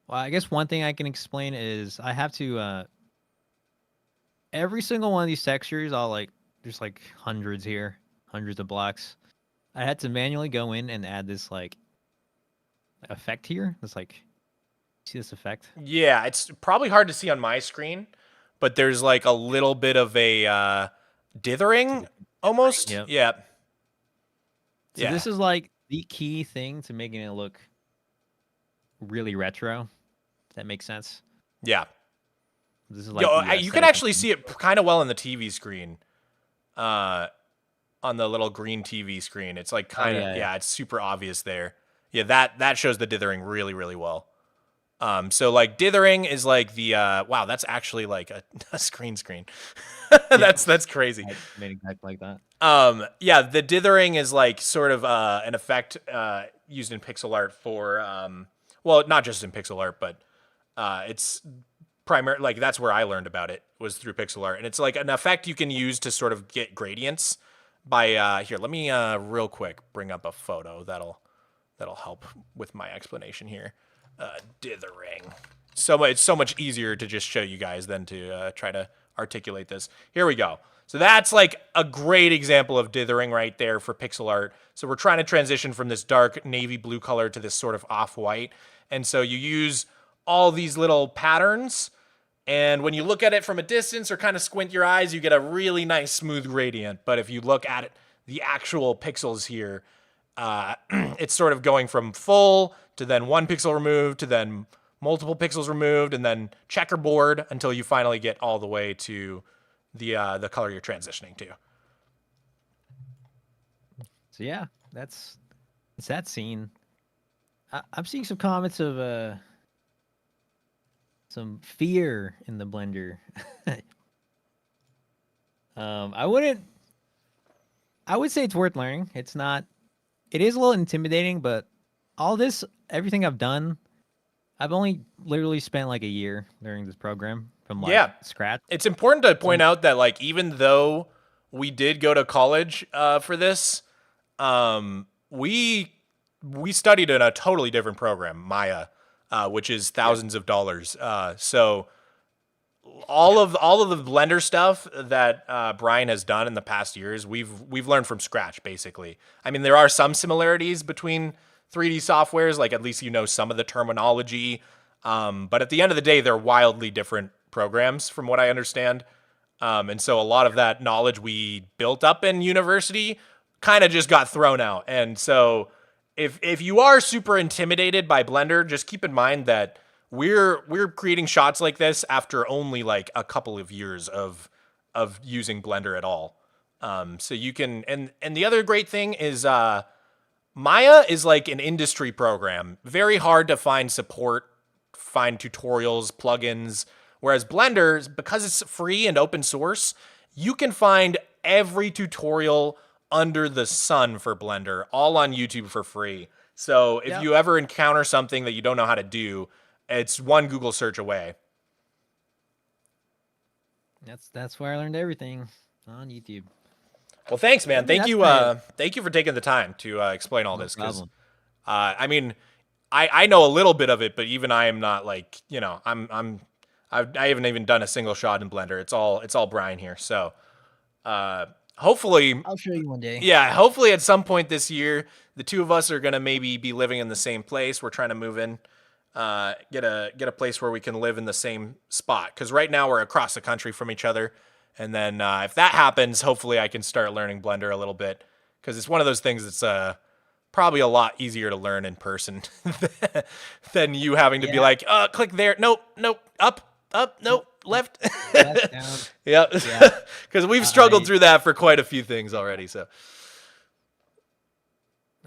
Well, I guess one thing I can explain is I have to every single one of these textures, there's like hundreds here, hundreds of blocks. I had to manually go in and add this like effect here. It's like, see this effect? Yeah, it's probably hard to see on my screen, but there's like a little bit of a dithering almost. Yep. Yeah. So this is like the key thing to making it look really retro. If that makes sense. Yeah. This is like you can actually see it kind of well in the TV screen. On the little green TV screen. It's like kind of yeah, it's super obvious there. Yeah, that shows the dithering really well. So like dithering is like the wow, that's actually like a screen. That's crazy. I made exactly like that. Yeah, the dithering is like sort of an effect used in pixel art for well, not just in pixel art, but it's primarily like that's where I learned about it was through pixel art, and it's like an effect you can use to sort of get gradients by here. Let me real quick bring up a photo that'll help with my explanation here. Dithering. So it's so much easier to just show you guys than to try to articulate this. Here we go. So that's like a great example of dithering right there for pixel art. So we're trying to transition from this dark navy blue color to this sort of off-white. And so you use all these little patterns, and when you look at it from a distance or kind of squint your eyes, you get a really nice smooth gradient. But if you look at it, the actual pixels here, it's sort of going from full to then 1 pixel removed to then multiple pixels removed and then checkerboard until you finally get all the way to the color you're transitioning to. So yeah, it's that scene. I'm seeing some comments of some fear in the blender. I would say it's worth learning. It's not. It is a little intimidating, but everything I've done, I've only literally spent like a year learning this program from like scratch. It's important to point out that like even though we did go to college for this, we studied in a totally different program, Maya, which is thousands of dollars. So all of the Blender stuff that Brian has done in the past years, we've learned from scratch basically. I mean, there are some similarities between 3D softwares, like at least you know some of the terminology, but at the end of the day, they're wildly different programs from what I understand. And so a lot of that knowledge we built up in university kind of just got thrown out. And so if you are super intimidated by Blender, just keep in mind that we're creating shots like this after only like a couple of years of using Blender at all. So you can, and the other great thing is Maya is like an industry program. Very hard to find support, find tutorials, plugins. Whereas Blender, because it's free and open source, you can find every tutorial under the sun for Blender, all on YouTube for free. So if you ever encounter something that you don't know how to do, it's one Google search away. That's where I learned everything, on YouTube. Well, thanks, man. Thank you for taking the time to explain all this. Because, I mean, I know a little bit of it, but even I am not like, you know, I haven't even done a single shot in Blender. It's all Brian here. So, hopefully I'll show you one day. Yeah, hopefully at some point this year, the two of us are gonna maybe be living in the same place. We're trying to move in, get a place where we can live in the same spot. Because right now we're across the country from each other. And then if that happens, hopefully I can start learning Blender a little bit. Because it's one of those things that's probably a lot easier to learn in person than you having to be like, click there, nope, up, nope, left. Yep. Because we've struggled through that for quite a few things already. So.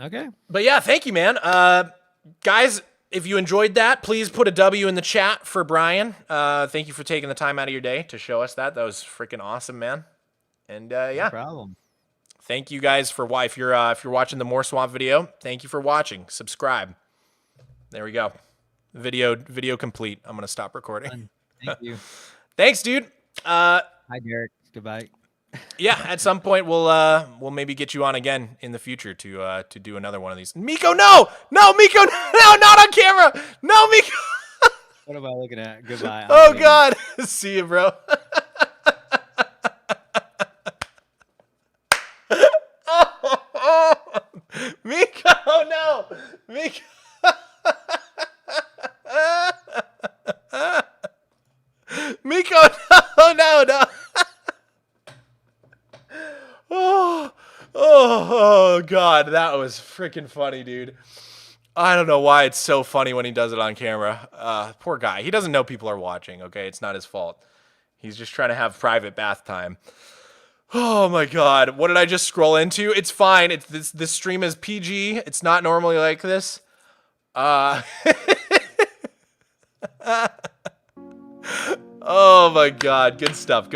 Okay. But yeah, thank you, man. Guys, if you enjoyed that, please put a W in the chat for Brian. Thank you for taking the time out of your day to show us that. That was freaking awesome, man. And yeah. No problem. Thank you guys for if you're watching the Mogswamp video, thank you for watching. Subscribe. There we go. Video complete. I'm gonna stop recording. Thank you. Thanks, dude. Hi, Derek. Goodbye. Yeah, at some point we'll maybe get you on again in the future to do another one of these. Miko, no, Miko, no, not on camera. No, Miko. What am I looking at? Goodbye. Oh God, see you, bro. Miko, no, Miko. Miko, no. Oh, God, that was freaking funny, dude. I don't know why it's so funny when he does it on camera. Poor guy. He doesn't know people are watching, okay? It's not his fault. He's just trying to have private bath time. Oh, my God. What did I just scroll into? It's fine. This stream is PG. It's not normally like this. Oh, my God. Good stuff.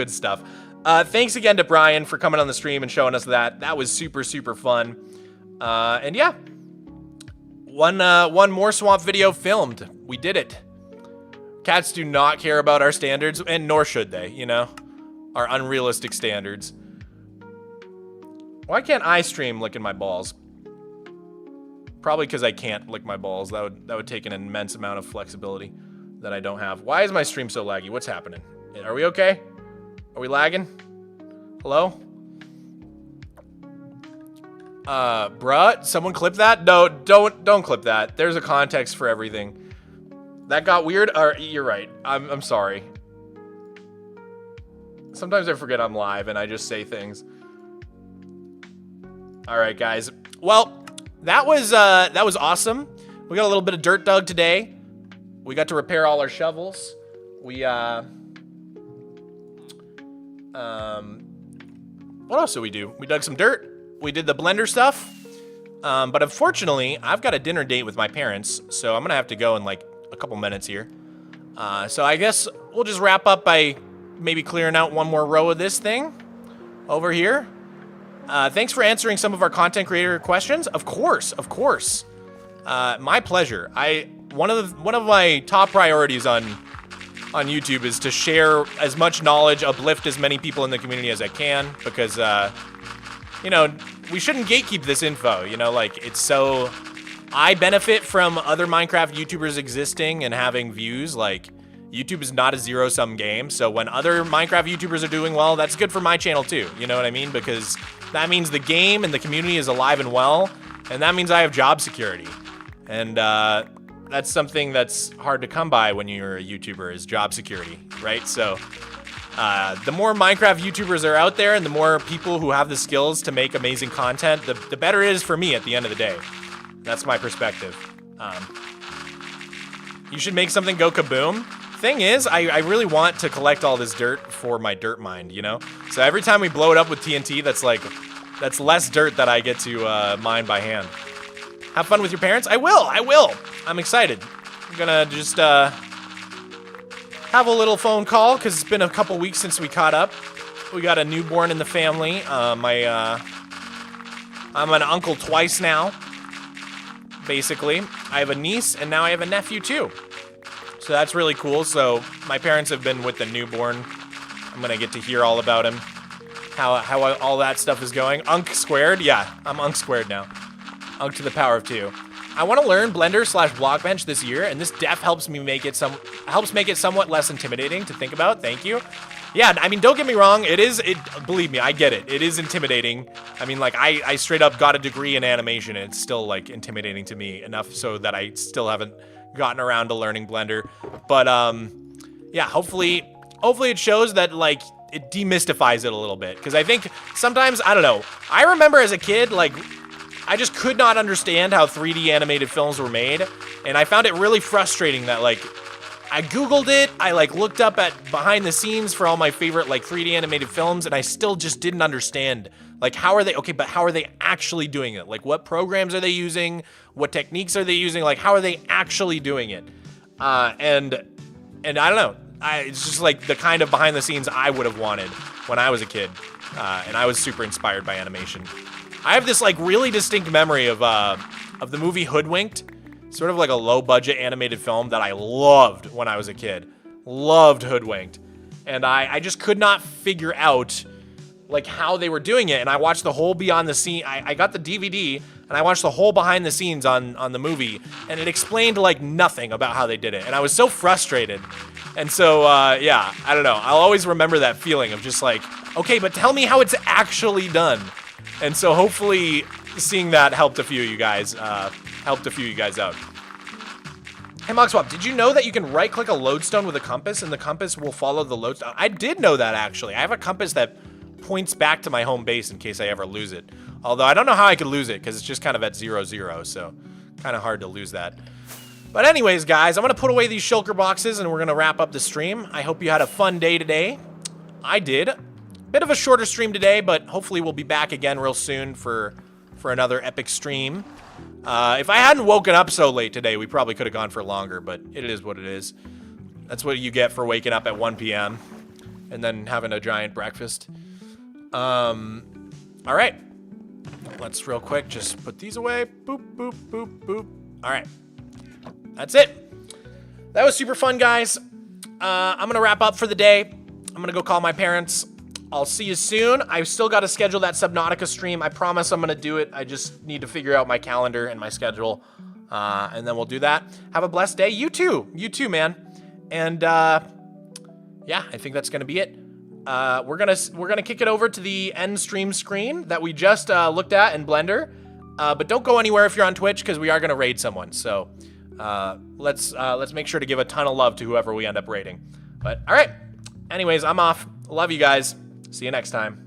Thanks again to Brian for coming on the stream and showing us that. That was super, super fun. And yeah, one Mogswamp video filmed. We did it. Cats do not care about our standards, and nor should they, you know? Our unrealistic standards. Why can't I stream licking my balls? Probably because I can't lick my balls. That would take an immense amount of flexibility that I don't have. Why is my stream so laggy? What's happening? Are we okay? Are we lagging? Hello? Bruh, someone clip that? No, don't clip that. There's a context for everything. That got weird? You're right. I'm sorry. Sometimes I forget I'm live and I just say things. All right, guys. Well, that was awesome. We got a little bit of dirt dug today. We got to repair all our shovels. We what else did we do? We dug some dirt. We did the Blender stuff. But unfortunately, I've got a dinner date with my parents, so I'm gonna have to go in like a couple minutes here. So I guess we'll just wrap up by maybe clearing out one more row of this thing over here. Thanks for answering some of our content creator questions. Of course, of course. My pleasure. One of my top priorities on YouTube is to share as much knowledge, uplift as many people in the community as I can, because you know, we shouldn't gatekeep this info. You know, like, it's so... I benefit from other Minecraft YouTubers existing and having views. Like, YouTube is not a zero-sum game, so when other Minecraft YouTubers are doing well, that's good for my channel too, you know what I mean? Because that means the game and the community is alive and well, and that means I have job security. And that's something that's hard to come by when you're a YouTuber, is job security, right? So the more Minecraft YouTubers are out there and the more people who have the skills to make amazing content, the better it is for me at the end of the day. That's my perspective. You should make something go kaboom. Thing is, I really want to collect all this dirt for my dirt mine, you know? So every time we blow it up with TNT, that's less dirt that I get to mine by hand. Have fun with your parents? I will. I'm excited. I'm gonna just have a little phone call, because it's been a couple weeks since we caught up. We got a newborn in the family. I'm an uncle twice now. Basically, I have a niece, and now I have a nephew too. So that's really cool. So my parents have been with the newborn. I'm gonna get to hear all about him, how all that stuff is going. Unk squared, yeah, I'm Unk squared now. Unk to the power of 2. I want to learn Blender/Blockbench this year, and this def helps make it somewhat less intimidating to think about. Thank you. Yeah, I mean, don't get me wrong. Believe me, I get it. It is intimidating. I mean, like, I straight up got a degree in animation, and it's still, like, intimidating to me enough so that I still haven't gotten around to learning Blender. But, yeah, hopefully it shows that, like, it demystifies it a little bit. Because I think sometimes, I don't know. I remember as a kid, like, I just could not understand how 3D animated films were made. And I found it really frustrating that, like, I Googled it, I like looked up at behind the scenes for all my favorite like 3D animated films, and I still just didn't understand, like, how are they actually doing it? Like, what programs are they using? What techniques are they using? Like, how are they actually doing it? And I don't know, it's just like the kind of behind the scenes I would have wanted when I was a kid, and I was super inspired by animation. I have this like really distinct memory of the movie Hoodwinked. Sort of like a low-budget animated film that I loved when I was a kid. Loved Hoodwinked. And I just could not figure out, like, how they were doing it. And I watched the whole behind the scene. I got the DVD, and I watched the whole behind the scenes on the movie. And it explained, like, nothing about how they did it. And I was so frustrated. And so, yeah, I don't know. I'll always remember that feeling of just like, okay, but tell me how it's actually done. And so hopefully seeing that helped a few of you guys out. Hey Mogswamp, did you know that you can right-click a lodestone with a compass and the compass will follow the lodestone? I did know that, actually. I have a compass that points back to my home base in case I ever lose it. Although I don't know how I could lose it because it's just kind of at 0-0, so kind of hard to lose that. But anyways, guys, I'm going to put away these shulker boxes and we're going to wrap up the stream. I hope you had a fun day today. I did. Bit of a shorter stream today, but hopefully we'll be back again real soon for another epic stream. If I hadn't woken up so late today, we probably could have gone for longer, but it is what it is. That's what you get for waking up at 1 p.m. and then having a giant breakfast. All right. Let's real quick just put these away. Boop, boop, boop, boop. All right. That's it. That was super fun, guys. I'm going to wrap up for the day. I'm going to go call my parents. I'll see you soon. I've still got to schedule that Subnautica stream. I promise I'm going to do it. I just need to figure out my calendar and my schedule. And then we'll do that. Have a blessed day. You too. You too, man. And yeah, I think that's going to be it. We're gonna kick it over to the end stream screen that we just looked at in Blender. But don't go anywhere if you're on Twitch because we are gonna raid someone. So let's make sure to give a ton of love to whoever we end up raiding. But all right. Anyways, I'm off. Love you guys. See you next time.